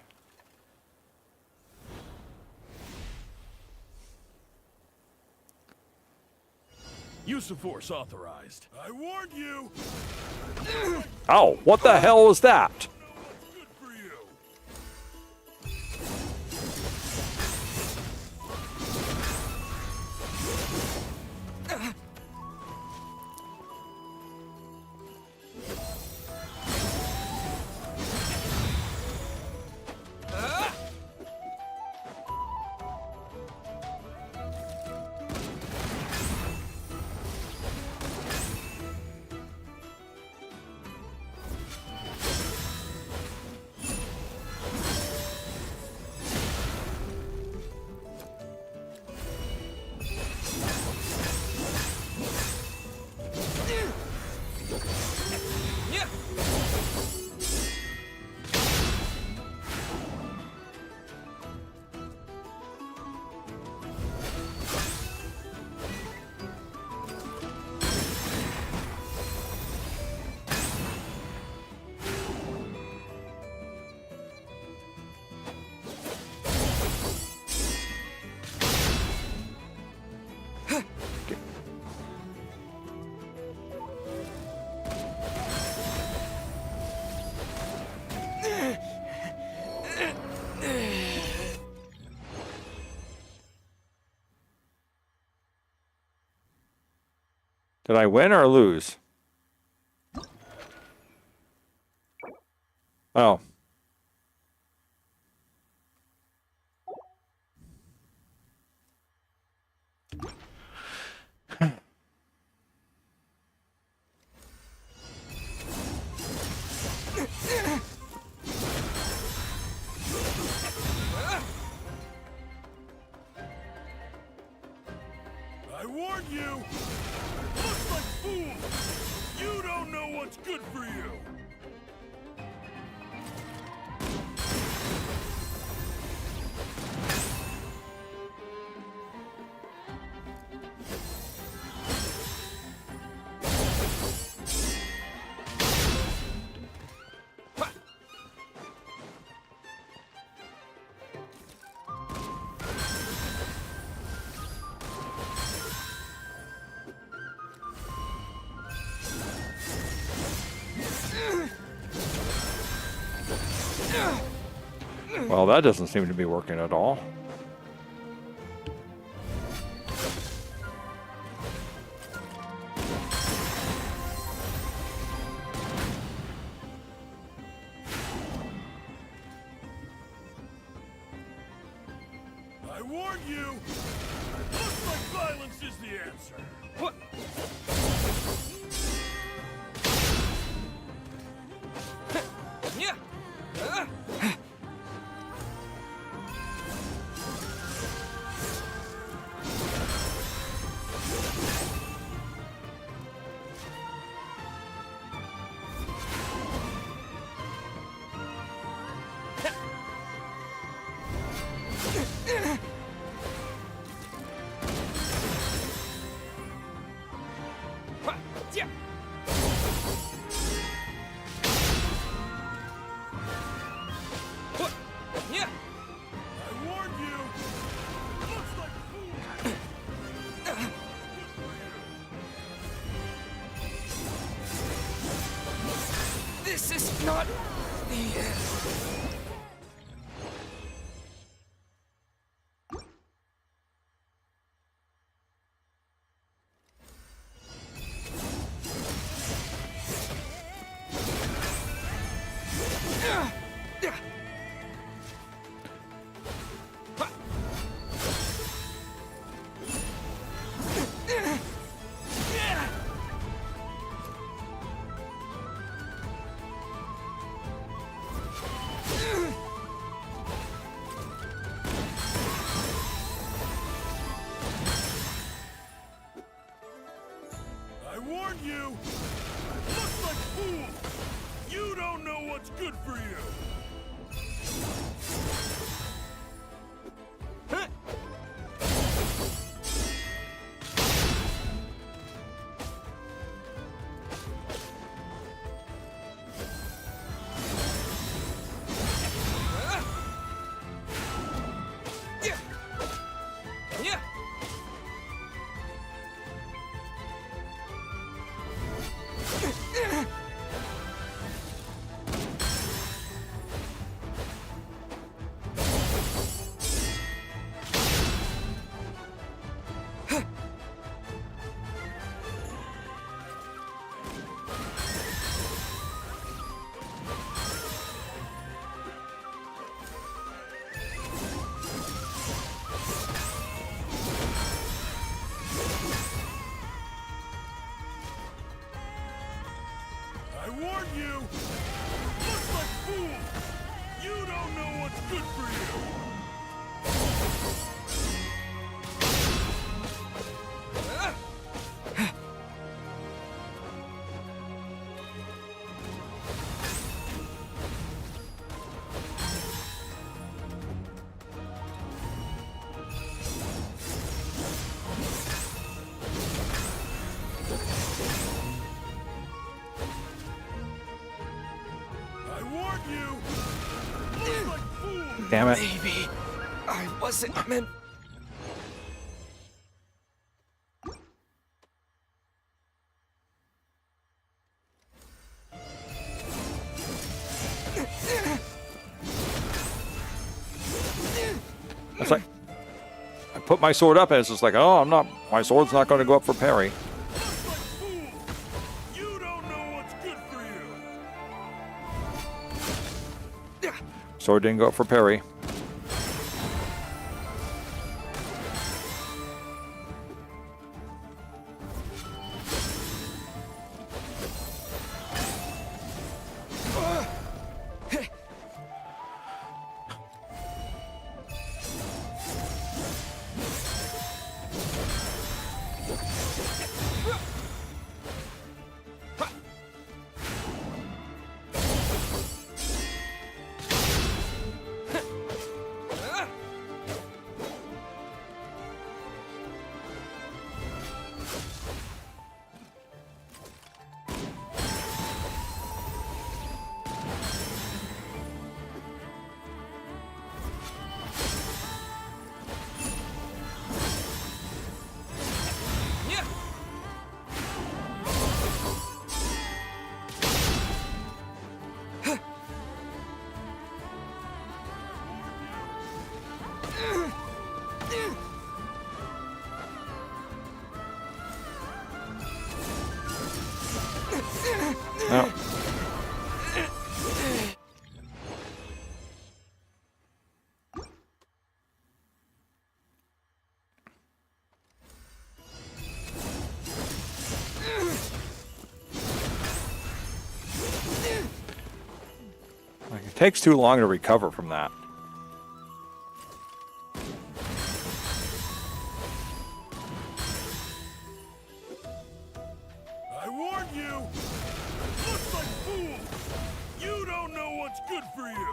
Use of force authorized. I warned you.
Oh, what the hell is that?
Good for you.
Did I win or lose? Oh.
I warned you. Looks like fools. You don't know what's good for you.
Well, that doesn't seem to be working at all.
I warned you. Looks like violence is the answer. What?
not the end.
I warn you! Looks like fools! You don't know what's good for you! I warn you! Looks like fools! You don't know what's good for you! I warn you! Looks like fools!
Damn it.
Maybe I wasn't meant.
It's like I put my sword up and it's just like, oh, my sword's not going to go up for parry.
Looks like fools! You don't know what's good for you!
Sword didn't go up for parry. Oh. Like, it takes too long to recover from that.
I warn you! Looks like fools! You don't know what's good for you!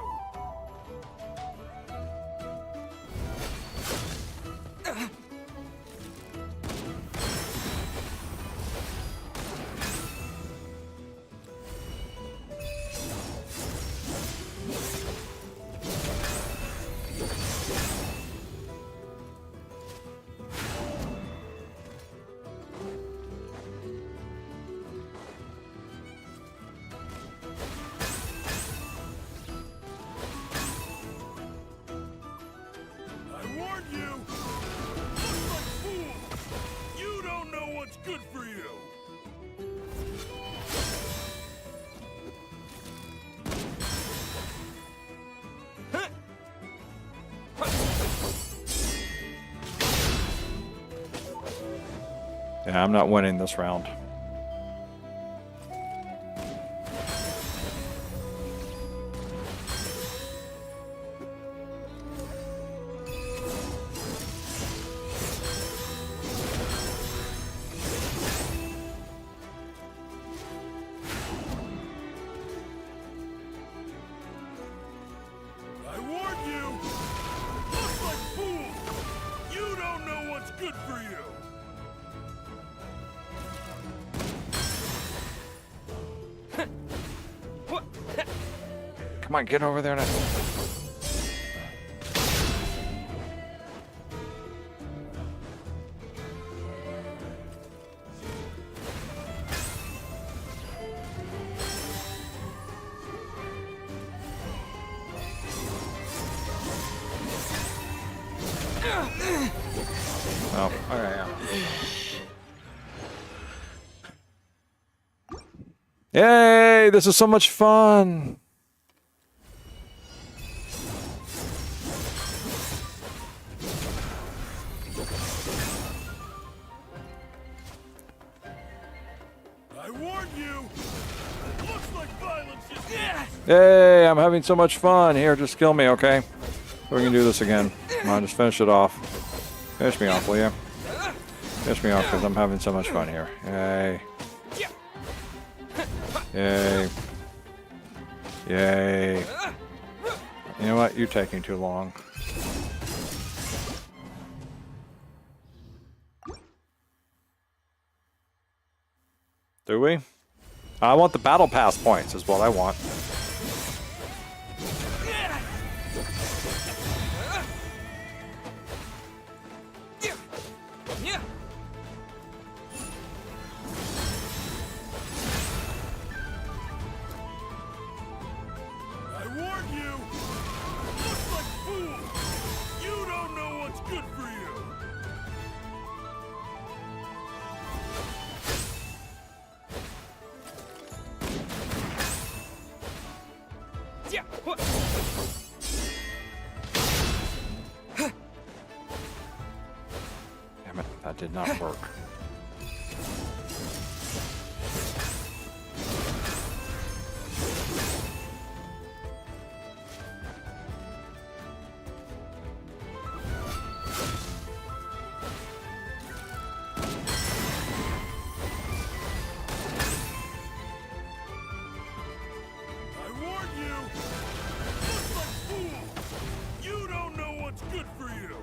Yeah, I'm not winning this round.
I warned you! Looks like fools! You don't know what's good for you!
Come on, get over there now. Oh, okay, yeah. Yay! This is so much fun!
I warned you! Looks like violence is...
Yay! I'm having so much fun. Here, just kill me, okay? So we can do this again. Come on, just finish it off. Finish me off, will you? Finish me off, because I'm having so much fun here. Yay. Yay. Yay. You know what? You're taking too long. Do we? I want the battle pass points is what I want.
I warned you! Looks like fools! You don't know what's good for you!
Damn it, that did not work.
I warned you! Looks like fools! You don't know what's good for you!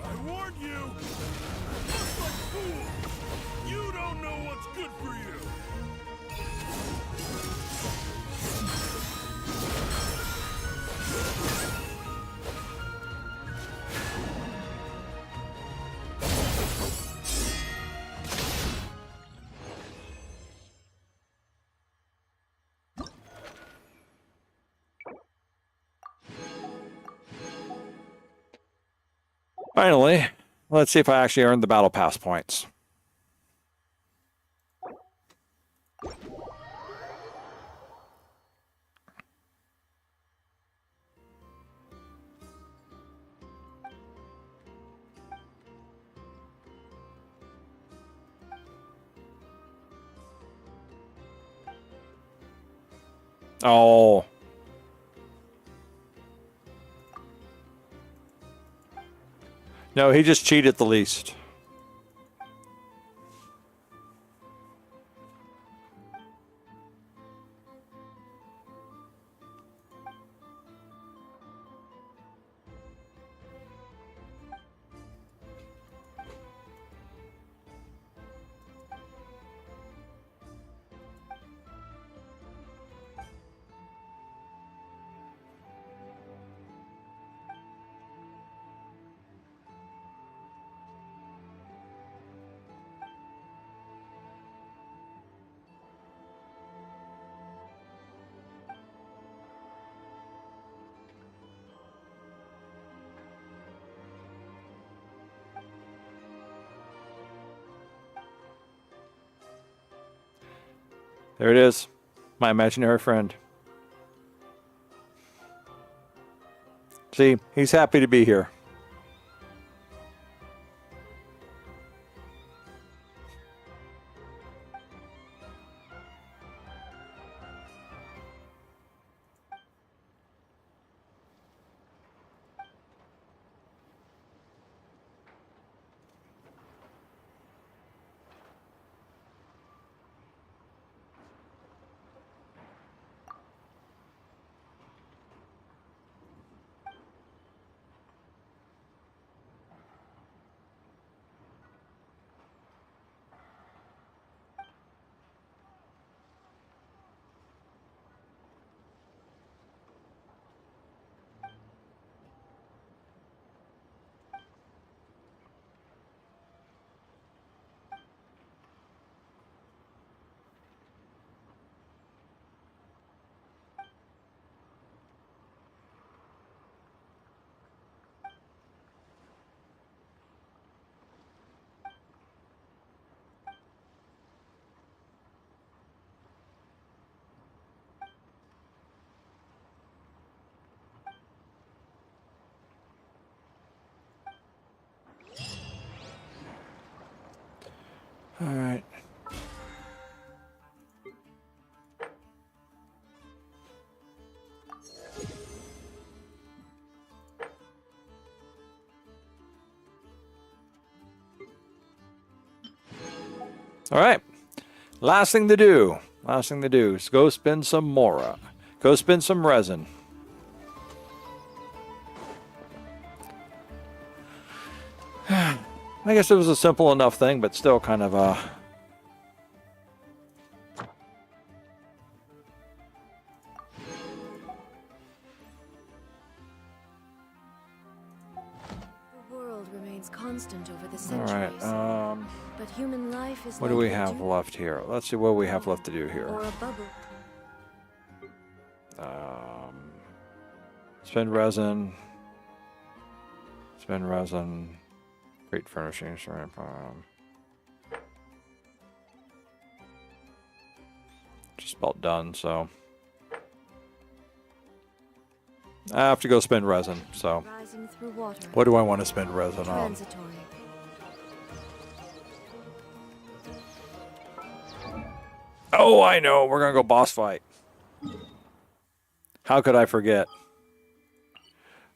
I warned you! Looks like fools! You don't know what's good for you!
Finally, let's see if I actually earned the battle pass points. Oh. No, he just cheated the least. There it is. My imaginary friend. See, he's happy to be here. All right. All right. Last thing to do. Last thing to do is go spin some Mora. Go spin some resin. I guess it was a simple enough thing, but still kind of
The world remains constant over the
all
centuries.
right.
But human life is
What do we have left here? Let's see what we have left to do here.
Or a bubble.
Spend resin. Spend resin. Great furnishings. Just about done, so. I have to go spend resin, so.
Rising through water.
What do I want to spend resin on?
Transitory.
Oh, I know. We're going to go boss fight. How could I forget?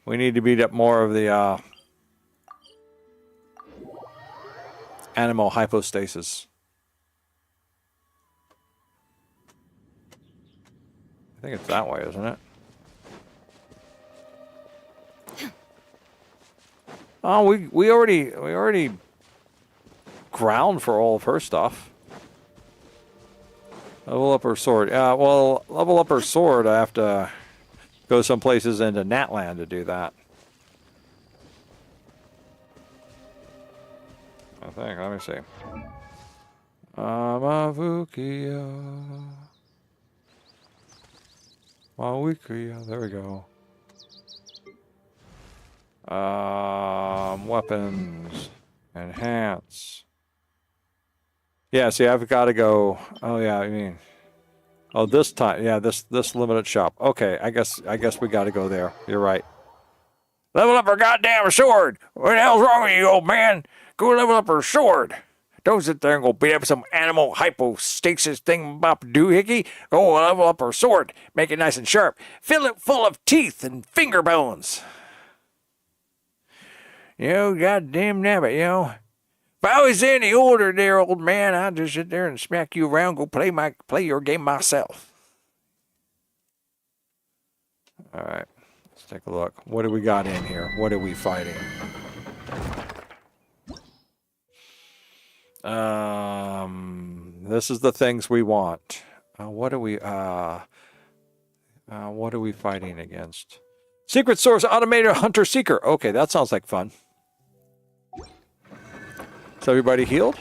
We need to beat up more of the animal hypostasis. I think it's that way, isn't it? Oh, we already ground for all of her stuff. Level up her sword. Yeah, well, level up her sword. I have to go some places into Natland to do that. I think. Let me see. Amavukia. Mawikia. There we go. Weapons. Enhance. Yeah, see, I've got to go. Oh, yeah, I mean. Oh, this time. Yeah, this limited shop. Okay, I guess we got to go there. You're right. Level up her goddamn sword. What the hell's wrong with you, old man? Go level up her sword. Don't sit there and go beat up some animal hypostasis thing about doohickey. Go level up her sword. Make it nice and sharp. Fill it full of teeth and finger bones. You know, goddamn nabbit, you know. If I was any older there, old man, I'd just sit there and smack you around, go play your game myself. All right, let's take a look. What do we got in here? What are we fighting? This is the things we want. What are we fighting against? Secret Source Automated Hunter Seeker. Okay, that sounds like fun. Is everybody healed?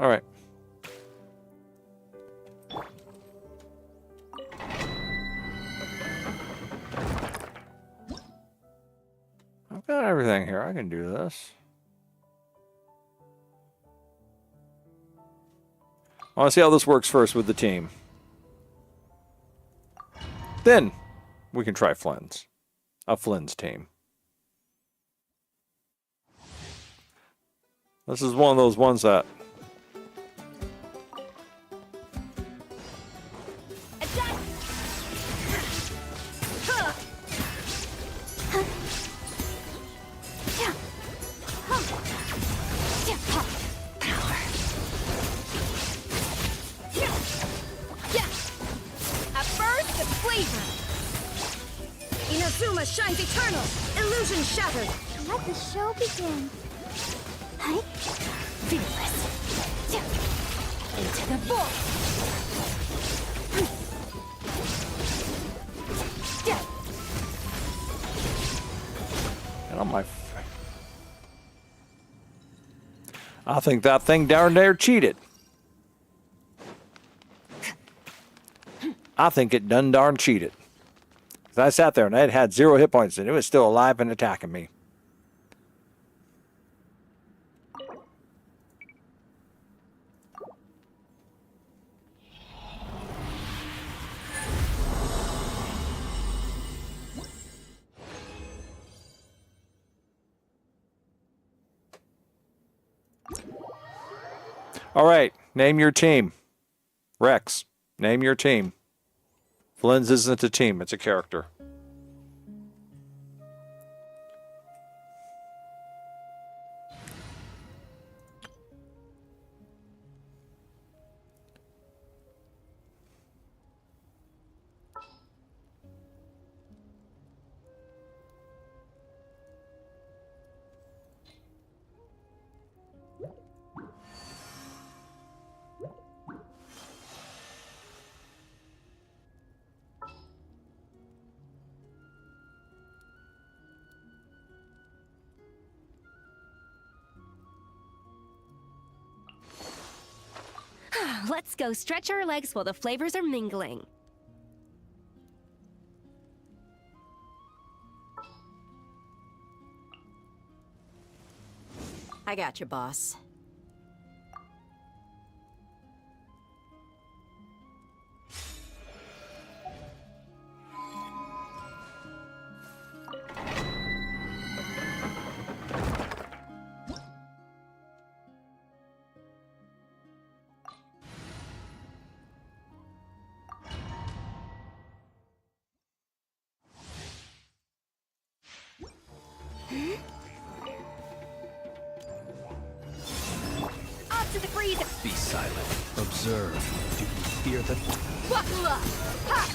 All right. I've got everything here. I can do this. I want to see how this works first with the team. Then we can try Flynn's. A Flynn's team. This is one of those ones that...
Inazuma shines eternal! Illusion shattered! Let the show begin! Hi? Fearless! Into the void!
Get on my... I think that thing down there cheated. I think it done darn cheated. I sat there and it had 0 hit points and it was still alive and attacking me. All right, name your team. Rex, name your team. Flynn's isn't a team, it's a character.
Let's go stretch our legs while the flavors are mingling.
I got you, boss.
Off to the freezer!
Be silent. Observe. Do you fear the...
Wakula! Ha!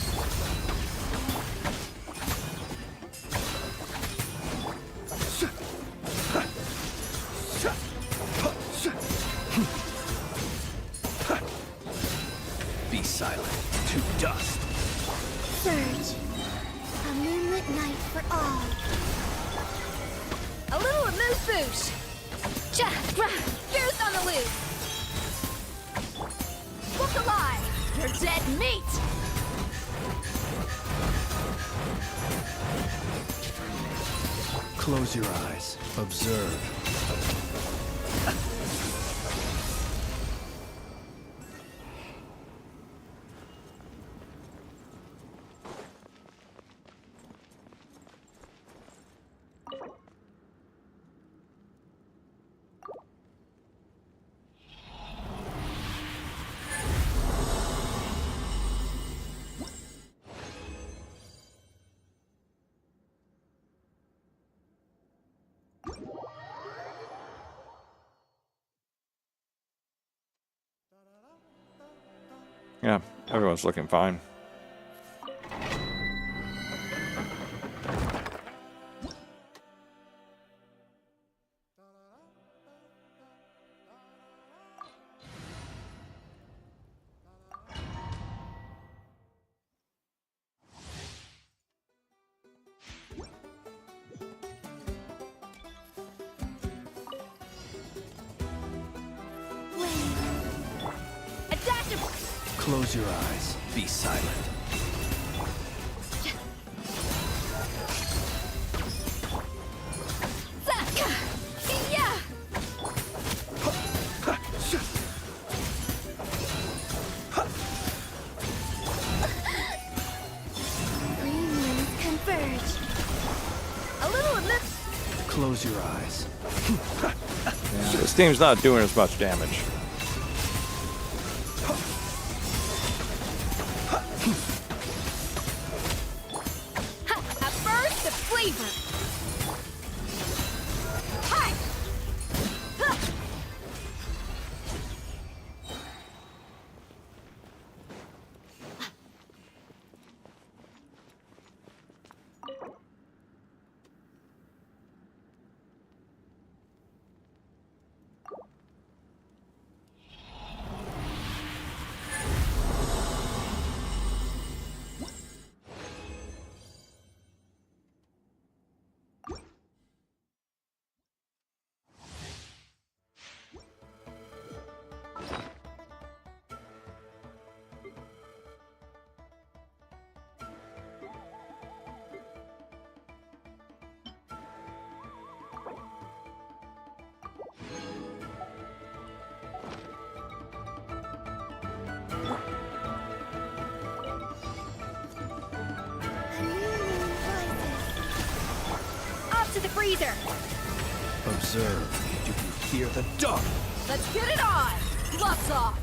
Be silent. To dust.
Surge. A moonlit night for all. A little remove boosh. Ja, gra, fierce on the loose. Look alive. You're dead meat.
Close your eyes. Observe.
Yeah, everyone's looking fine.
Wait.
Close your eyes. Be silent.
Greenlands converge. A little of this.
Close your eyes.
Yeah, this team's not doing as much damage.
A burst of flavor. Hi. Off to the freezer.
Observe. Do you fear the dark?
Let's get it on. Gloves off.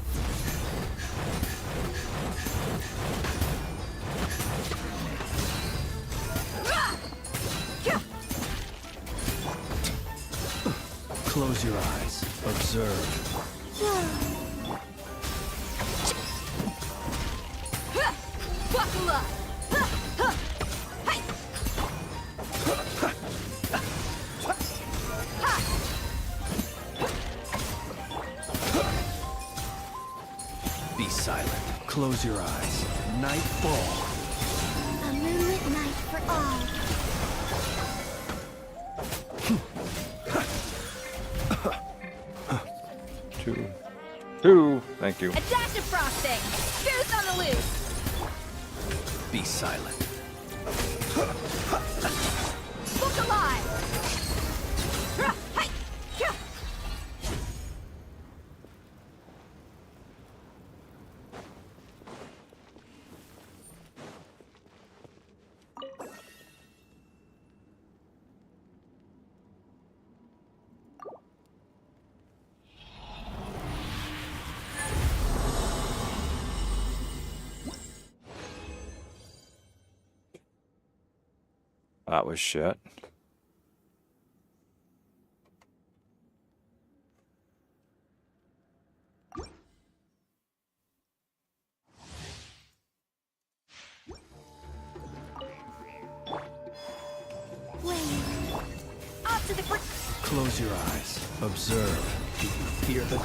Close your eyes. Observe.
Buckle up.
Be silent. Close your eyes. Nightfall.
A moonlit night for all.
Two. Thank you.
A dash of frosting. Goose on the loose.
Be silent.
Look alive.
That was shit.
Wait. Off to the
Close your eyes. Observe. Do you fear the...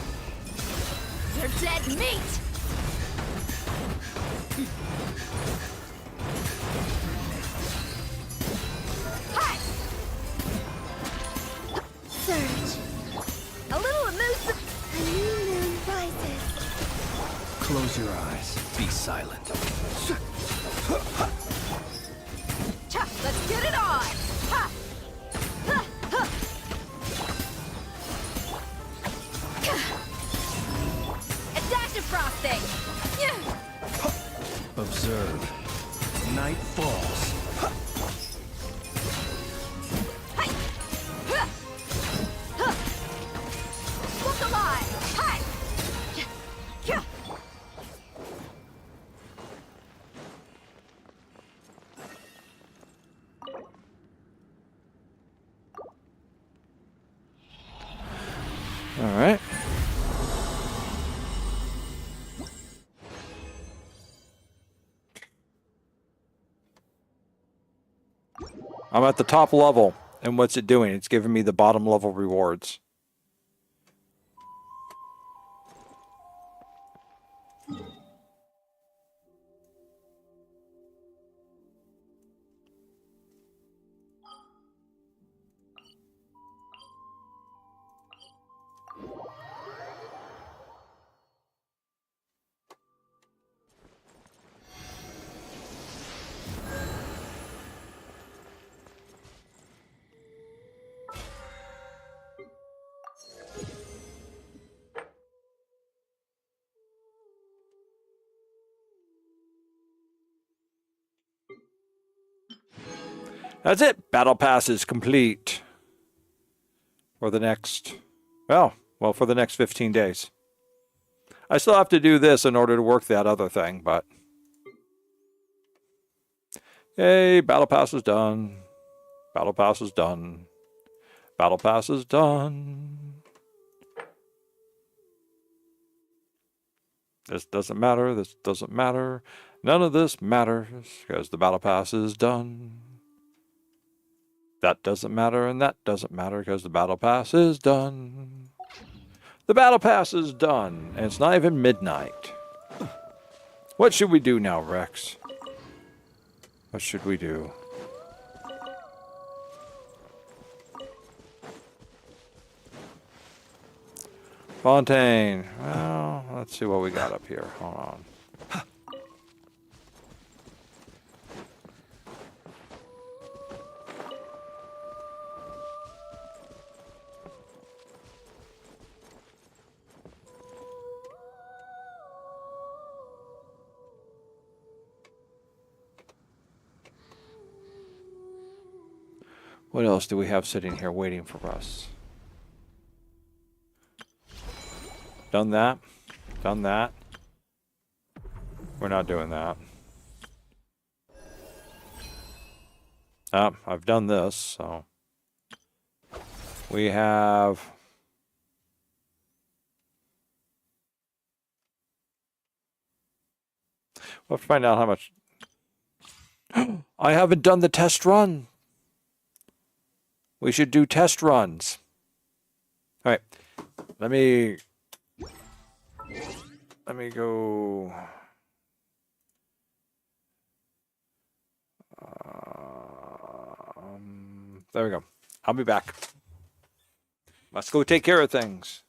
You're dead meat. Hi. Surge. A little elusive. A new moon rises.
Close your eyes. Be silent.
Let's get it on. Ha. Ha. Ha. A dash of frosting.
Observe. Night falls.
Look alive. Hi.
All right. I'm at the top level, and what's it doing? It's giving me the bottom level rewards. That's it. Battle pass is complete. For the next, well, for the next 15 days. I still have to do this in order to work that other thing, but... Yay, battle pass is done. Battle pass is done. Battle pass is done. This doesn't matter. This doesn't matter. None of this matters because the battle pass is done. That doesn't matter and that doesn't matter because the battle pass is done. The battle pass is done and it's not even midnight. What should we do now, Rex? What should we do? Fontaine. Well, let's see what we got up here. Hold on. What else do we have sitting here waiting for us? Done that. Done that. We're not doing that. I've done this, so. We have... We'll have to find out how much... I haven't done the test run. We should do test runs. All right. Let me go... there we go. I'll be back. Let's go take care of things.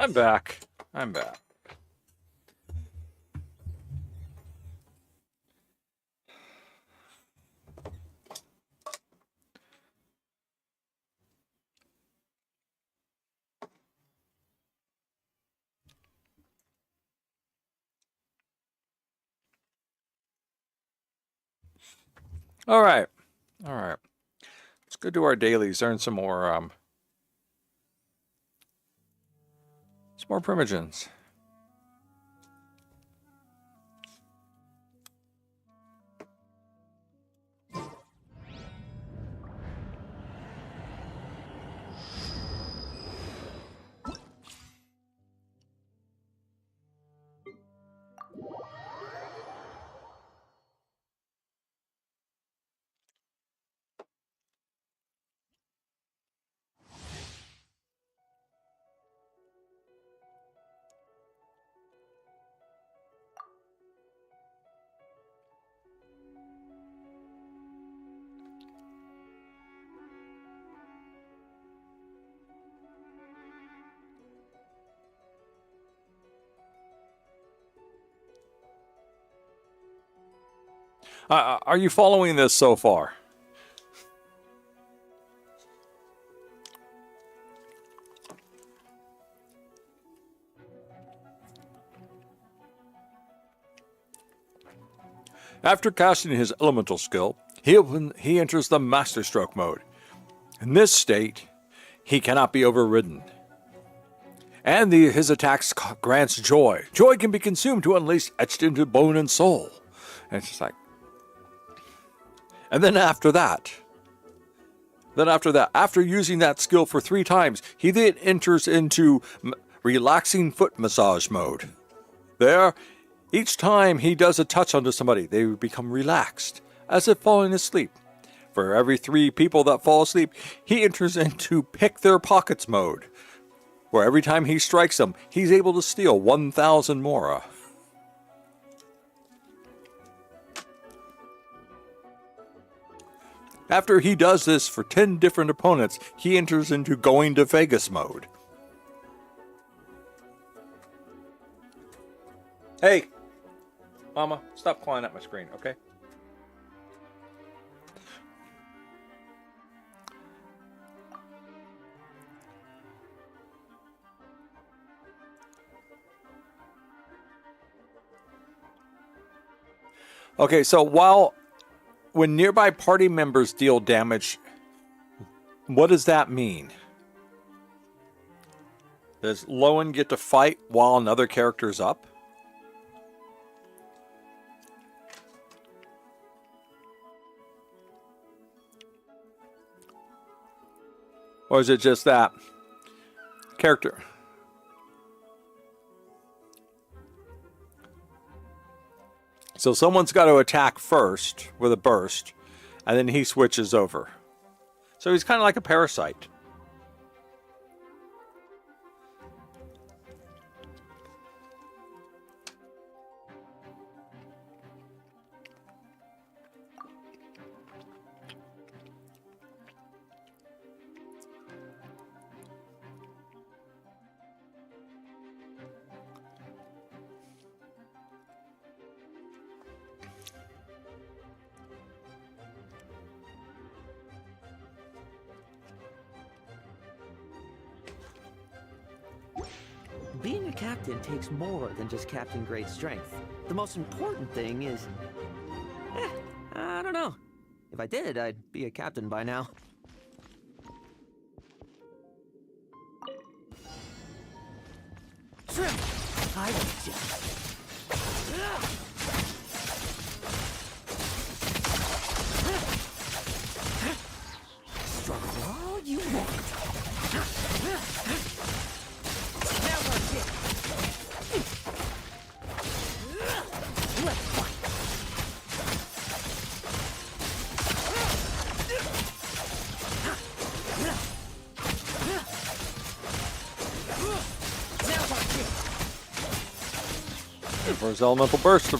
I'm back. I'm back. All right. All right. Let's go do our dailies, earn some more primogens. Are you following this so far? After casting his elemental skill, he enters the Master Stroke mode. In this state, he cannot be overridden. And his attacks grants joy. Joy can be consumed to unleash etched into bone and soul. And it's just like... And then after that, after using that skill for 3 times, he then enters into relaxing foot massage mode. There, each time he does a touch onto somebody, they become relaxed, as if falling asleep. For every 3 people that fall asleep, he enters into pick their pockets mode, where every time he strikes them, he's able to steal 1,000 mora. After he does this for 10 different opponents, he enters into going to Vegas mode. Hey! Mama, stop clawing at my screen, okay? Okay, so when nearby party members deal damage, what does that mean? Does Lowen get to fight while another character's up? Or is it just that character? So someone's got to attack first with a burst, and then he switches over. So he's kind of like a parasite.
Being a captain takes more than just captain grade strength. The most important thing is... I don't know. If I did, I'd be a captain by now. Trim! I want you. Struggle all you want.
For his elemental burst.
I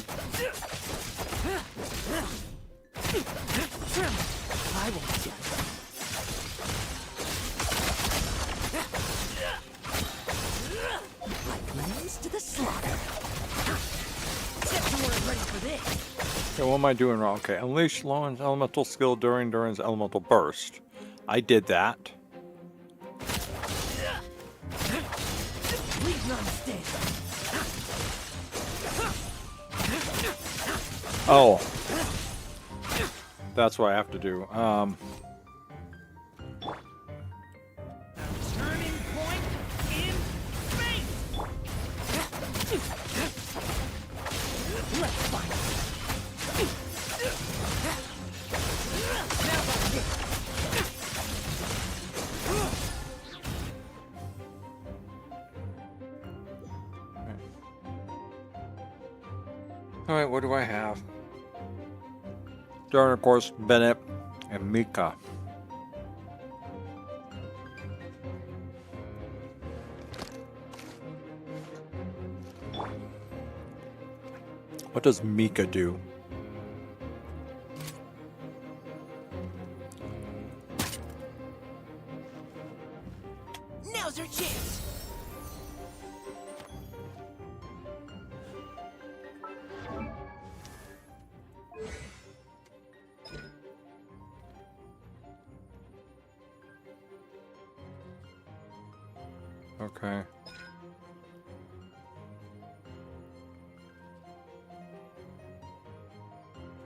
want you.
slaughter. Get someone ready for this.
Okay, what am I doing wrong? Okay, unleash Lauren's elemental skill during Durin's elemental burst. I did that.
Leave none standing.
Oh. That's what I have to do.
Turning point in space. Let's find it. Now about this.
Alright, what do I have? Durin, of course, Bennett, and Mika. What does Mika do?
Now's our chance.
Okay.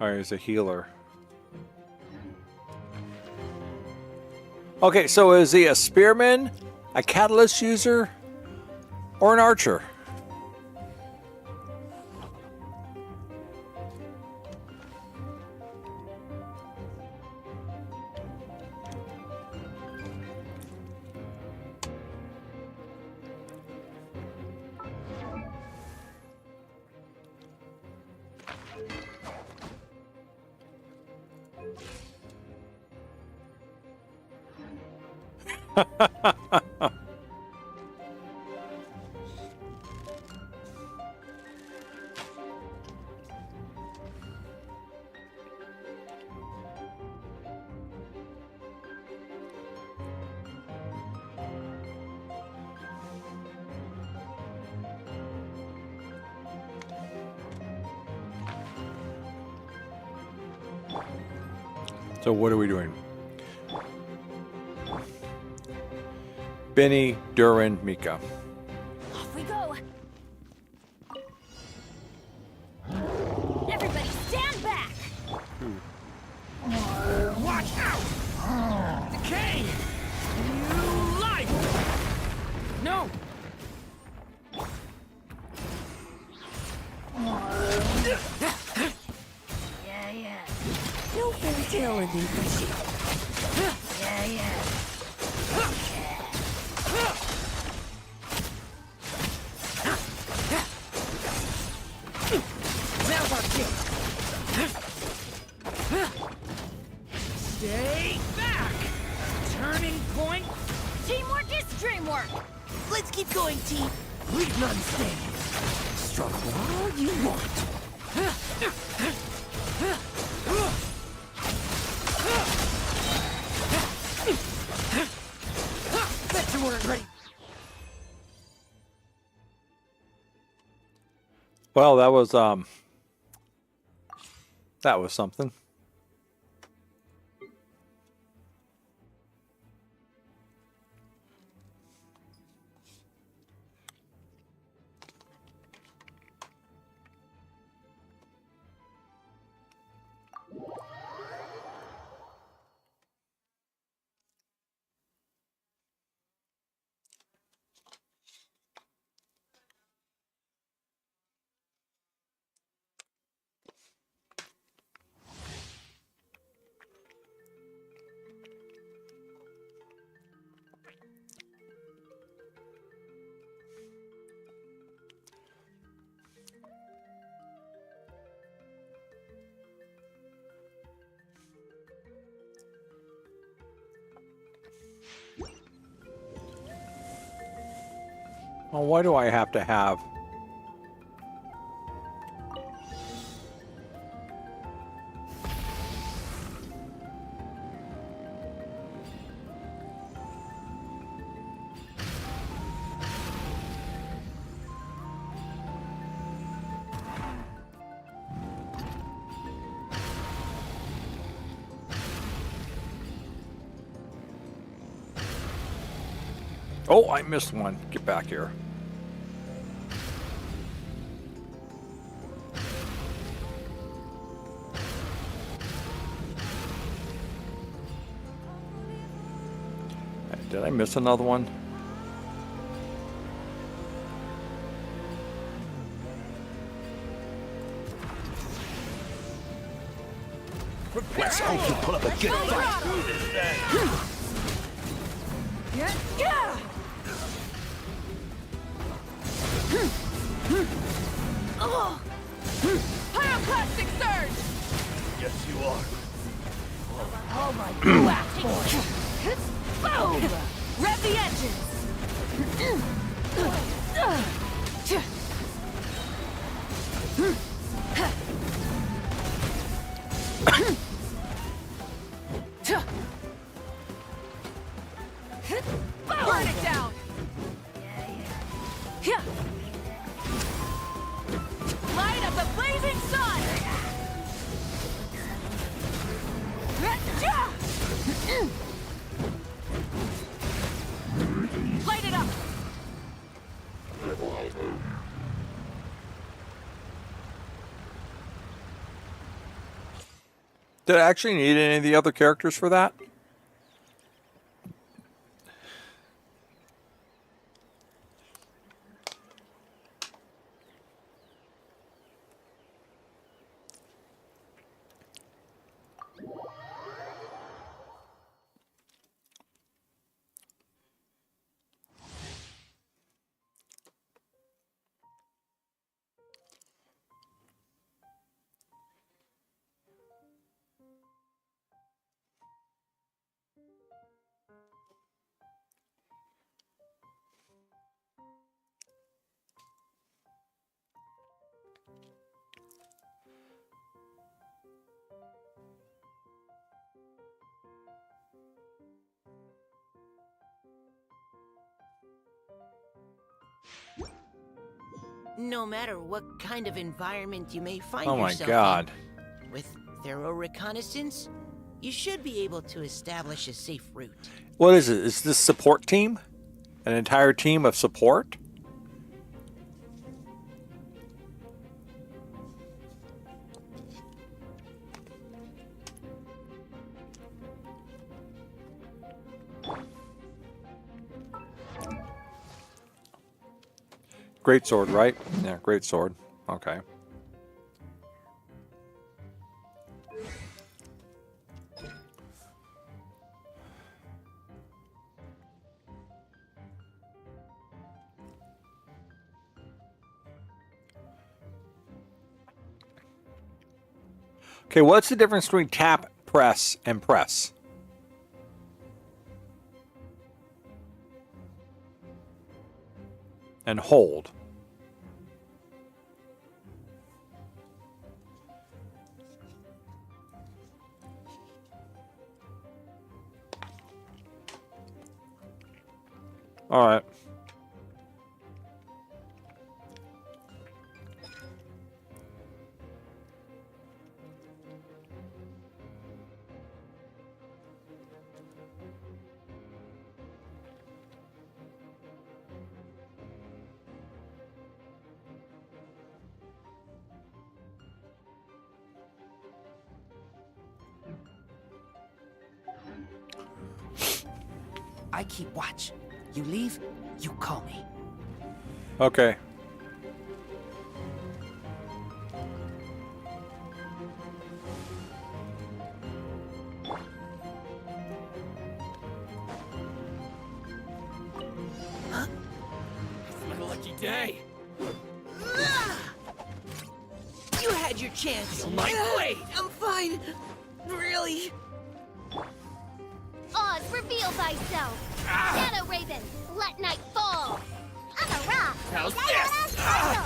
Alright, he's a healer. Okay, so is he a spearman, a catalyst user, or an archer? So what are we doing? Benny, Durin, Mika.
Off we go. Everybody stand back.
Watch out! Decay! New life! No!
Yeah, yeah.
No fairy tale indeed.
Yeah, yeah.
Now's our chance. Stay back! Turning point.
Teamwork is dreamwork.
Let's keep going, team. Leave none standing. Struggle all you want. Bet you weren't ready.
Well, that was something. Well, why do I have to have? Oh, I missed one. Get back here. Did I miss another one?
Let's hope you pull up a good fight.
Pyroclastic surge!
Yes, you are.
Oh my black boy! Boom! Rev the engines! Burn it down! Light up the blazing sun! Light it up!
Did I actually need any of the other characters for that?
No matter what kind of environment you may find
Oh my
yourself
God.
in, with thorough reconnaissance, you should be able to establish a safe route.
What is it? Is this support team? An entire team of support? Great sword, right? Yeah, great sword. Okay. Okay, what's the difference between tap, press, and press? And hold. All right.
I keep watch. You leave, you call me.
Okay.
It's my lucky day.
You had your chance.
Feel my blade.
I'm fine. Really?
Oz, reveal thyself. Shadow Raven, let night fall. On a rock.
How's
Shadow
this?
Shadow.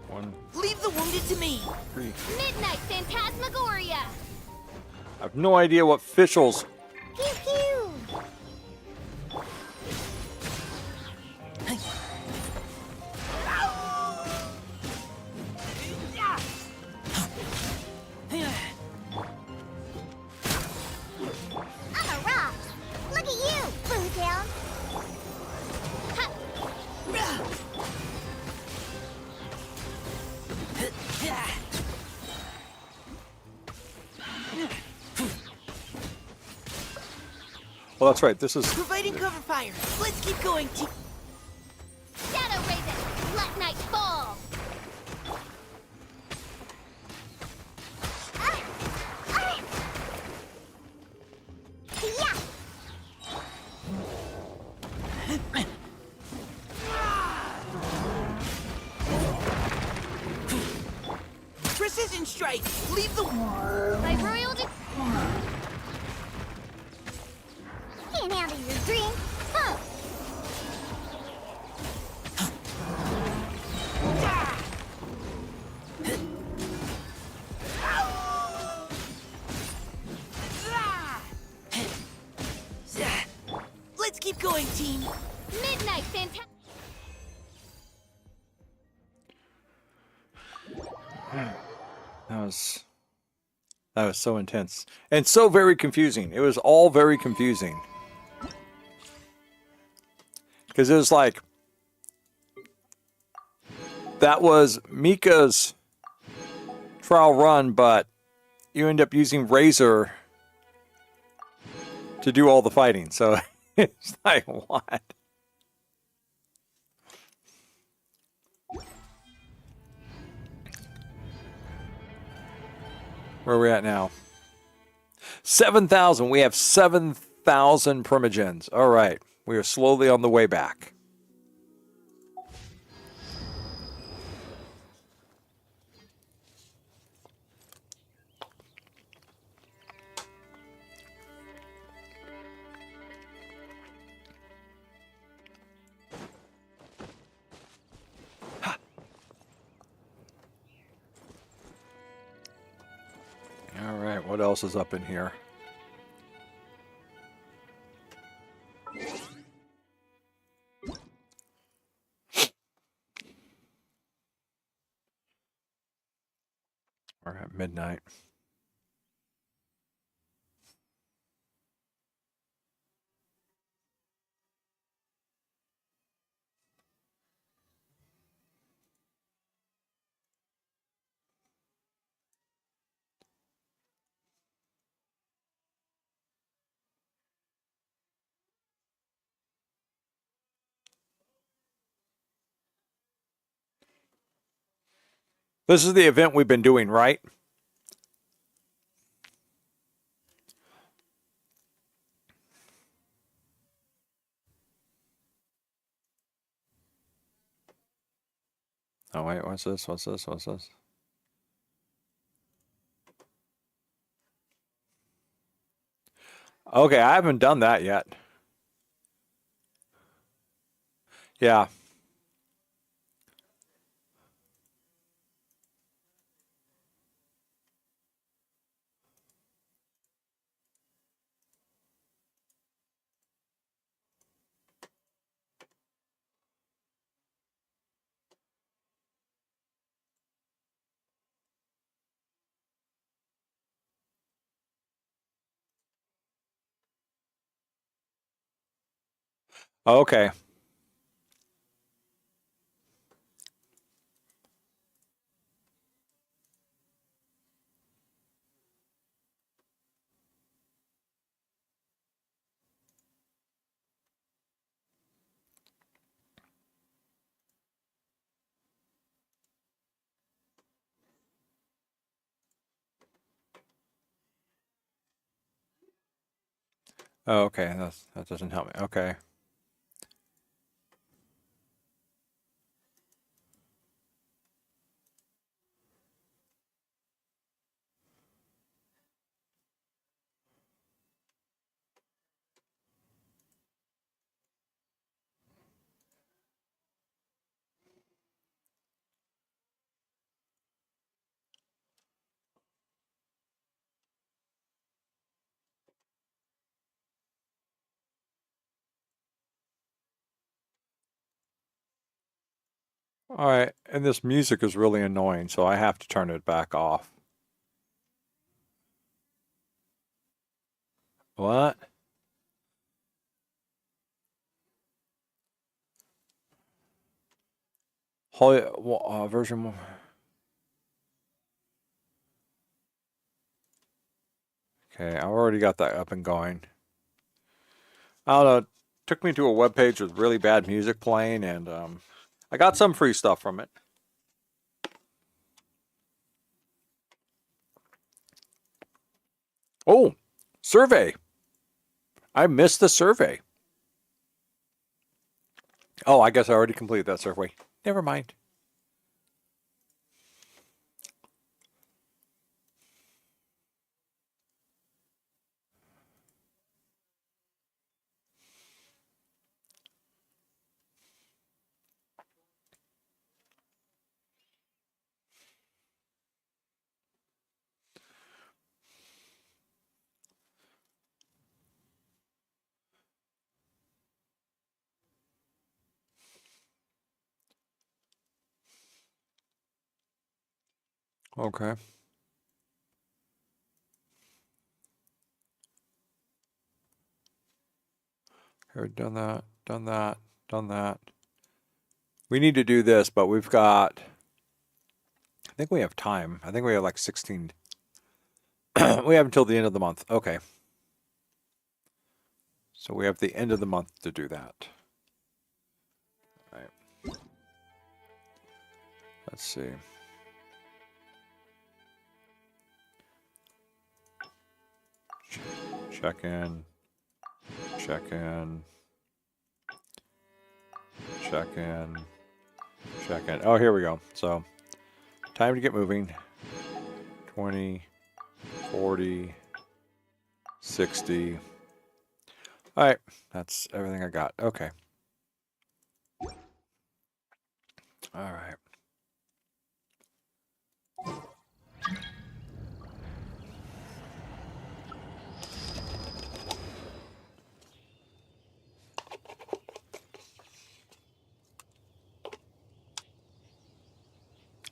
One,
Leave the wounded to me.
three.
Midnight Phantasmagoria.
I have no idea what officials.
Pew pew. I'm a rock. Look at you, Blue Down.
Well, that's right. This is
Providing cover fire. Let's keep going, team.
Shadow Raven, let night fall. Yeah.
Precision strike. Leave the.
My royal can't handle your dream, huh?
Let's keep going, team.
Midnight fantastic.
that was so intense and so very confusing. It was all very confusing because it was like that was Mika's trial run, but you end up using Razor to do all the fighting. So it's like, what? Where are we at now? 7,000. We have 7,000 primogens. All right. We are slowly on the way back. All right, what else is up in here? We're at midnight. This is the event we've been doing, right? Oh, wait, what's this? What's this? What's this? Okay, I haven't done that yet. Yeah. Okay. Oh, okay. That doesn't help me. Okay. All right, and this music is really annoying, so I have to turn it back off. What? Holy, version 1. Okay, I already got that up and going. I don't know. It took me to a web page with really bad music playing, and I got some free stuff from it. Oh, survey. I missed the survey. Oh, I guess I already completed that survey. Never mind. Okay. Here, done that, done that, done that. We need to do this, but we've got, I think we have time. I think we have like 16. We have until the end of the month. Okay. So we have the end of the month to do that. All right. Let's see. Check in. Check in. Check in. Check in. Oh, here we go. So, time to get moving. 20, 40, 60. All right. That's everything I got. Okay. All right.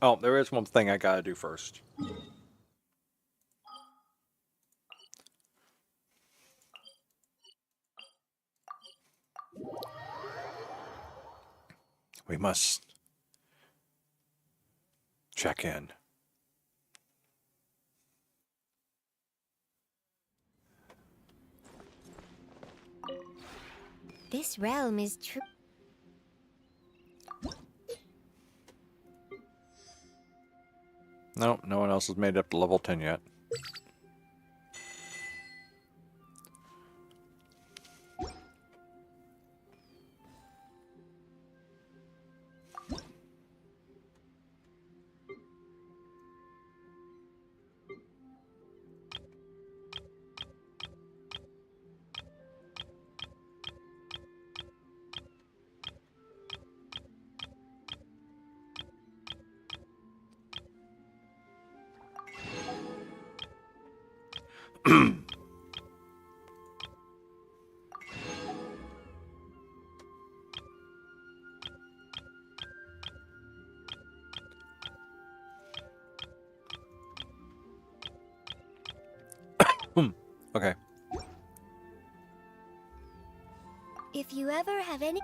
Oh, there is one thing I gotta do first. We must check in.
This realm is true.
No, no one else has made it up to level 10 yet. Okay.
If you ever have any...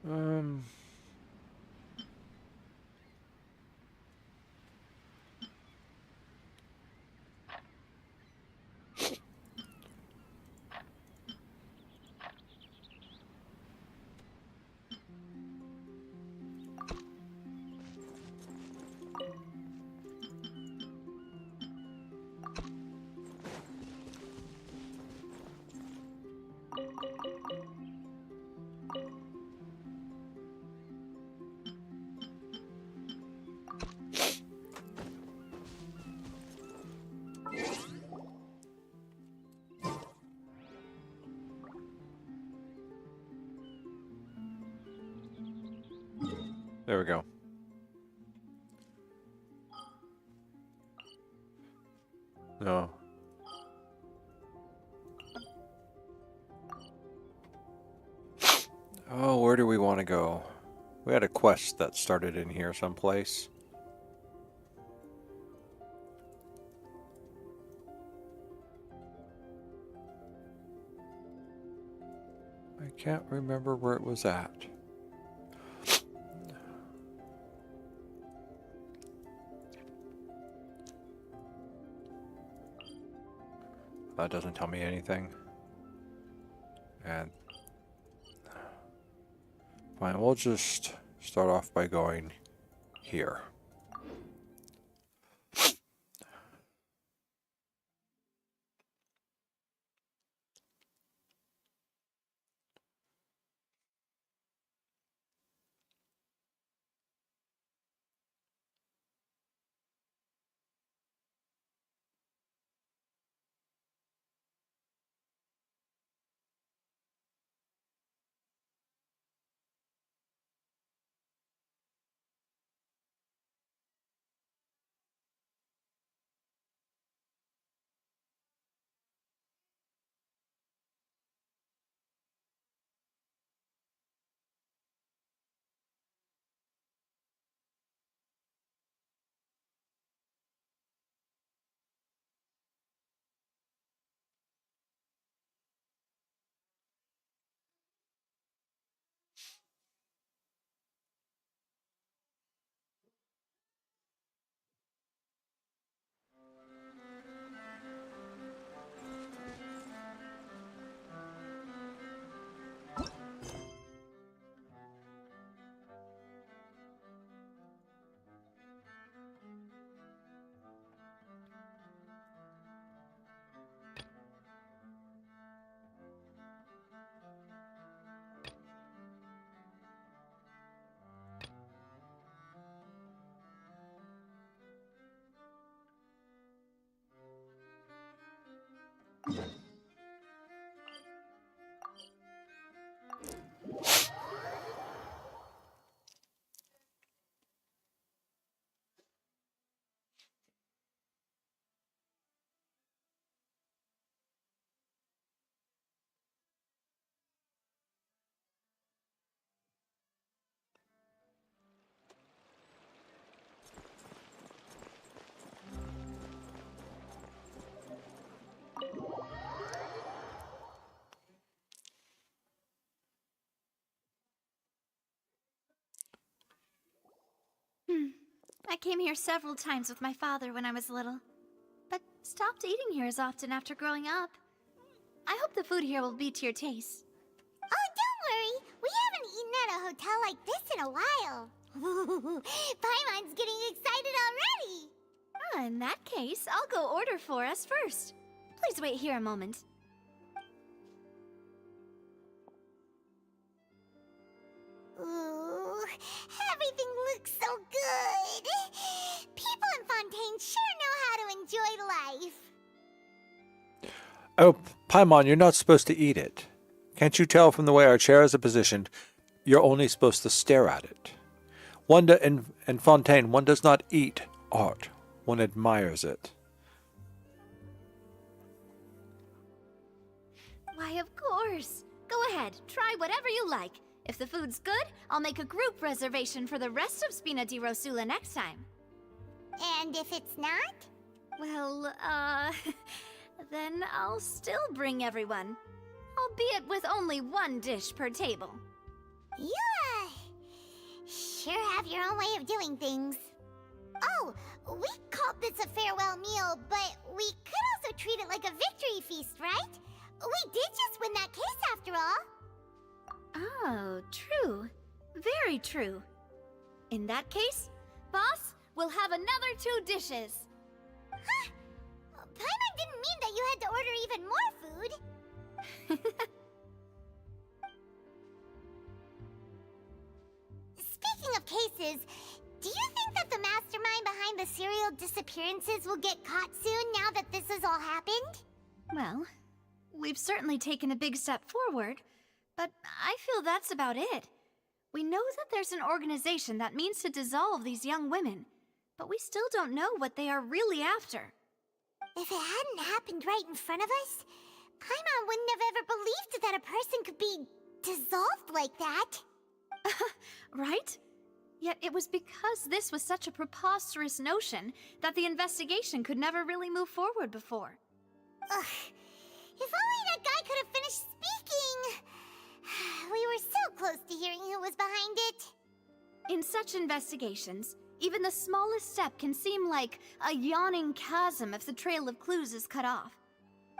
Um,
There we go. No. Oh, where do we want to go? We had a quest that started in here someplace. I can't remember where it was at. That doesn't tell me anything. And fine, we'll just start off by going here.
I came here several times with my father when I was little, but stopped eating here as often after growing up. I hope the food here will be to your taste.
Oh, don't worry. We haven't eaten at a hotel like this in a while. Paimon's getting excited already.
In that case, I'll go order for us first. Please wait here a moment.
Ooh, everything looks so good. People in Fontaine sure know how to enjoy life.
Oh, Paimon, you're not supposed to eat it. Can't you tell from the way our chairs are positioned? You're only supposed to stare at it. In Fontaine, one does not eat art. One admires it.
Why, of course. Go ahead, try whatever you like. If the food's good, I'll make a group reservation for the rest of Spina di Rosula next time.
And if it's not?
Well, then I'll still bring everyone. Albeit with only one dish per table.
You, sure have your own way of doing things. Oh, we called this a farewell meal, but we could also treat it like a victory feast, right? We did just win that case after all.
Oh, true. Very true. In that case, boss, we'll have another 2 dishes.
Huh? Paimon didn't mean that you had to order even more food. Speaking of cases, do you think that the mastermind behind the serial disappearances will get caught soon now that this has all happened?
Well, we've certainly taken a big step forward, but I feel that's about it. We know that there's an organization that means to dissolve these young women, but we still don't know what they are really after.
If it hadn't happened right in front of us, Paimon wouldn't have ever believed that a person could be dissolved like that.
Right? Yet it was because this was such a preposterous notion that the investigation could never really move forward before.
Ugh. If only that guy could have finished speaking! We were so close to hearing who was behind it.
In such investigations, even the smallest step can seem like a yawning chasm if the trail of clues is cut off.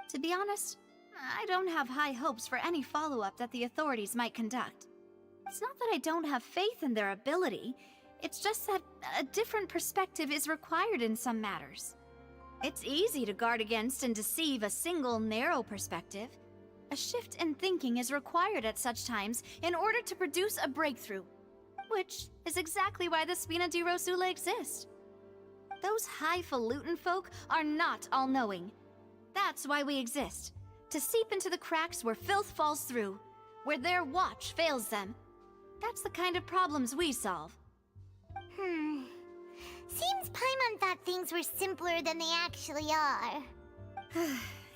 To be honest, I don't have high hopes for any follow-up that the authorities might conduct. It's not that I don't have faith in their ability, it's just that a different perspective is required in some matters. It's easy to guard against and deceive a single narrow perspective. A shift in thinking is required at such times in order to produce a breakthrough, which is exactly why the Spina di Rosula exist. Those highfalutin folk are not all-knowing. That's why we exist, to seep into the cracks where filth falls through, where their watch fails them. That's the kind of problems we solve.
Seems Paimon thought things were simpler than they actually are.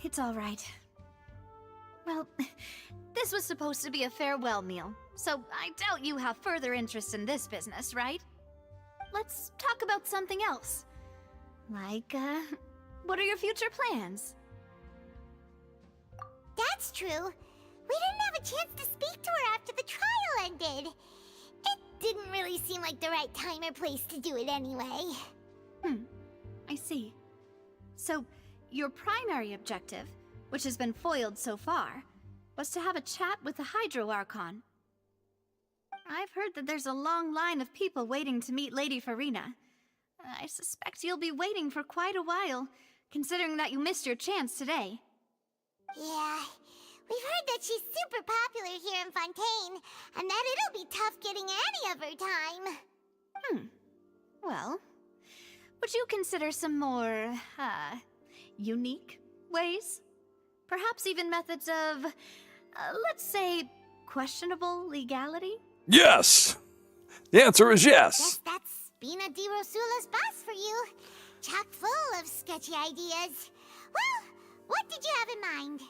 It's all right. Well, this was supposed to be a farewell meal, so I doubt you have further interest in this business, right? Let's talk about something else. Like, what are your future plans?
That's true. We didn't have a chance to speak to her after the trial ended. It didn't really seem like the right time or place to do it anyway.
I see. So, your primary objective, which has been foiled so far, was to have a chat with the Hydro Archon. I've heard that there's a long line of people waiting to meet Lady Farina. I suspect you'll be waiting for quite a while, considering that you missed your chance today.
Yeah, we've heard that she's super popular here in Fontaine, and that it'll be tough getting any of her time.
Well, would you consider some more, unique ways? Perhaps even methods of, let's say, questionable legality?
Yes! The answer is yes!
Guess that's Spina di Rosula's boss for you. Chock full of sketchy ideas. Well, what did you have in mind?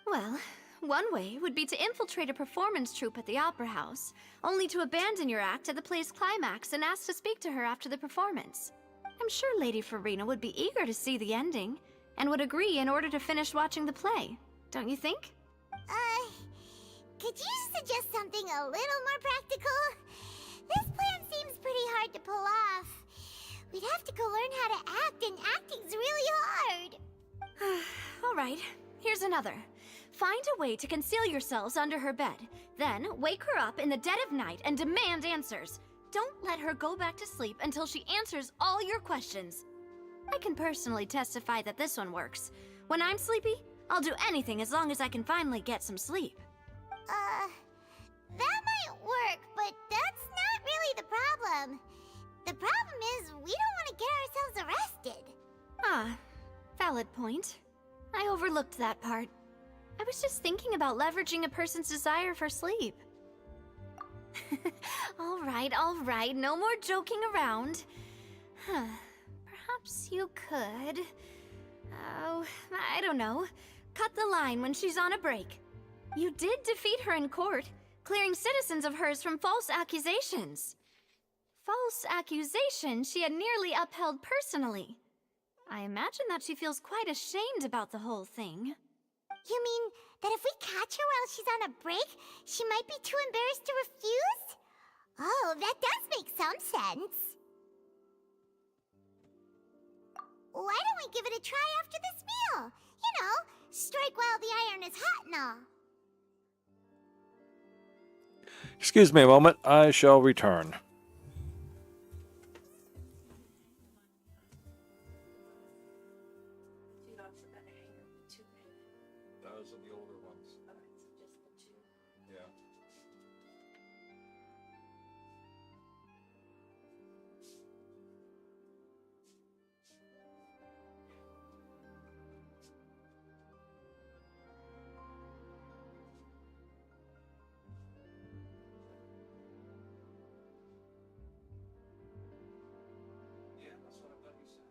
Well, one way would be to infiltrate a performance troupe at the Opera House, only to abandon your act at the play's climax and ask to speak to her after the performance. I'm sure Lady Farina would be eager to see the ending, and would agree in order to finish watching the play, don't you think?
Could you suggest something a little more practical? This plan seems pretty hard to pull off. We'd have to go learn how to act, and acting's really hard.
All right, here's another. Find a way to conceal yourselves under her bed. Then wake her up in the dead of night and demand answers. Don't let her go back to sleep until she answers all your questions. I can personally testify that this one works. When I'm sleepy, I'll do anything as long as I can finally get some sleep.
That might work, but that's not really the problem. The problem is we don't want to get ourselves arrested.
Ah, valid point. I overlooked that part. I was just thinking about leveraging a person's desire for sleep. All right, no more joking around. Perhaps you could... Oh, I don't know. Cut the line when she's on a break. You did defeat her in court, clearing citizens of hers from false accusations. False accusations she had nearly upheld personally. I imagine that she feels quite ashamed about the whole thing.
You mean that if we catch her while she's on a break, she might be too embarrassed to refuse? Oh, that does make some sense. Why don't we give it a try after this meal? You know, strike while the iron is hot and all.
Excuse me a moment. I shall return. Those are the older ones. Yeah. Yeah, that's what I thought you said.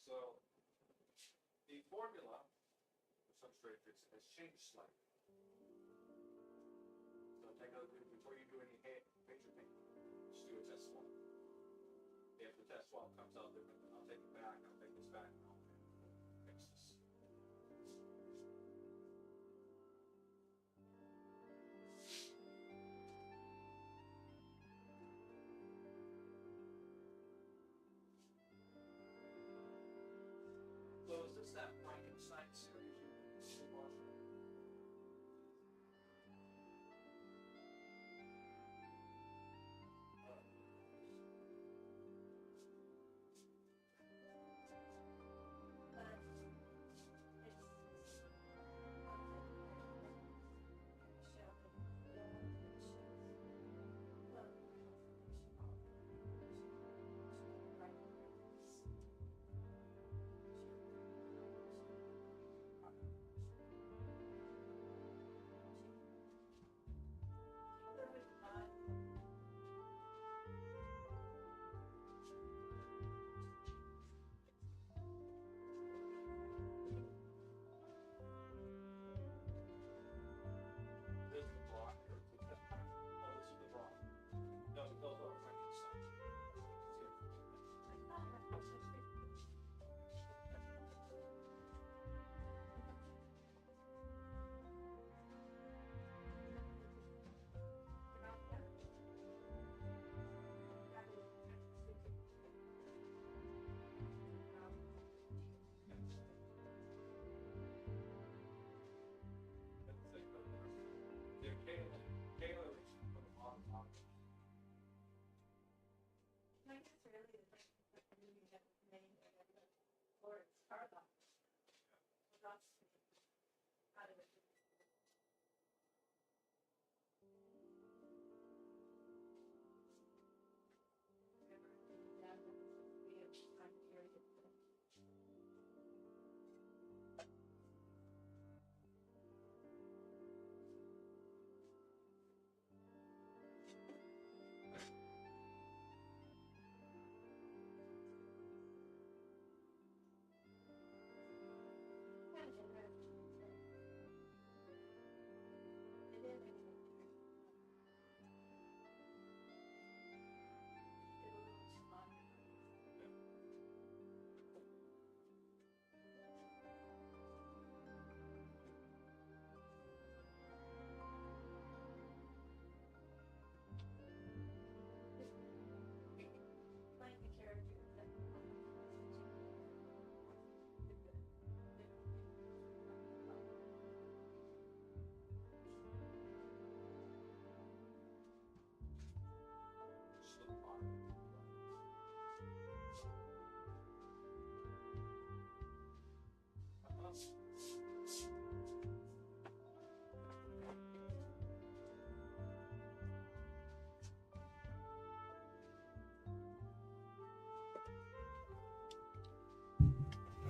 So the formula for substrate fix has changed slightly. So take a before you do any picture painting, just do a test swap. If the test swap comes out different, then I'll take it back. I'll take this back and I'll fix this. So is this that Frankenstein series you've been watching?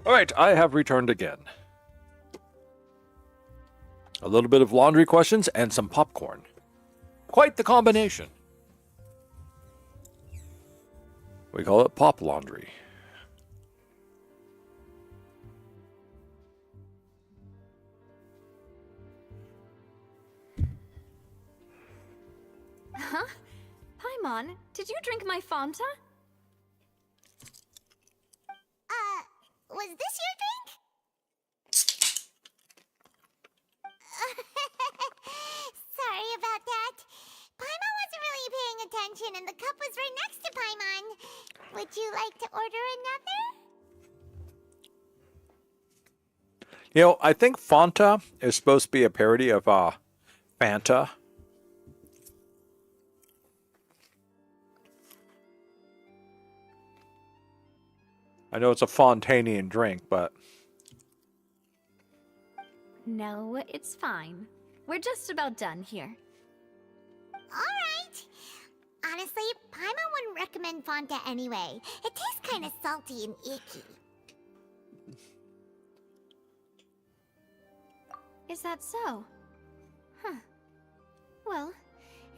All right, I have returned again. A little bit of laundry questions and some popcorn. Quite the combination. We call it pop laundry.
Huh? Paimon, did you drink my Fanta?
Was this your drink? Sorry about that. Paimon wasn't really paying attention and the cup was right next to Paimon. Would you like to order another?
You know, I think Fanta is supposed to be a parody of Fanta. I know it's a Fontanian drink, but...
No, it's fine. We're just about done here.
Alright. Honestly, Paimon wouldn't recommend Fanta anyway. It tastes kind of salty and icky.
Is that so? Huh. Well,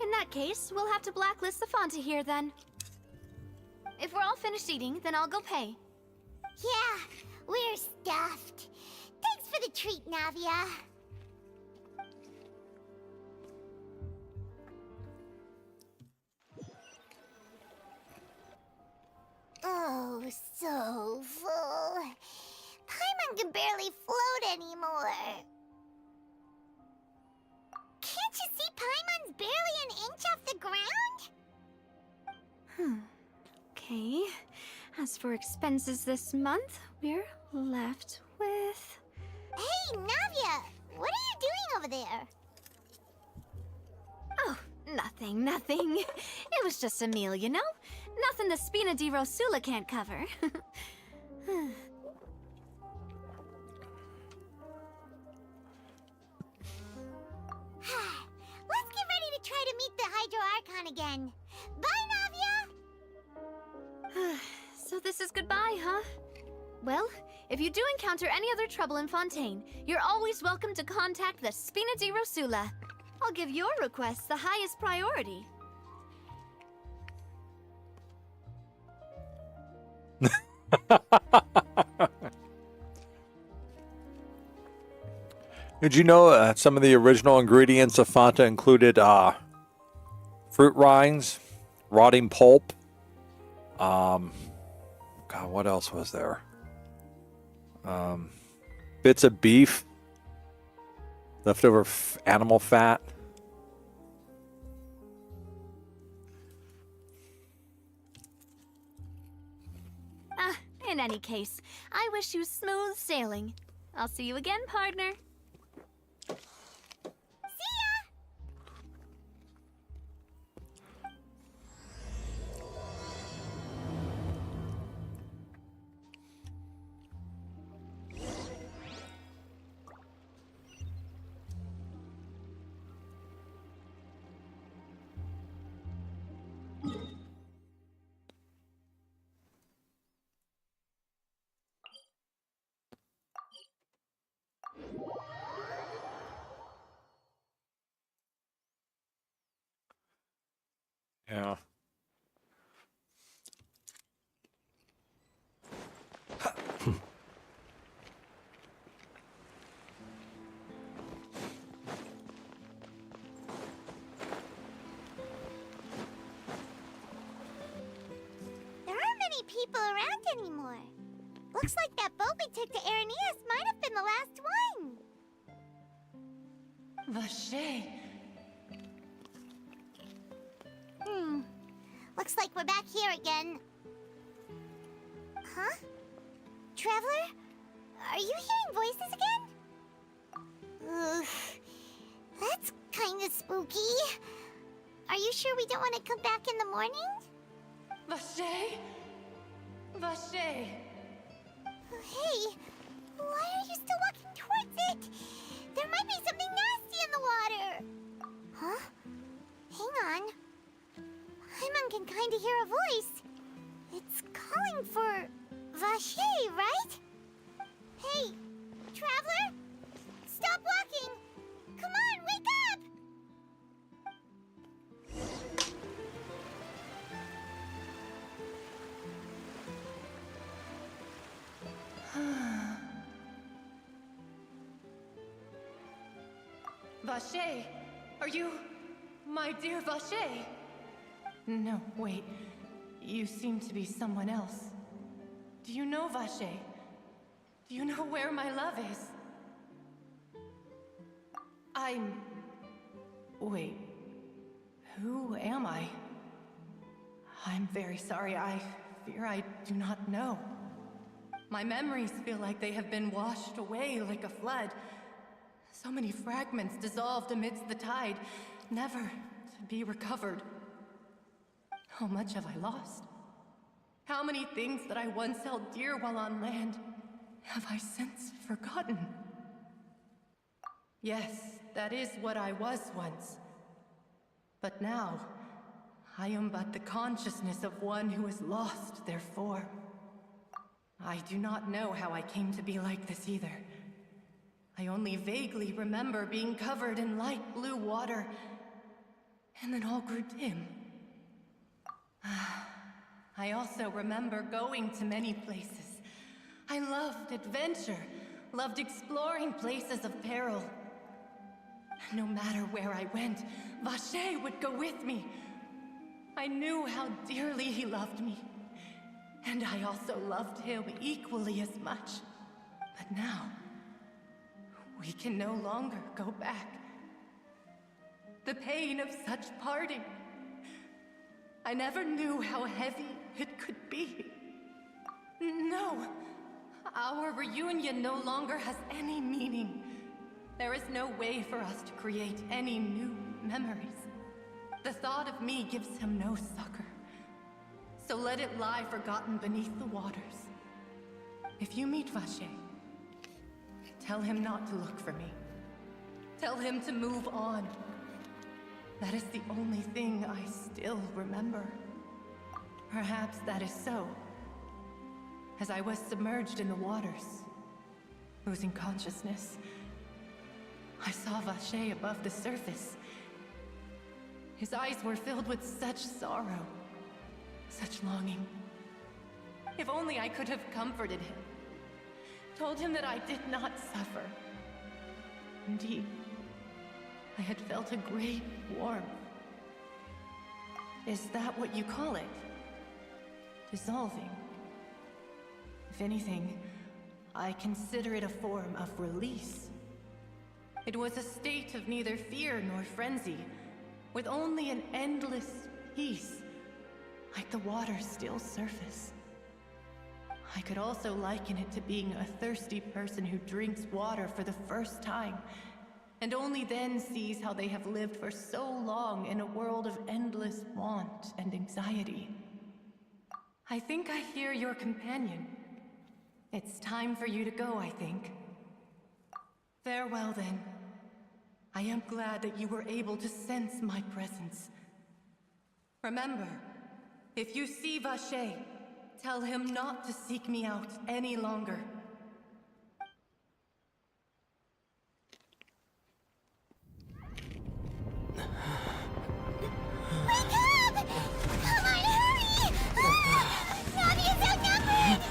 in that case, we'll have to blacklist the Fanta here then. If we're all finished eating, then I'll go pay.
Yeah, we're stuffed. Thanks for the treat, Navia. Oh, so full. Paimon can barely float anymore. Can't you see Paimon's barely an inch off the ground?
Okay. As for expenses this month, we're left with...
Hey, Navia! What are you doing over there?
Oh, nothing. It was just a meal, you know? Nothing the Spina di Rosula can't cover.
Let's get ready to try to meet the Hydro Archon again. Bye, Navia!
So this is goodbye, huh? Well, if you do encounter any other trouble in Fontaine, you're always welcome to contact the Spina di Rosula. I'll give your requests the highest priority.
Did you know some of the original ingredients of Fanta included fruit rinds, rotting pulp, God, what else was there? Bits of beef, leftover animal fat.
In any case, I wish you smooth sailing. I'll see you again, partner.
Yeah.
There aren't many people around anymore. Looks like that boat we took to Araneas might have been the last one.
Vache.
Looks like we're back here again. Huh? Traveler? Are you hearing voices again? Ugh. That's kinda spooky. Are you sure we don't want to come back in the morning?
Vache? Vache.
Hey, why are you still walking towards it? There might be something nasty in the water. Huh? Hang on. Paimon can kinda hear a voice. It's calling for Vache, right? traveler? Stop walking! Come on, wake up!
Vache, are you my dear Vache? No, wait. You seem to be someone else. Do you know Vache? Do you know where my love is? Wait. Who am I? I'm very sorry. I fear I do not know. My memories feel like they have been washed away like a flood. So many fragments dissolved amidst the tide, never to be recovered. How much have I lost? How many things that I once held dear while on land have I since forgotten? Yes, that is what I was once. But now, I am but the consciousness of one who has lost their form. I do not know how I came to be like this either. I only vaguely remember being covered in light blue water, and then all grew dim. I also remember going to many places. I loved adventure, loved exploring places of peril. No matter where I went, Vache would go with me. I knew how dearly he loved me, and I also loved him equally as much. But now, we can no longer go back. The pain of such parting. I never knew how heavy it could be. No, our reunion no longer has any meaning. There is no way for us to create any new memories. The thought of me gives him no succor. So let it lie forgotten beneath the waters. If you meet Vache, tell him not to look for me. Tell him to move on. That is the only thing I still remember. Perhaps that is so. As I was submerged in the waters, losing consciousness, I saw Vache above the surface. His eyes were filled with such sorrow, such longing. If only I could have comforted him, told him that I did not suffer. Indeed, I had felt a great warmth. Is that what you call it? Dissolving? If anything, I consider it a form of release. It was a state of neither fear nor frenzy, with only an endless peace, like the water's still surface. I could also liken it to being a thirsty person who drinks water for the first time, and only then sees how they have lived for so long in a world of endless want and anxiety. I think I hear your companion. It's time for you to go, I think. Farewell, then. I am glad that you were able to sense my presence. Remember, if you see Vache, tell him not to seek me out any longer.
Wake up! Come on, hurry! Navi is outnumbered!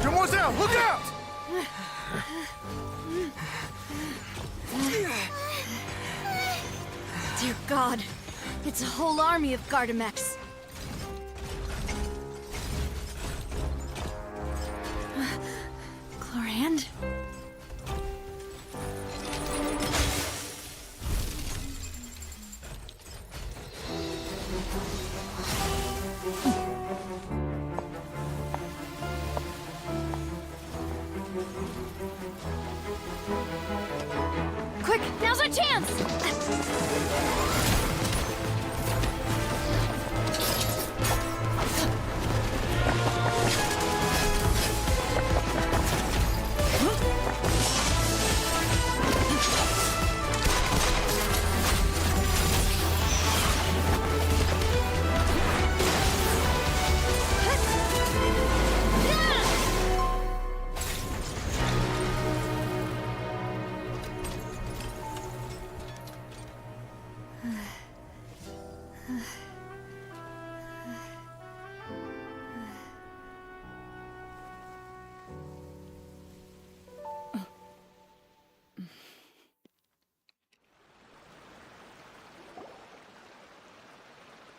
Demoiselle, look out!
Dear God, it's a whole army of Gardamex. Chlorand? Quick, now's our chance!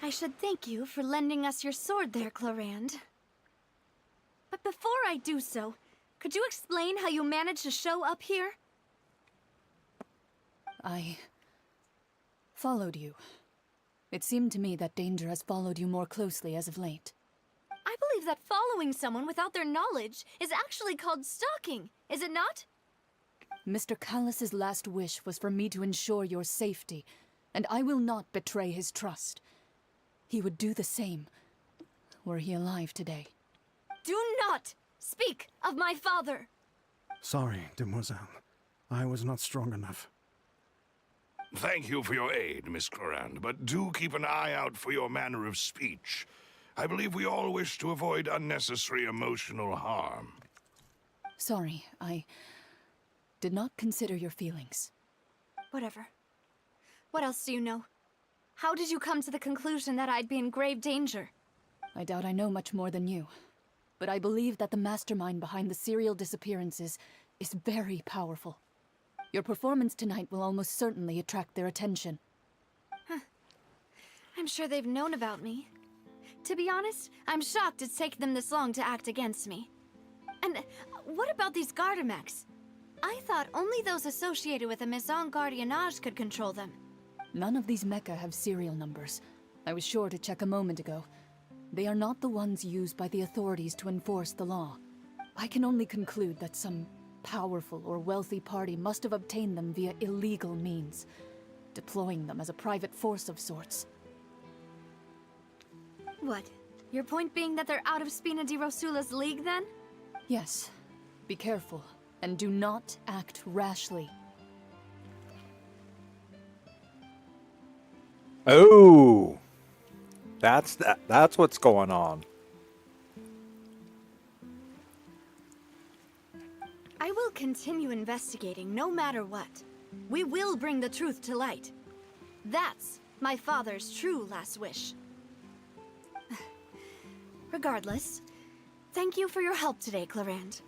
I should thank you for lending us your sword there, Clarand. But before I do so, could you explain how you managed to show up here?
I followed you. It seemed to me that danger has followed you more closely as of late.
I believe that following someone without their knowledge is actually called stalking, is it not?
Mr. Callus's last wish was for me to ensure your safety, and I will not betray his trust. He would do the same, were he alive today.
Do not speak of my father!
Sorry, demoiselle. I was not strong enough.
Thank you for your aid, Miss Clarand, but do keep an eye out for your manner of speech. I believe we all wish to avoid unnecessary emotional harm.
Sorry, I did not consider your feelings.
Whatever. What else do you know? How did you come to the conclusion that I'd be in grave danger?
I doubt I know much more than you, but I believe that the mastermind behind the serial disappearances is very powerful. Your performance tonight will almost certainly attract their attention.
Huh. I'm sure they've known about me. To be honest, I'm shocked it's taken them this long to act against me. And what about these Gardamex? I thought only those associated with the Maison Gardiennage could control them.
None of these mecha have serial numbers. I was sure to check a moment ago. They are not the ones used by the authorities to enforce the law. I can only conclude that some powerful or wealthy party must have obtained them via illegal means, deploying them as a private force of sorts.
What? Your point being that they're out of Spina di Rosula's league, then?
Yes. Be careful, and do not act rashly.
Oh, that's what's going on.
I will continue investigating no matter what. We will bring the truth to light. That's my father's true last wish. Regardless, thank you for your help today, Clarand.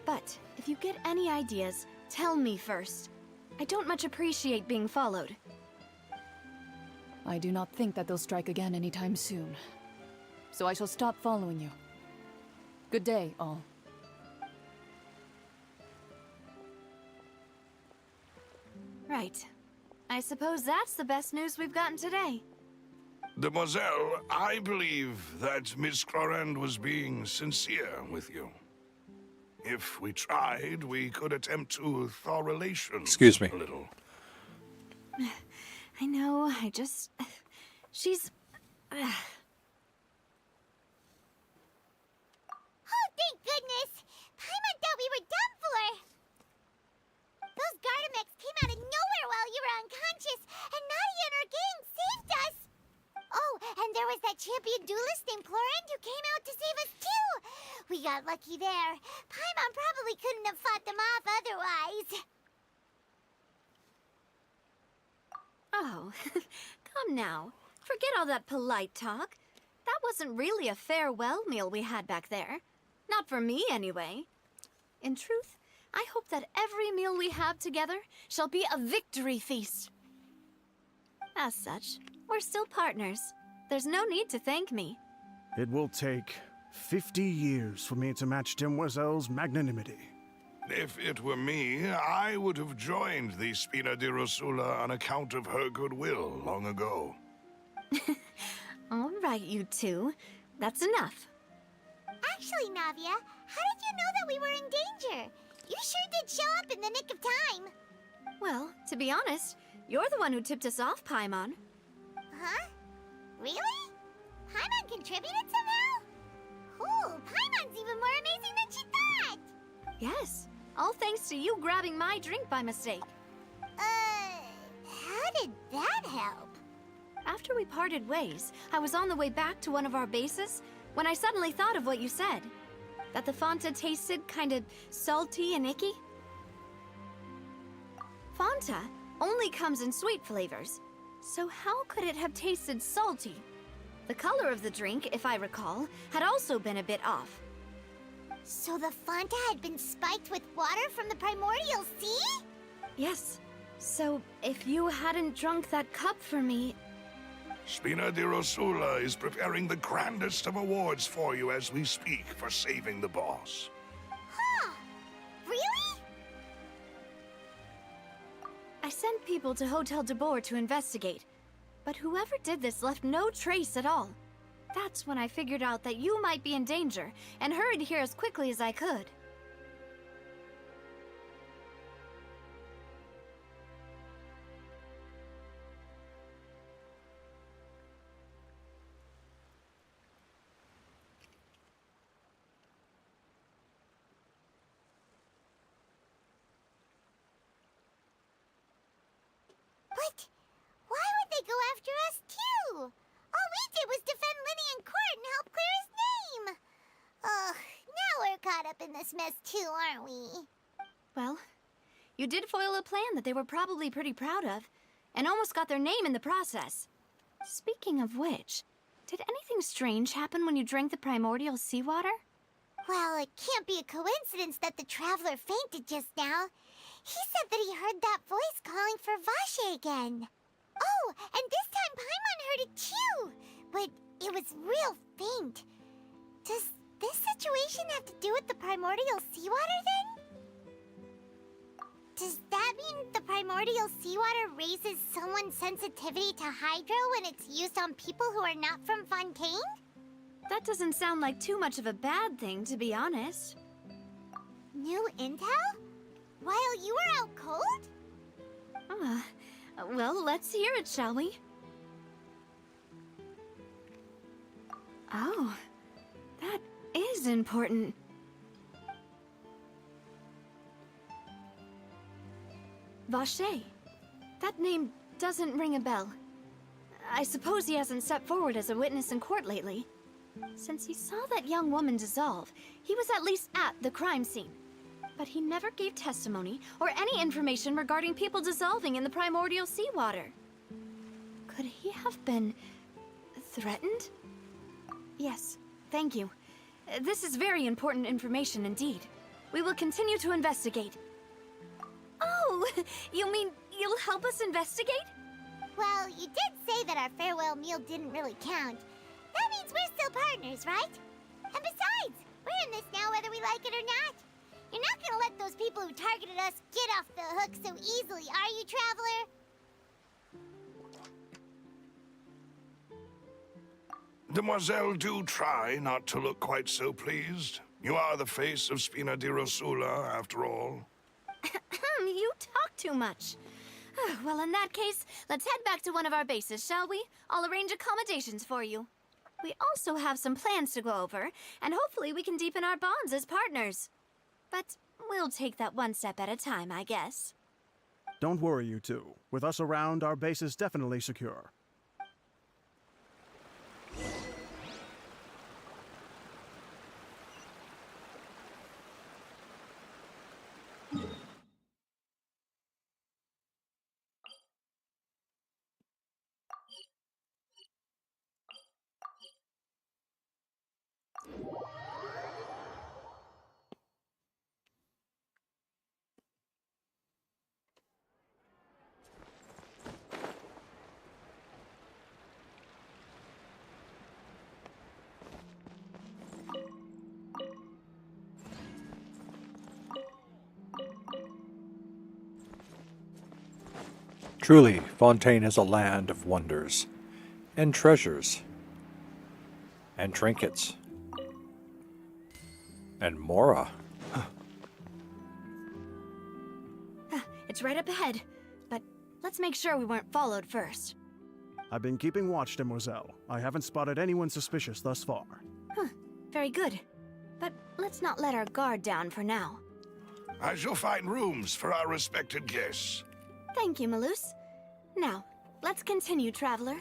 But if you get any ideas, tell me first. I don't much appreciate being followed.
I do not think that they'll strike again anytime soon. So I shall stop following you. Good day, all.
Right. I suppose that's the best news we've gotten today.
Demoiselle, I believe that Miss Clarand was being sincere with you. If we tried, we could attempt to thaw relations.
Excuse me.
A little.
I know, she's...
Oh, thank goodness! Paimon thought we were done for! Those Gardamex came out of nowhere while you were unconscious, and Nadia and her gang saved us! Oh, and there was that champion duelist named Clarand who came out to save us too! We got lucky there. Paimon probably couldn't have fought them off otherwise.
Oh, come now. Forget all that polite talk. That wasn't really a farewell meal we had back there. Not for me, anyway. In truth, I hope that every meal we have together shall be a victory feast. As such, we're still partners. There's no need to thank me.
It will take 50 years for me to match Demoiselle's magnanimity.
If it were me, I would have joined the Spina di Rosula on account of her goodwill long ago.
All right, you two. That's enough.
Actually, Navia, how did you know that we were in danger? You sure did show up in the nick of time.
Well, to be honest, you're the one who tipped us off, Paimon.
Huh? Really? Paimon contributed somehow? Ooh, Paimon's even more amazing than she thought!
Yes, all thanks to you grabbing my drink by mistake.
How did that help?
After we parted ways, I was on the way back to one of our bases when I suddenly thought of what you said. That the Fanta tasted kind of salty and icky. Fanta only comes in sweet flavors. So how could it have tasted salty? The color of the drink, if I recall, had also been a bit off.
So the Fanta had been spiked with water from the primordial sea?
Yes. So if you hadn't drunk that cup for me...
Spina di Rosula is preparing the grandest of awards for you as we speak for saving the boss.
Huh. Really?
I sent people to Hotel de Boer to investigate, but whoever did this left no trace at all. That's when I figured out that you might be in danger, and hurried here as quickly as I could.
But why would they go after us too? All we did was defend Linny in court and help clear his name. Ugh, now we're caught up in this mess too, aren't we?
Well, you did foil a plan that they were probably pretty proud of, and almost got their name in the process. Speaking of which, did anything strange happen when you drank the primordial seawater?
Well, it can't be a coincidence that the traveler fainted just now. He said that he heard that voice calling for Vache again. Oh, and this time Paimon heard it too, but it was real faint. Does this situation have to do with the primordial seawater then? Does that mean the primordial seawater raises someone's sensitivity to hydro when it's used on people who are not from Fontaine?
That doesn't sound like too much of a bad thing, to be honest.
New intel? While you were out cold?
Well, let's hear it, shall we? Oh, that is important. Vache. That name doesn't ring a bell. I suppose he hasn't stepped forward as a witness in court lately. Since he saw that young woman dissolve, he was at least at the crime scene. But he never gave testimony or any information regarding people dissolving in the primordial seawater. Could he have been threatened? Yes, thank you. This is very important information indeed. We will continue to investigate. Oh, you mean you'll help us investigate?
Well, you did say that our farewell meal didn't really count. That means we're still partners, right? And besides, we're in this now whether we like it or not. You're not gonna let those people who targeted us get off the hook so easily, are you, Traveler?
Demoiselle, do try not to look quite so pleased. You are the face of Spina di Rosula, after all.
You talk too much. Well, in that case, let's head back to one of our bases, shall we? I'll arrange accommodations for you. We also have some plans to go over, and hopefully we can deepen our bonds as partners. But we'll take that one step at a time, I guess.
Don't worry, you two. With us around, our base is definitely secure.
Truly, Fontaine is a land of wonders, and treasures, and trinkets, and Mora.
It's right up ahead, but let's make sure we weren't followed first.
I've been keeping watch, Demoiselle. I haven't spotted anyone suspicious thus far.
Very good. But let's not let our guard down for now.
I shall find rooms for our respected guests.
Thank you, Malus. Now, let's continue, Traveler.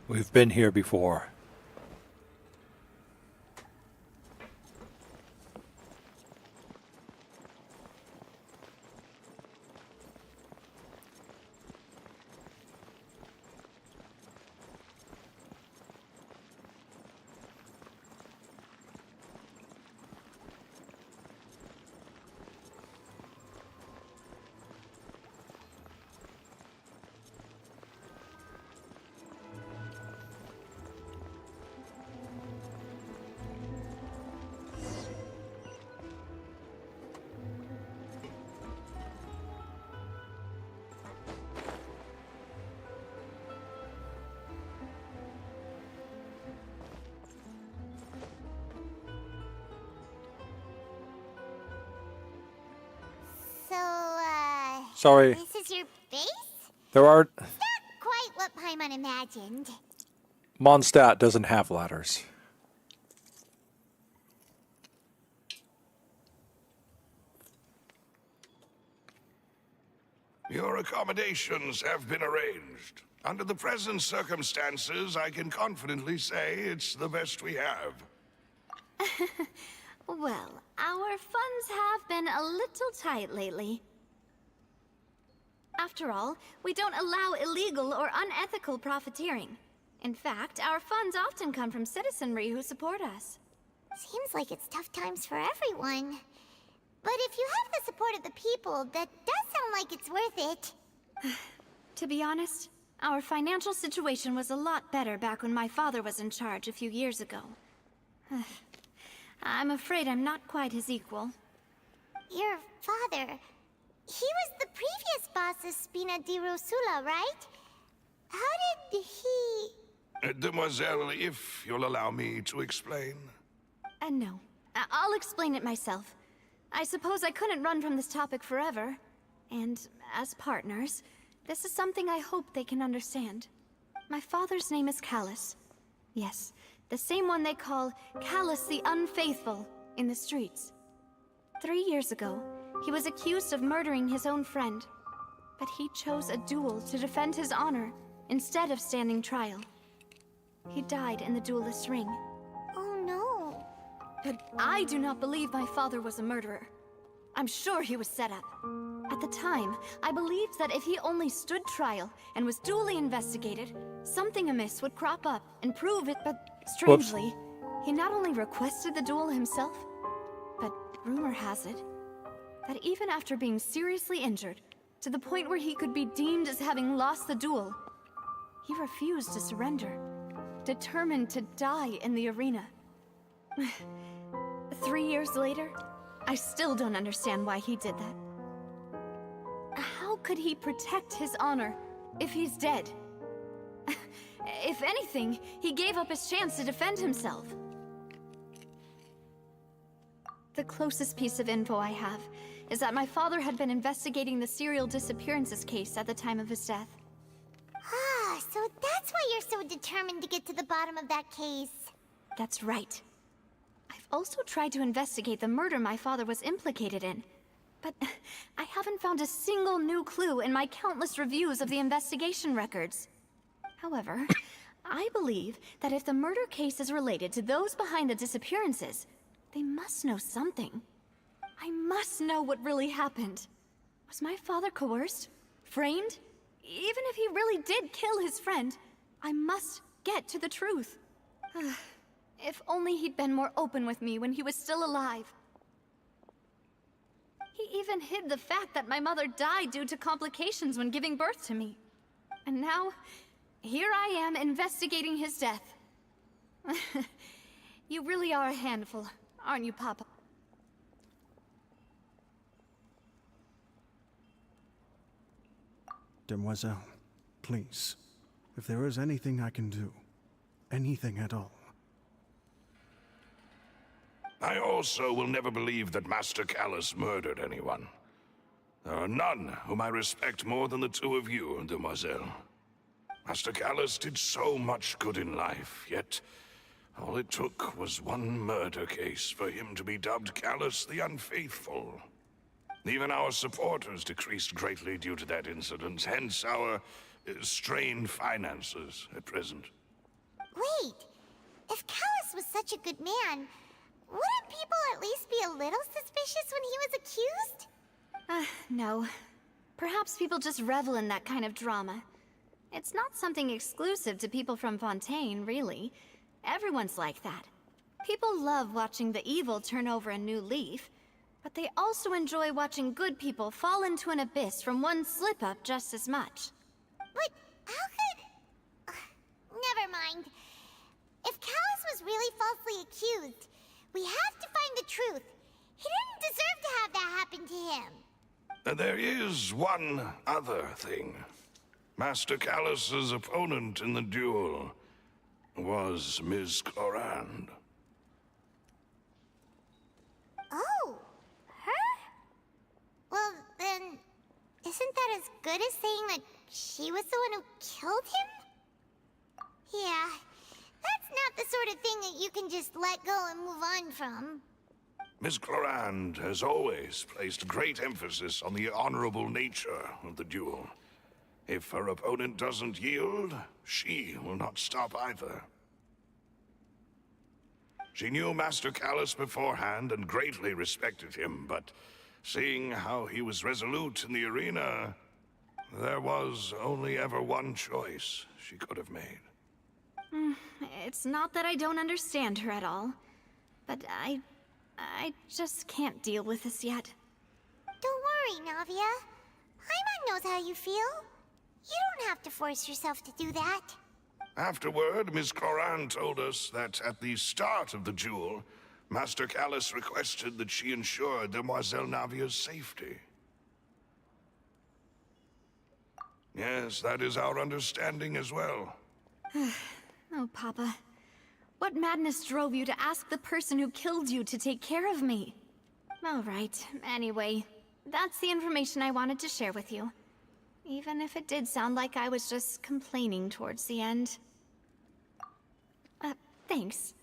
We've been here before. Sorry.
This is your base?
There are...
Not quite what Paimon imagined.
Mondstadt doesn't have ladders.
Your accommodations have been arranged. Under the present circumstances, I can confidently say it's the best we have.
Well, our funds have been a little tight lately. After all, we don't allow illegal or unethical profiteering. In fact, our funds often come from citizenry who support us.
Seems like it's tough times for everyone. But if you have the support of the people, that does sound like it's worth it.
To be honest, our financial situation was a lot better back when my father was in charge a few years ago. I'm afraid I'm not quite his equal.
Your father... he was the previous boss of Spina di Rosula, right? How did he...
Demoiselle, if you'll allow me to explain.
No. I'll explain it myself. I suppose I couldn't run from this topic forever. And as partners, this is something I hope they can understand. My father's name is Callus. Yes, the same one they call Callus the Unfaithful in the streets. 3 years ago, he was accused of murdering his own friend. But he chose a duel to defend his honor instead of standing trial. He died in the duelist's ring.
Oh no.
But I do not believe my father was a murderer. I'm sure he was set up. At the time, I believed that if he only stood trial and was duly investigated, something amiss would crop up and prove it, but strangely, he not only requested the duel himself, but rumor has it that even after being seriously injured, to the point where he could be deemed as having lost the duel, he refused to surrender, determined to die in the arena. 3 years later, I still don't understand why he did that. How could he protect his honor if he's dead? If anything, he gave up his chance to defend himself. The closest piece of info I have is that my father had been investigating the serial disappearances case at the time of his death.
Ah, so that's why you're so determined to get to the bottom of that case.
That's right. I've also tried to investigate the murder my father was implicated in, but I haven't found a single new clue in my countless reviews of the investigation records. However, I believe that if the murder case is related to those behind the disappearances, they must know something. I must know what really happened. Was my father coerced? Framed? Even if he really did kill his friend, I must get to the truth. If only he'd been more open with me when he was still alive. He even hid the fact that my mother died due to complications when giving birth to me. And now, here I am investigating his death. You really are a handful, aren't you, Papa?
Demoiselle, please, if there is anything I can do, anything at all.
I also will never believe that Master Callus murdered anyone. There are none whom I respect more than the two of you, Demoiselle. Master Callus did so much good in life, yet all it took was one murder case for him to be dubbed Callus the Unfaithful. Even our supporters decreased greatly due to that incident, hence our strained finances at present.
Wait, if Callus was such a good man, wouldn't people at least be a little suspicious when he was accused?
No. Perhaps people just revel in that kind of drama. It's not something exclusive to people from Fontaine, really. Everyone's like that. People love watching the evil turn over a new leaf, but they also enjoy watching good people fall into an abyss from one slip-up just as much.
But how could... never mind. If Callus was really falsely accused, we have to find the truth. He didn't deserve to have that happen to him.
There is one other thing. Master Callus's opponent in the duel was Ms. Clorand.
Oh, her? Well, then, isn't that as good as saying that she was the one who killed him? Yeah, that's not the sort of thing that you can just let go and move on from.
Ms. Clorand has always placed great emphasis on the honorable nature of the duel. If her opponent doesn't yield, she will not stop either. She knew Master Callus beforehand and greatly respected him, but seeing how he was resolute in the arena, there was only ever one choice she could have made.
It's not that I don't understand her at all, but I just can't deal with this yet.
Don't worry, Navia. Paimon knows how you feel. You don't have to force yourself to do that.
Afterward, Ms. Clorand told us that at the start of the duel, Master Callus requested that she ensure Demoiselle Navia's safety. Yes, that is our understanding as well.
Oh, Papa. What madness drove you to ask the person who killed you to take care of me? All right, anyway, that's the information I wanted to share with you. Even if it did sound like I was just complaining towards the end. Thanks.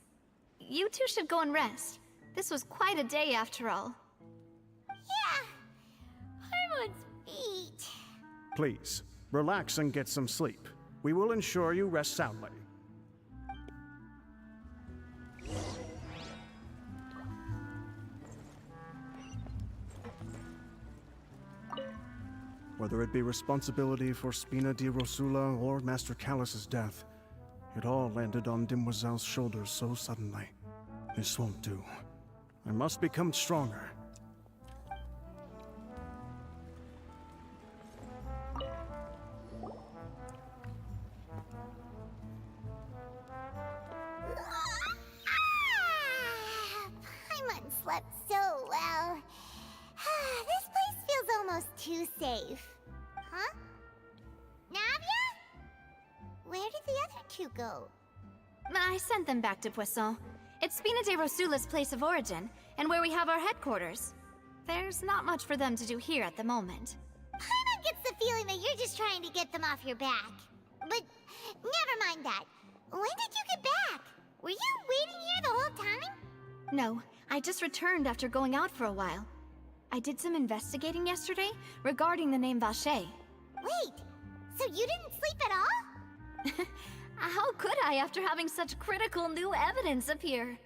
You two should go and rest. This was quite a day after all.
Yeah, Paimon's beat.
Please, relax and get some sleep. We will ensure you rest soundly. Whether it be responsibility for Spina di Rosula or Master Callus's death, it all landed on Demoiselle's shoulders so suddenly. This won't do. I must become stronger.
Paimon slept so well. This place feels almost too safe. Huh? Navia? Where did the other two go?
I sent them back to Poisson. It's Spina de Rosula's place of origin, and where we have our headquarters. There's not much for them to do here at the moment.
Paimon gets the feeling that you're just trying to get them off your back. But never mind that. When did you get back? Were you waiting here the whole time?
No, I just returned after going out for a while. I did some investigating yesterday regarding the name Vacher.
Wait, so you didn't sleep at all?
How could I after having such critical new evidence appear?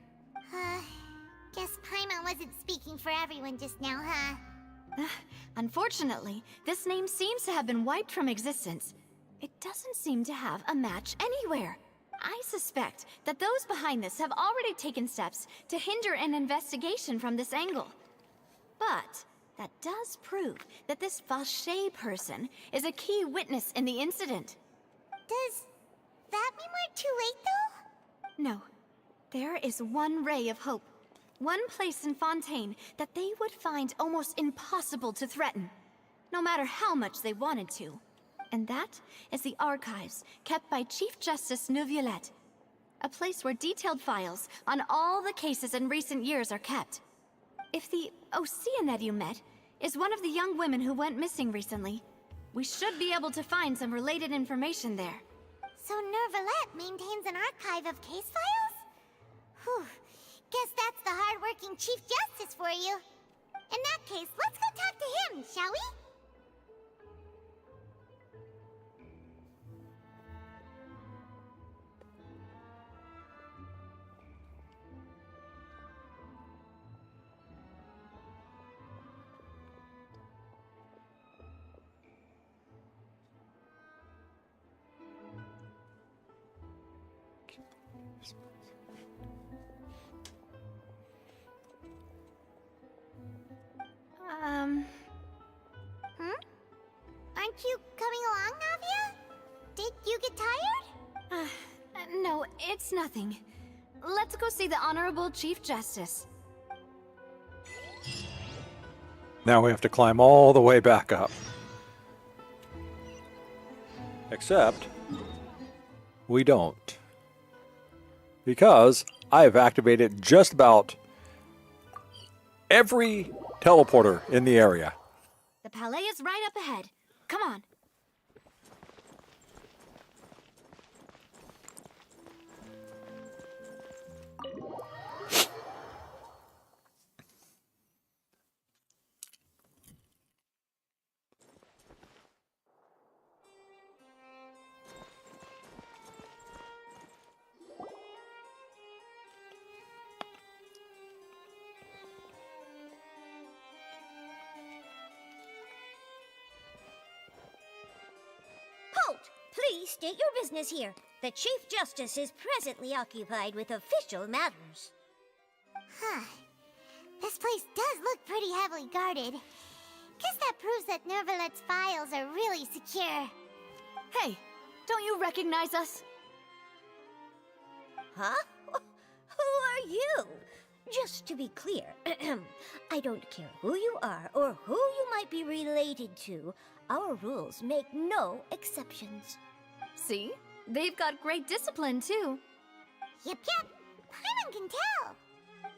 Guess Paimon wasn't speaking for everyone just now, huh?
Unfortunately, this name seems to have been wiped from existence. It doesn't seem to have a match anywhere. I suspect that those behind this have already taken steps to hinder an investigation from this angle. But that does prove that this Vacher person is a key witness in the incident.
Does that mean we're too late, though?
No. There is one ray of hope. One place in Fontaine that they would find almost impossible to threaten, no matter how much they wanted to. And that is the archives kept by Chief Justice Neuvillette. A place where detailed files on all the cases in recent years are kept. If the Oceanette you met is one of the young women who went missing recently, we should be able to find some related information there.
So Neuvillette maintains an archive of case files? Whew. Guess that's the hard-working Chief Justice for you. In that case, let's go talk to him, shall we? Aren't you coming along, Navia? Did you get tired?
No, it's nothing. Let's go see the Honorable Chief Justice.
Now we have to climb all the way back up. Except, we don't. Because I have activated just about every teleporter in the area.
The Palais is right up ahead. Come on.
Halt! Please state your business here. The Chief Justice is presently occupied with official matters.
Huh. This place does look pretty heavily guarded. Guess that proves that Nervalet's files are really secure.
Hey, don't you recognize us?
Huh? Who are you? Just to be clear, I don't care who you are or who you might be related to. Our rules make no exceptions.
See? They've got great discipline, too.
Yep. Paimon can tell.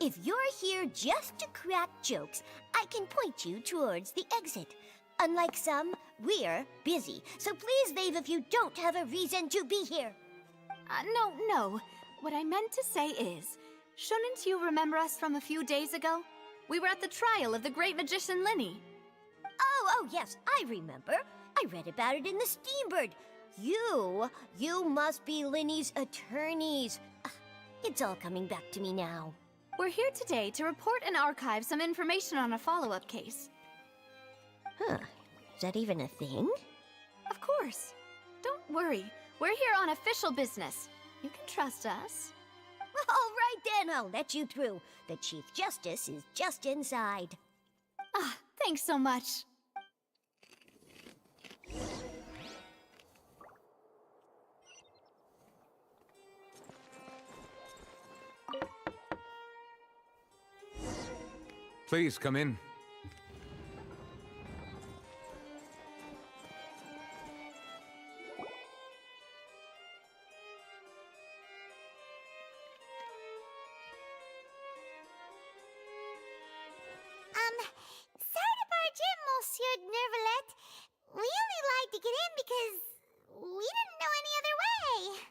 If you're here just to crack jokes, I can point you towards the exit. Unlike some, we're busy, so please leave if you don't have a reason to be here.
No. What I meant to say is, shouldn't you remember us from a few days ago? We were at the trial of the great magician Linny.
Oh, yes, I remember. I read about it in the Steambird. You must be Linny's attorneys. It's all coming back to me now.
We're here today to report and archive some information on a follow-up case.
Huh. Is that even a thing?
Of course. Don't worry. We're here on official business. You can trust us.
All right then, I'll let you through. The Chief Justice is just inside.
Thanks so much.
Please come in.
Sorry to barge in, Monsieur Nervalet. We only lied to get in because we didn't know any other way.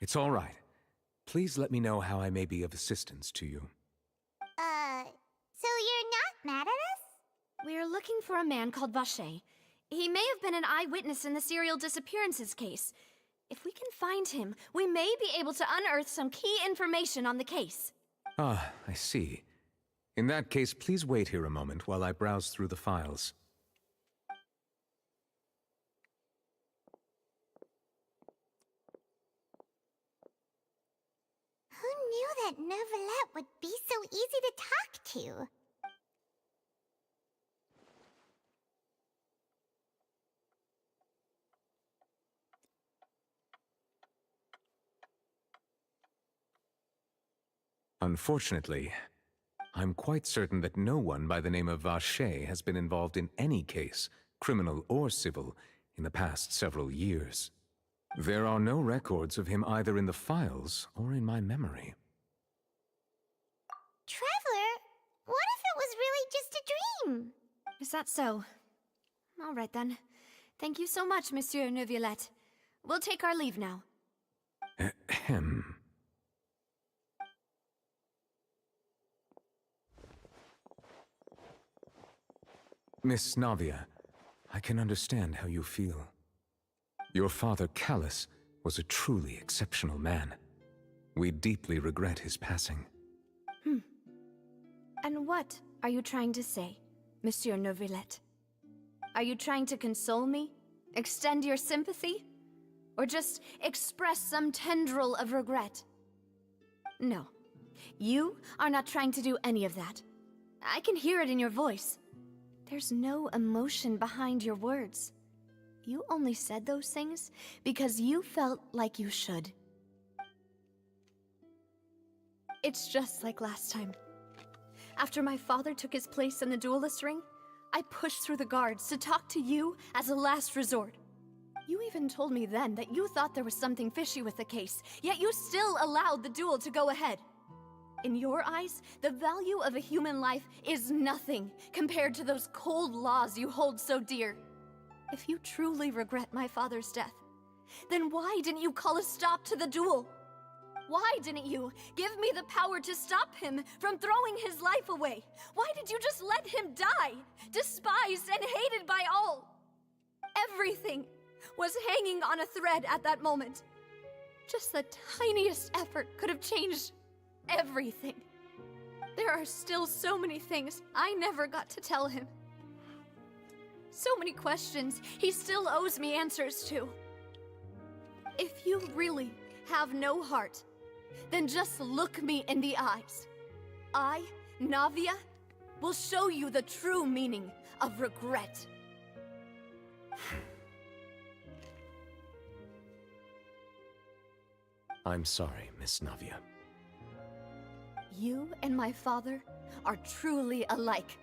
It's all right. Please let me know how I may be of assistance to you.
So you're not mad at us?
We're looking for a man called Vacher. He may have been an eyewitness in the serial disappearances case. If we can find him, we may be able to unearth some key information on the case.
Ah, I see. In that case, please wait here a moment while I browse through the files.
Who knew that Nervalet would be so easy to talk to?
Unfortunately, I'm quite certain that no one by the name of Vacher has been involved in any case, criminal or civil, in the past several years. There are no records of him either in the files or in my memory.
Traveler, what if it was really just a dream?
Is that so? All right then. Thank you so much, Monsieur Neuvillette. We'll take our leave now.
Ahem. Miss Navia, I can understand how you feel. Your father, Callus, was a truly exceptional man. We deeply regret his passing.
And what are you trying to say, Monsieur Neuvillette? Are you trying to console me? Extend your sympathy? Or just express some tendril of regret? No. You are not trying to do any of that. I can hear it in your voice. There's no emotion behind your words. You only said those things because you felt like you should. It's just like last time. After my father took his place in the duelist ring, I pushed through the guards to talk to you as a last resort. You even told me then that you thought there was something fishy with the case, yet you still allowed the duel to go ahead. In your eyes, the value of a human life is nothing compared to those cold laws you hold so dear. If you truly regret my father's death, then why didn't you call a stop to the duel? Why didn't you give me the power to stop him from throwing his life away? Why did you just let him die, despised and hated by all? Everything was hanging on a thread at that moment. Just the tiniest effort could have changed everything. There are still so many things I never got to tell him. So many questions he still owes me answers to. If you really have no heart, then just look me in the eyes. I, Navia, will show you the true meaning of regret.
I'm sorry, Miss Navia.
You and my father are truly alike.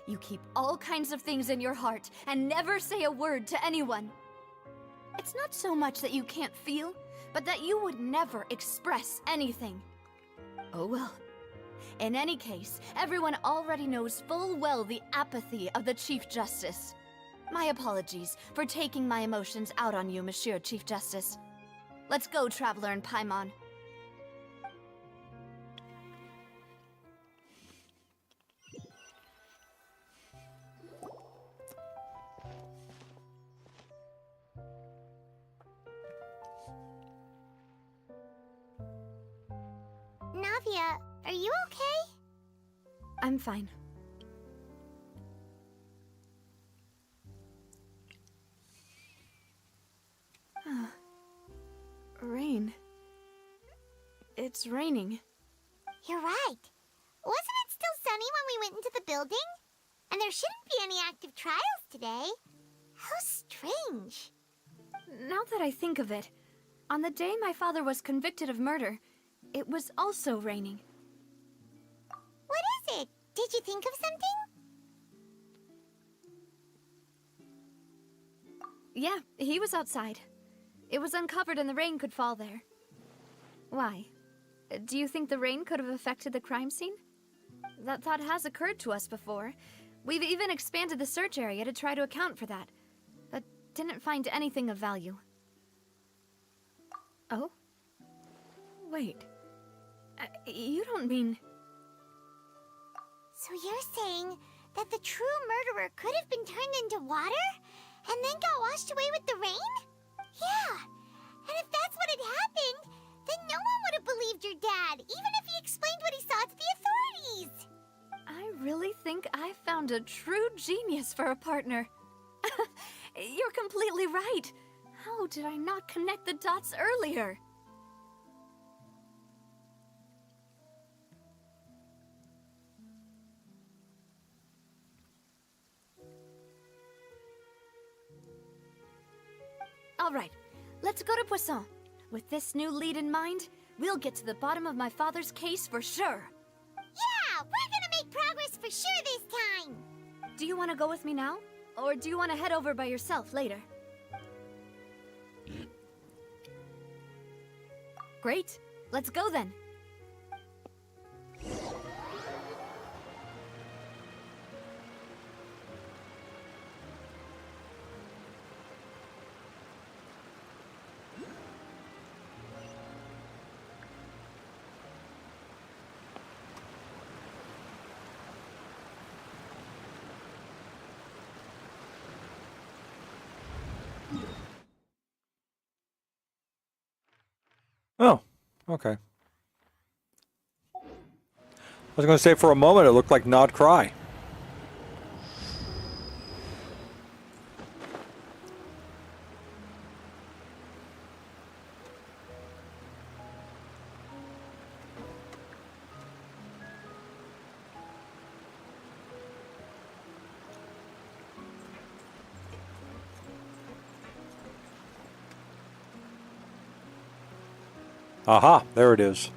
You keep all kinds of things in your heart and never say a word to anyone. It's not so much that you can't feel, but that you would never express anything. Oh well. In any case, everyone already knows full well the apathy of the Chief Justice. My apologies for taking my emotions out on you, Monsieur Chief Justice. Let's go, Traveler and Paimon.
Navia, are you okay?
I'm fine. Rain. It's raining.
You're right. Wasn't it still sunny when we went into the building? And there shouldn't be any active trials today. How strange.
Now that I think of it, on the day my father was convicted of murder, it was also raining.
What is it? Did you think of something?
Yeah, he was outside. It was uncovered and the rain could fall there. Why? Do you think the rain could have affected the crime scene? That thought has occurred to us before. We've even expanded the search area to try to account for that, but didn't find anything of value. Oh? Wait. You don't mean...
So you're saying that the true murderer could have been turned into water and then got washed away with the rain? Yeah, and if that's what had happened, then no one would have believed your dad, even if he explained what he saw to the authorities.
I really think I found a true genius for a partner. You're completely right. How did I not connect the dots earlier? All right, let's go to Poisson. With this new lead in mind, we'll get to the bottom of my father's case for sure.
Yeah, we're gonna make progress for sure this time.
Do you want to go with me now? Or do you want to head over by yourself later? Great, let's go then.
Oh, okay. I was going to say for a moment it looked like Nod Cry. Aha, there it is.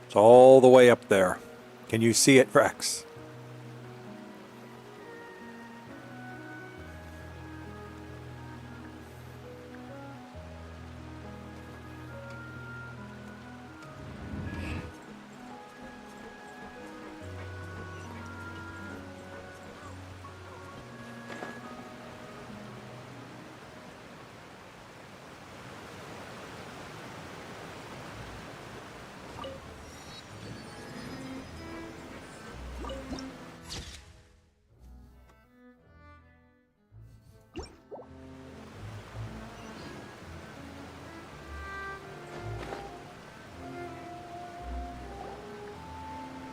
It's all the way up there. Can you see it, Rex?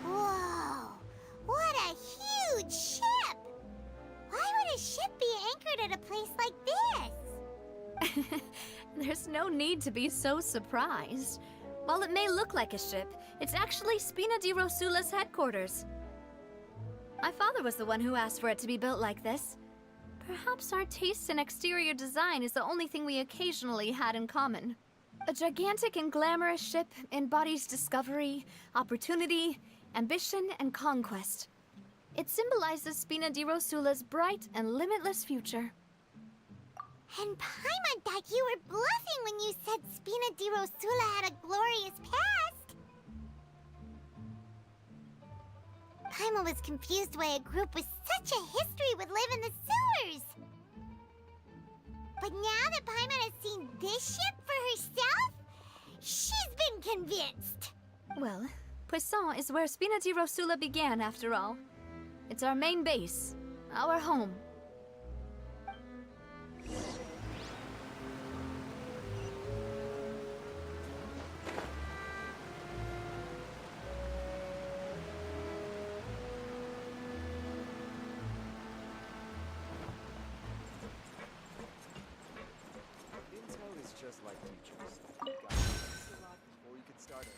Whoa! What a huge ship! Why would a ship be anchored at a place like this?
There's no need to be so surprised. While it may look like a ship, it's actually Spina di Rosula's headquarters. My father was the one who asked for it to be built like this. Perhaps our taste in exterior design is the only thing we occasionally had in common. A gigantic and glamorous ship embodies discovery, opportunity, ambition, and conquest. It symbolizes Spina di Rosula's bright and limitless future.
And Paimon thought you were bluffing when you said Spina di Rosula had a glorious past. Paimon was confused why a group with such a history would live in the sewers. But now that Paimon has seen this ship for herself, she's been convinced.
Well, Poisson is where Spina di Rosula began, after all. It's our main base, our home.
Intel is just like teachers. You gotta practice a lot before you can start it.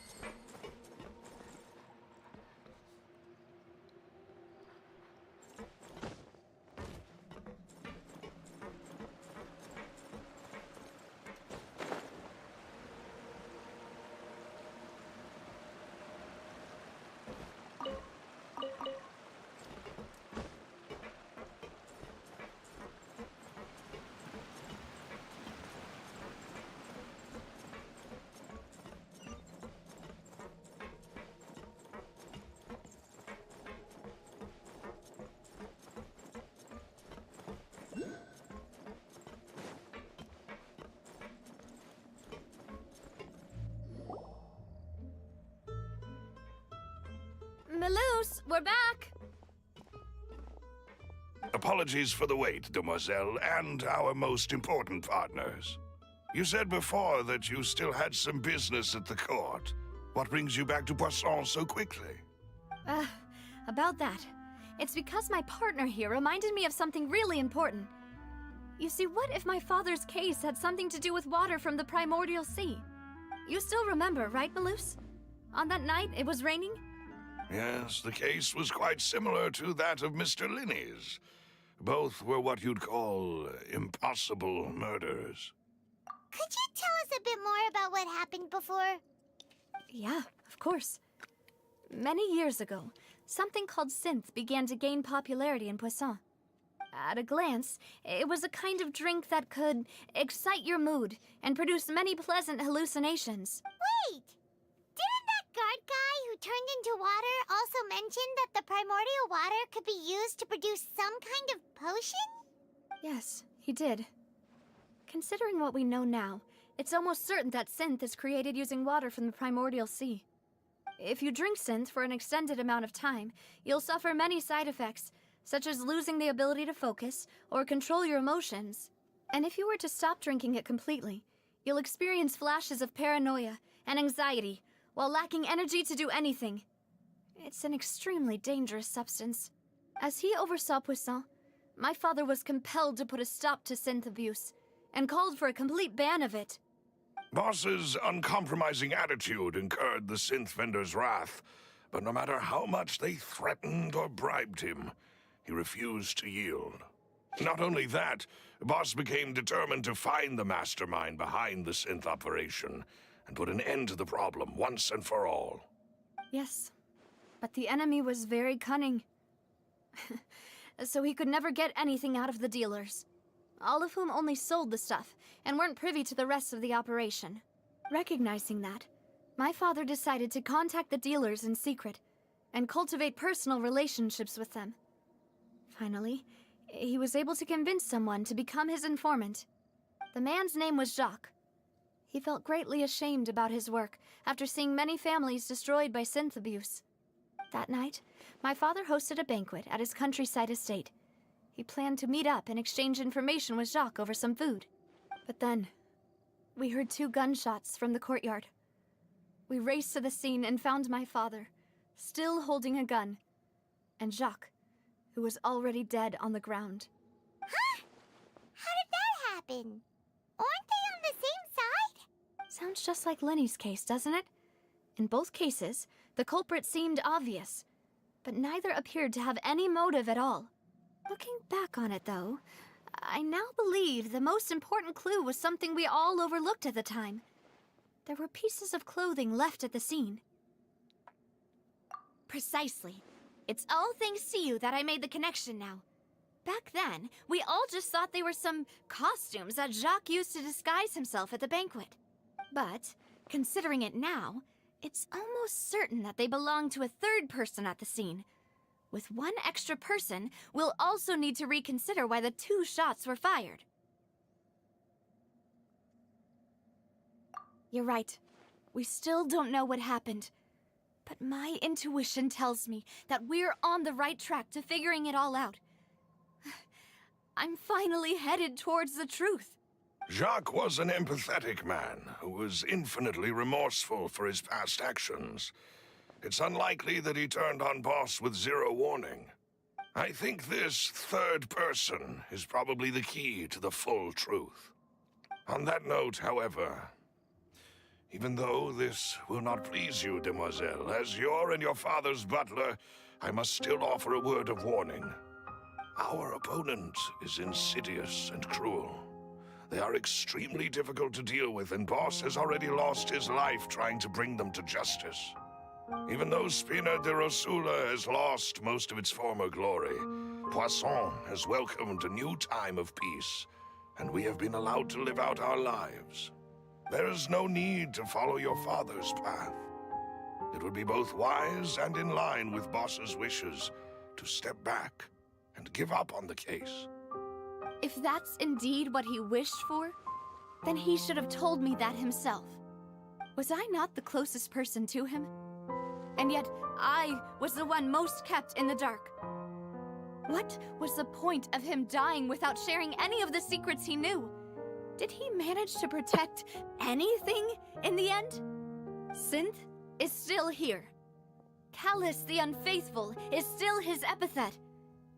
Malouse, we're back!
Apologies for the wait, demoiselle, and our most important partners. You said before that you still had some business at the court. What brings you back to Poisson so quickly?
About that. It's because my partner here reminded me of something really important. You see, what if my father's case had something to do with water from the primordial sea? You still remember, right, Malouse? On that night, it was raining?
Yes, the case was quite similar to that of Mr. Linney's. Both were what you'd call impossible murders.
Could you tell us a bit more about what happened before?
Yeah, of course. Many years ago, something called synth began to gain popularity in Poisson. At a glance, it was a kind of drink that could excite your mood and produce many pleasant hallucinations.
Wait! Didn't that guard guy who turned into water also mention that the primordial water could be used to produce some kind of potion?
Yes, he did. Considering what we know now, it's almost certain that synth is created using water from the primordial sea. If you drink synth for an extended amount of time, you'll suffer many side effects, such as losing the ability to focus or control your emotions. And if you were to stop drinking it completely, you'll experience flashes of paranoia and anxiety while lacking energy to do anything. It's an extremely dangerous substance. As he oversaw Poisson, my father was compelled to put a stop to synth abuse and called for a complete ban of it.
Boss's uncompromising attitude incurred the synth vendor's wrath, but no matter how much they threatened or bribed him, he refused to yield. Not only that, Boss became determined to find the mastermind behind the synth operation and put an end to the problem once and for all.
Yes, but the enemy was very cunning. So he could never get anything out of the dealers, all of whom only sold the stuff and weren't privy to the rest of the operation. Recognizing that, my father decided to contact the dealers in secret and cultivate personal relationships with them. Finally, he was able to convince someone to become his informant. The man's name was Jacques. He felt greatly ashamed about his work after seeing many families destroyed by synth abuse. That night, my father hosted a banquet at his countryside estate. He planned to meet up and exchange information with Jacques over some food. But then, we heard 2 gunshots from the courtyard. We raced to the scene and found my father, still holding a gun, and Jacques, who was already dead on the ground.
Huh? How did that happen? Aren't they on the same side?
Sounds just like Lenny's case, doesn't it? In both cases, the culprit seemed obvious, but neither appeared to have any motive at all. Looking back on it, though, I now believe the most important clue was something we all overlooked at the time. There were pieces of clothing left at the scene. Precisely. It's all thanks to you that I made the connection now. Back then, we all just thought they were some costumes that Jacques used to disguise himself at the banquet. But, considering it now, it's almost certain that they belong to a third person at the scene. With one extra person, we'll also need to reconsider why the 2 shots were fired. You're right. We still don't know what happened. But my intuition tells me that we're on the right track to figuring it all out. I'm finally headed towards the truth.
Jacques was an empathetic man who was infinitely remorseful for his past actions. It's unlikely that he turned on Boss with 0 warning. I think this third person is probably the key to the full truth. On that note, however, even though this will not please you, demoiselle, as your and your father's butler, I must still offer a word of warning. Our opponent is insidious and cruel. They are extremely difficult to deal with, and Boss has already lost his life trying to bring them to justice. Even though Spina de Rosula has lost most of its former glory, Poisson has welcomed a new time of peace, and we have been allowed to live out our lives. There is no need to follow your father's path. It would be both wise and in line with Boss's wishes to step back and give up on the case.
If that's indeed what he wished for, then he should have told me that himself. Was I not the closest person to him? And yet, I was the one most kept in the dark. What was the point of him dying without sharing any of the secrets he knew? Did he manage to protect anything in the end? Synth is still here. Callus the Unfaithful is still his epithet.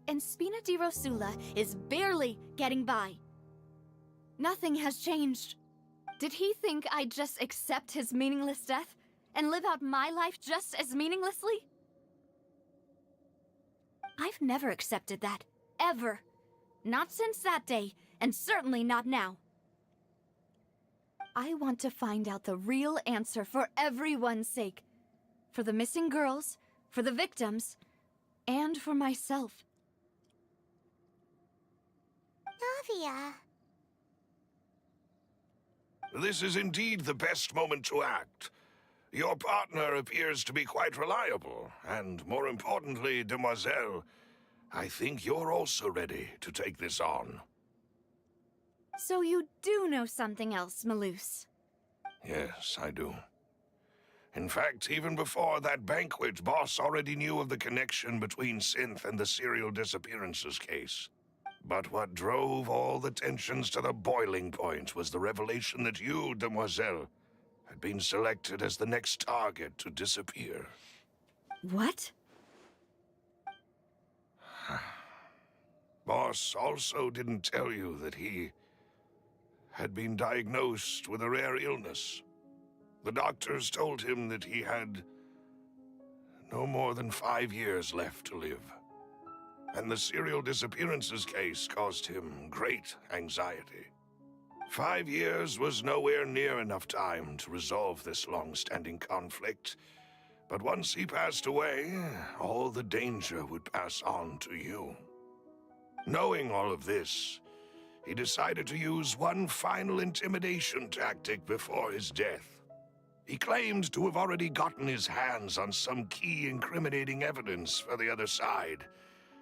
And Spina di Rosula is barely getting by. Nothing has changed. Did he think I'd just accept his meaningless death and live out my life just as meaninglessly? I've never accepted that. Ever. Not since that day, and certainly not now. I want to find out the real answer for everyone's sake. For the missing girls, for the victims, and for myself.
Navia.
This is indeed the best moment to act. Your partner appears to be quite reliable, and more importantly, demoiselle, I think you're also ready to take this on.
So you do know something else, Malus?
Yes, I do. In fact, even before that banquet, Boss already knew of the connection between Synth and the serial disappearances case. But what drove all the tensions to the boiling point was the revelation that you, demoiselle, had been selected as the next target to disappear.
What?
Boss also didn't tell you that he had been diagnosed with a rare illness. The doctors told him that he had no more than 5 years left to live. And the serial disappearances case caused him great anxiety. 5 years was nowhere near enough time to resolve this long-standing conflict. But once he passed away, all the danger would pass on to you. Knowing all of this, he decided to use one final intimidation tactic before his death. He claimed to have already gotten his hands on some key incriminating evidence for the other side,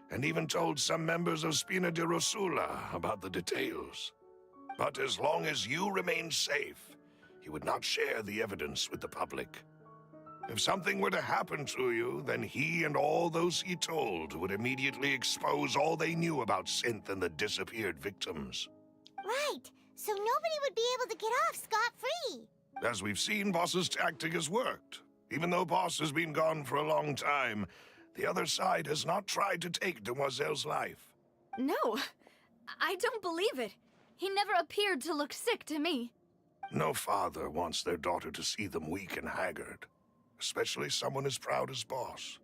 and even told some members of Spina di Rosula about the details. But as long as you remained safe, he would not share the evidence with the public. If something were to happen to you, then he and all those he told would immediately expose all they knew about Synth and the disappeared victims.
Right, so nobody would be able to get off scot-free.
As we've seen, Boss's tactic has worked. Even though Boss has been gone for a long time, the other side has not tried to take Demoiselle's life.
No, I don't believe it. He never appeared to look sick to me.
No father wants their daughter to see them weak and haggard, especially someone as proud as Boss.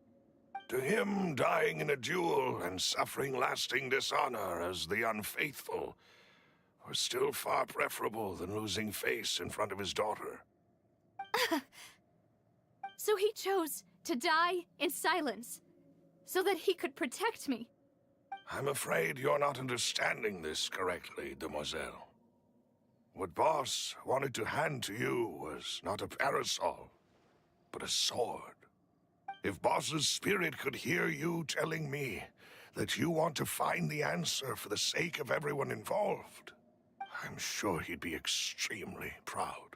To him, dying in a duel and suffering lasting dishonor as the unfaithful were still far preferable than losing face in front of his daughter.
So he chose to die in silence, so that he could protect me.
I'm afraid you're not understanding this correctly, Demoiselle. What Boss wanted to hand to you was not a parasol, but a sword. If Boss's spirit could hear you telling me that you want to find the answer for the sake of everyone involved, I'm sure he'd be extremely proud.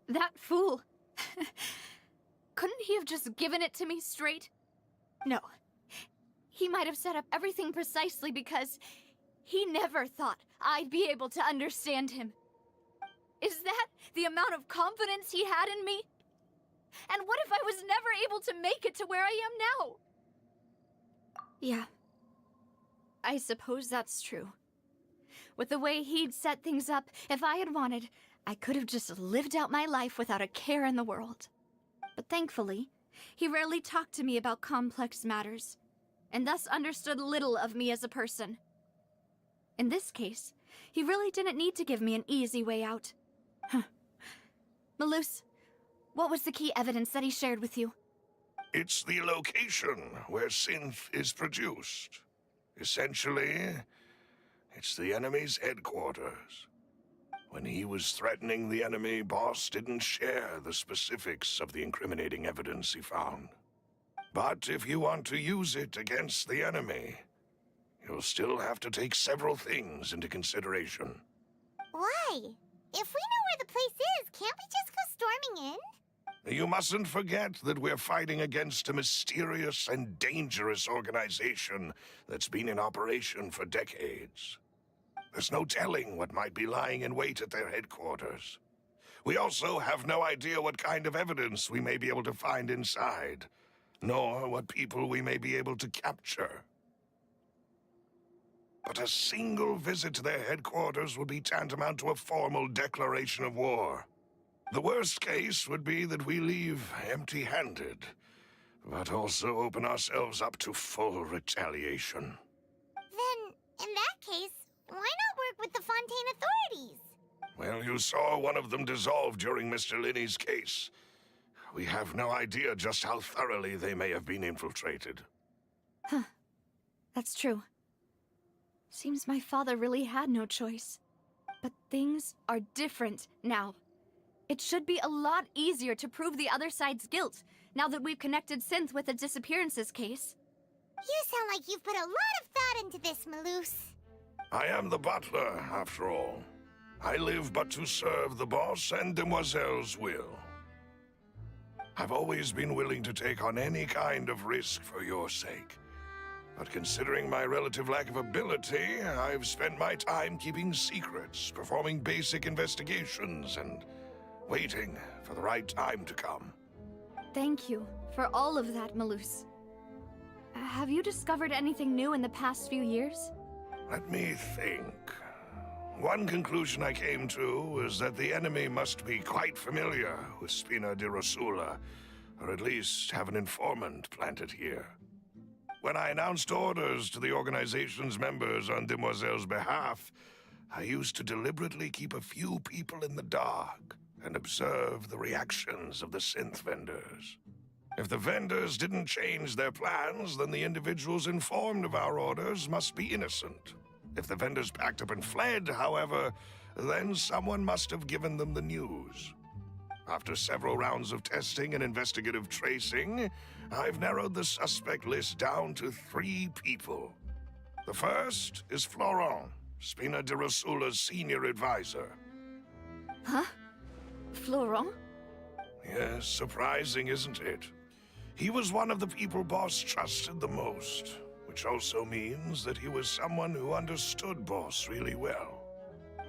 That fool. Couldn't he have just given it to me straight? No. He might have set up everything precisely because he never thought I'd be able to understand him. Is that the amount of confidence he had in me? And what if I was never able to make it to where I am now? Yeah. I suppose that's true. With the way he'd set things up, if I had wanted, I could have just lived out my life without a care in the world. But thankfully, he rarely talked to me about complex matters, and thus understood little of me as a person. In this case, he really didn't need to give me an easy way out. Malus, what was the key evidence that he shared with you?
It's the location where Synth is produced. Essentially, it's the enemy's headquarters. When he was threatening the enemy, Boss didn't share the specifics of the incriminating evidence he found. But if you want to use it against the enemy, you'll still have to take several things into consideration.
Why? If we know where the place is, can't we just go storming in?
You mustn't forget that we're fighting against a mysterious and dangerous organization that's been in operation for decades. There's no telling what might be lying in wait at their headquarters. We also have no idea what kind of evidence we may be able to find inside, nor what people we may be able to capture. But a single visit to their headquarters would be tantamount to a formal declaration of war. The worst case would be that we leave empty-handed, but also open ourselves up to full retaliation.
Then, in that case, why not work with the Fontaine authorities?
Well, you saw one of them dissolve during Mr. Linney's case. We have no idea just how thoroughly they may have been infiltrated.
Huh. That's true. Seems my father really had no choice. But things are different now. It should be a lot easier to prove the other side's guilt, now that we've connected Synth with the disappearances case.
You sound like you've put a lot of thought into this, Malus.
I am the butler, after all. I live but to serve the boss and Demoiselle's will. I've always been willing to take on any kind of risk for your sake. But considering my relative lack of ability, I've spent my time keeping secrets, performing basic investigations, and waiting for the right time to come.
Thank you for all of that, Malus. Have you discovered anything new in the past few years?
Let me think. One conclusion I came to was that the enemy must be quite familiar with Spina di Rosula, or at least have an informant planted here. When I announced orders to the organization's members on Demoiselle's behalf, I used to deliberately keep a few people in the dark and observe the reactions of the synth vendors. If the vendors didn't change their plans, then the individuals informed of our orders must be innocent. If the vendors packed up and fled, however, then someone must have given them the news. After several rounds of testing and investigative tracing, I've narrowed the suspect list down to 3 people. The first is Florent, Spina de Rosula's senior advisor.
Huh? Florent?
Yes, surprising, isn't it? He was one of the people Boss trusted the most, which also means that he was someone who understood Boss really well.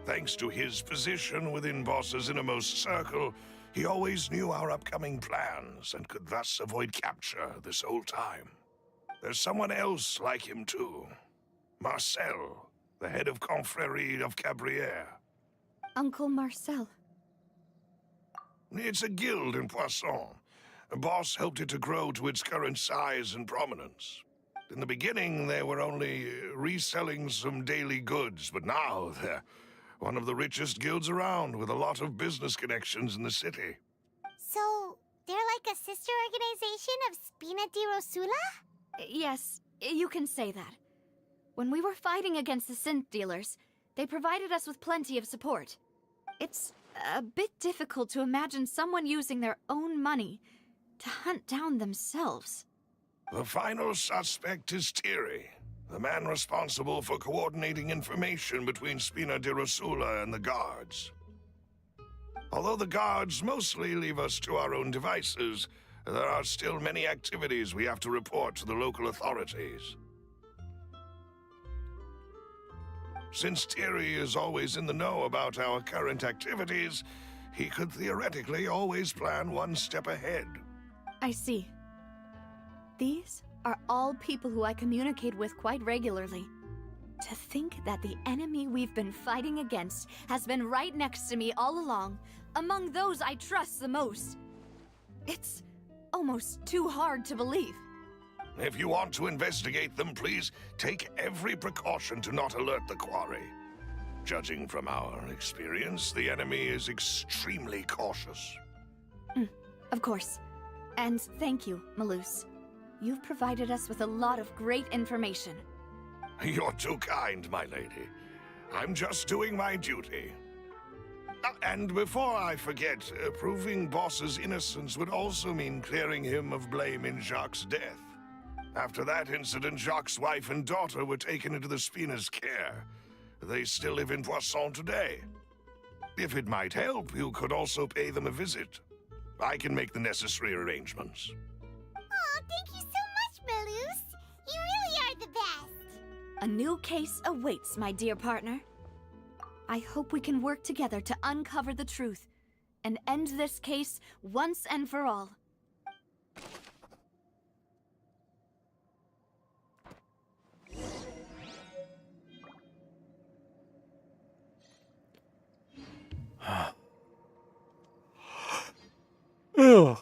Thanks to his position within Boss's innermost circle, he always knew our upcoming plans and could thus avoid capture this whole time. There's someone else like him too. Marcel, the head of Confrérie of Cabrières.
Uncle Marcel.
It's a guild in Poisson. Boss helped it to grow to its current size and prominence. In the beginning, they were only reselling some daily goods, but now they're one of the richest guilds around, with a lot of business connections in the city.
So, they're like a sister organization of Spina di Rosula?
Yes, you can say that. When we were fighting against the synth dealers, they provided us with plenty of support. It's a bit difficult to imagine someone using their own money to hunt down themselves.
The final suspect is Thierry, the man responsible for coordinating information between Spina di Rosula and the guards. Although the guards mostly leave us to our own devices, there are still many activities we have to report to the local authorities. Since Thierry is always in the know about our current activities, he could theoretically always plan one step ahead.
I see. These are all people who I communicate with quite regularly. To think that the enemy we've been fighting against has been right next to me all along, among those I trust the most. It's almost too hard to believe.
If you want to investigate them, please take every precaution to not alert the quarry. Judging from our experience, the enemy is extremely cautious.
Of course. And thank you, Malus. You've provided us with a lot of great information.
You're too kind, my lady. I'm just doing my duty. And before I forget, proving Boss's innocence would also mean clearing him of blame in Jacques' death. After that incident, Jacques' wife and daughter were taken into the Spina's care. They still live in Poisson today. If it might help, you could also pay them a visit. I can make the necessary arrangements.
Oh, thank you so much, Malus. You really are the best.
A new case awaits, my dear partner. I hope we can work together to uncover the truth and end this case once and for all.
Ugh.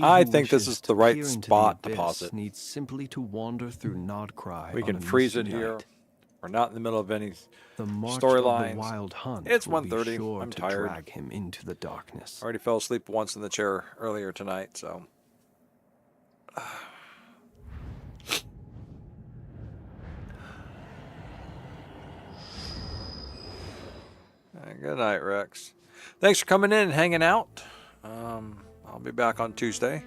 I think this is the right spot to pause it.
Needs simply to wander through Nodcry.
We can freeze it here. We're not in the middle of any
storylines.
storylines. It's 1:30.
Sure
I'm
to
tired.
drag him into the darkness.
I already fell asleep once in the chair earlier tonight, so. Good night, Rex. Thanks for coming in and hanging out. I'll be back on Tuesday.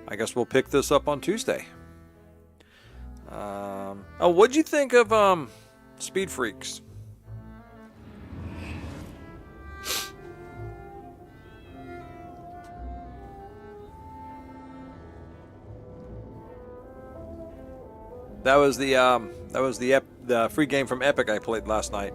I guess we'll pick this up on Tuesday. Oh, what'd you think of Speed Freaks? That was the free game from Epic I played last night.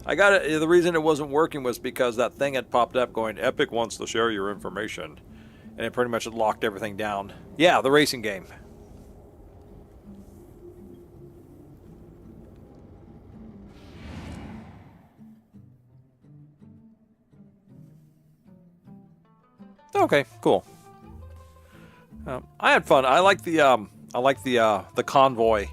I got it. The reason it wasn't working was because that thing had popped up going, Epic wants to share your information. and it pretty much locked everything down. Yeah, the racing game. Okay, cool. I had fun. I like the convoy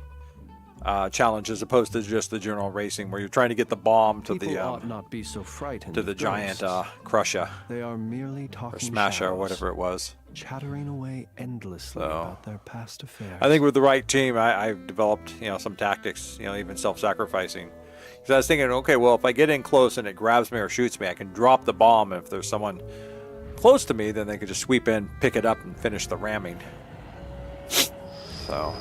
challenge as opposed to just the general racing, where you're trying to get the bomb to
People
the
ought not be so frightened
to the
of
giant
ghosts.
Crusher
They are merely
or
talking
Smasher or
shadows,
whatever it was.
chattering away endlessly about their past affairs.
I think with the right team, I've developed some tactics, even self-sacrificing. Because I was thinking, okay, well, if I get in close and it grabs me or shoots me, I can drop the bomb. And if there's someone close to me, then they could just sweep in, pick it up, and finish the ramming. So,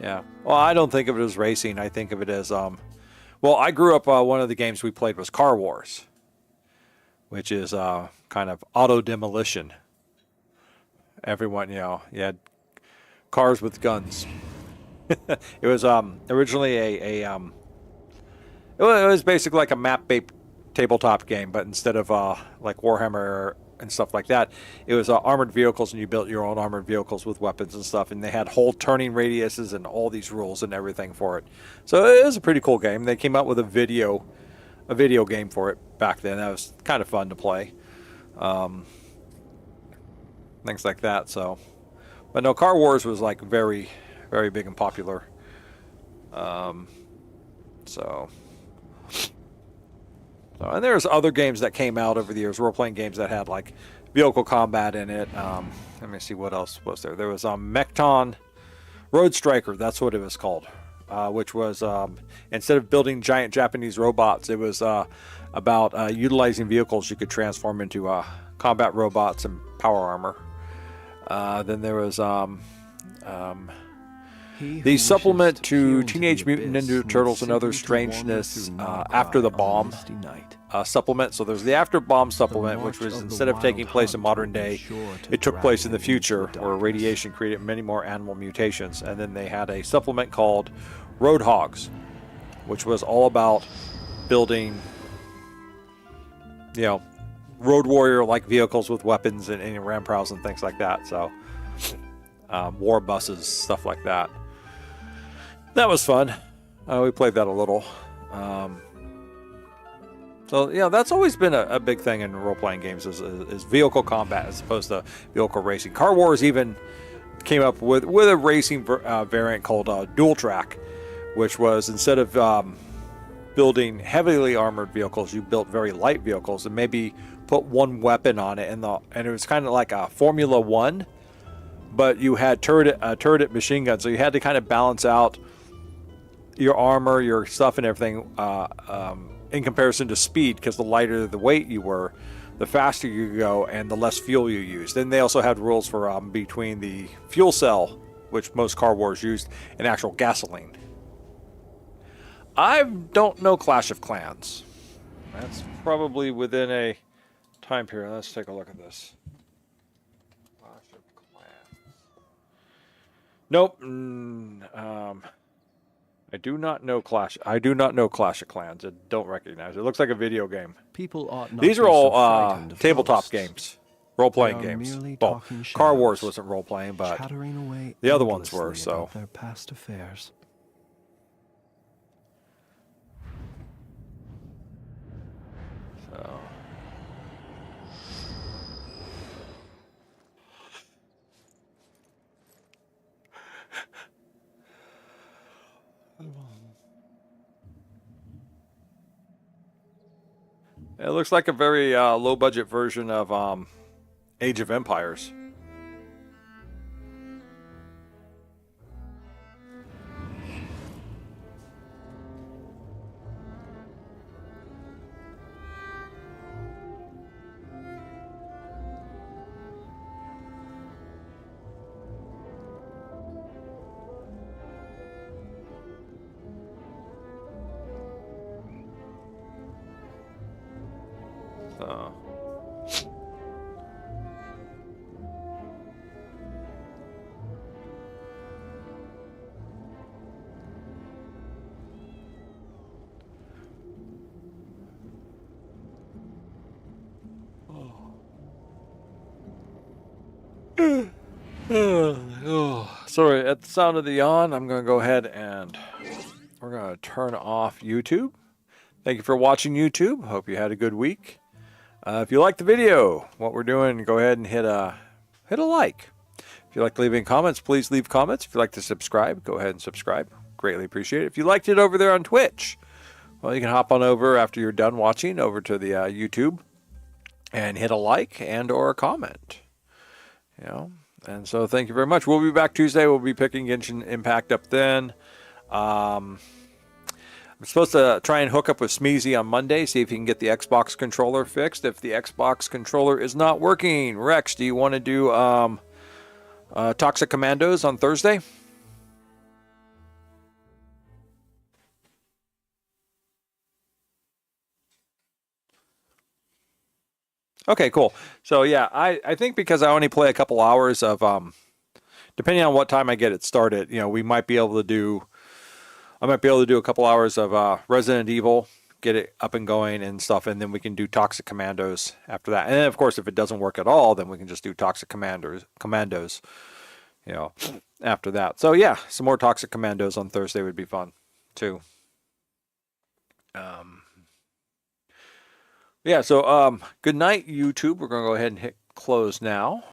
yeah. Well, I don't think of it as racing. I think of it as, well, I grew up, one of the games we played was Car Wars, which is kind of auto demolition. Everyone, you had cars with guns. It was originally it was basically like a map-based tabletop game, but instead of like Warhammer and stuff like that, it was armored vehicles, and you built your own armored vehicles with weapons and stuff, and they had whole turning radiuses and all these rules and everything for it. So it was a pretty cool game. They came out with a video game for it back then. That was kind of fun to play. Things like that. So, but no, Car Wars was like very, very big and popular. And there's other games that came out over the years, role-playing games that had like vehicle combat in it. Let me see what else was there. There was Mechton Road Striker. That's what it was called. Which was instead of building giant Japanese robots, it was about utilizing vehicles you could transform into combat robots and power armor. Then there was the supplement to Teenage Mutant Ninja Turtles and Other Strangeness After the Bomb supplement. So there's the After Bomb supplement, which was instead of taking place in modern day, it took place in the future, where radiation created many more animal mutations. And then they had a supplement called Roadhogs, which was all about building, road warrior-like vehicles with weapons and ramprows and things like that. So war buses, stuff like that. That was fun. We played that a little. So that's always been a big thing in role-playing games is vehicle combat as opposed to vehicle racing. Car Wars even came up with a racing variant called Dual Track, which was instead of building heavily armored vehicles, you built very light vehicles and maybe put one weapon on it, and it was kind of like a Formula One, but you had turret machine guns, so you had to kind of balance out your armor, your stuff, and everything in comparison to speed, because the lighter the weight you were, the faster you go and the less fuel you use. Then they also had rules for between the fuel cell, which most Car Wars used, and actual gasoline. I don't know Clash of Clans. That's probably within a time period. Let's take a look at this. Clash of Clans. Nope. I do not know Clash of Clans. I don't recognize it. It looks like a video game.
People ought not
These are
be so
all
frightened of
tabletop
ghosts.
games, role-playing
They are
games.
merely
Well,
talking
Car Wars
shadows,
wasn't role-playing, but
chattering away
the other ones were.
endlessly
So
about their past affairs.
It looks like a very low-budget version of Age of Empires. Sorry, at the sound of the yawn, I'm going to go ahead and we're going to turn off YouTube. Thank you for watching YouTube. Hope you had a good week. If you like the video, what we're doing, go ahead and hit a like. If you like leaving comments, please leave comments. If you like to subscribe, go ahead and subscribe. Greatly appreciate it. If you liked it over there on Twitch, well, you can hop on over after you're done watching over to the YouTube and hit a like and or a comment. You know, and so thank you very much. We'll be back Tuesday. We'll be picking Genshin Impact up then. I'm supposed to try and hook up with Smeezy on Monday, see if he can get the Xbox controller fixed. If the Xbox controller is not working, Rex, do you want to do Toxic Commandos on Thursday? Okay, cool. So yeah, I think because I only play a couple hours of depending on what time I get it started, you know, we might be able to do I might be able to do a couple hours of Resident Evil, get it up and going and stuff, and then we can do Toxic Commandos after that. And then of course if it doesn't work at all, then we can just do Toxic Commandos, you know, after that. So yeah, some more Toxic Commandos on Thursday would be fun too. Yeah, so good night, YouTube. We're going to go ahead and hit close now.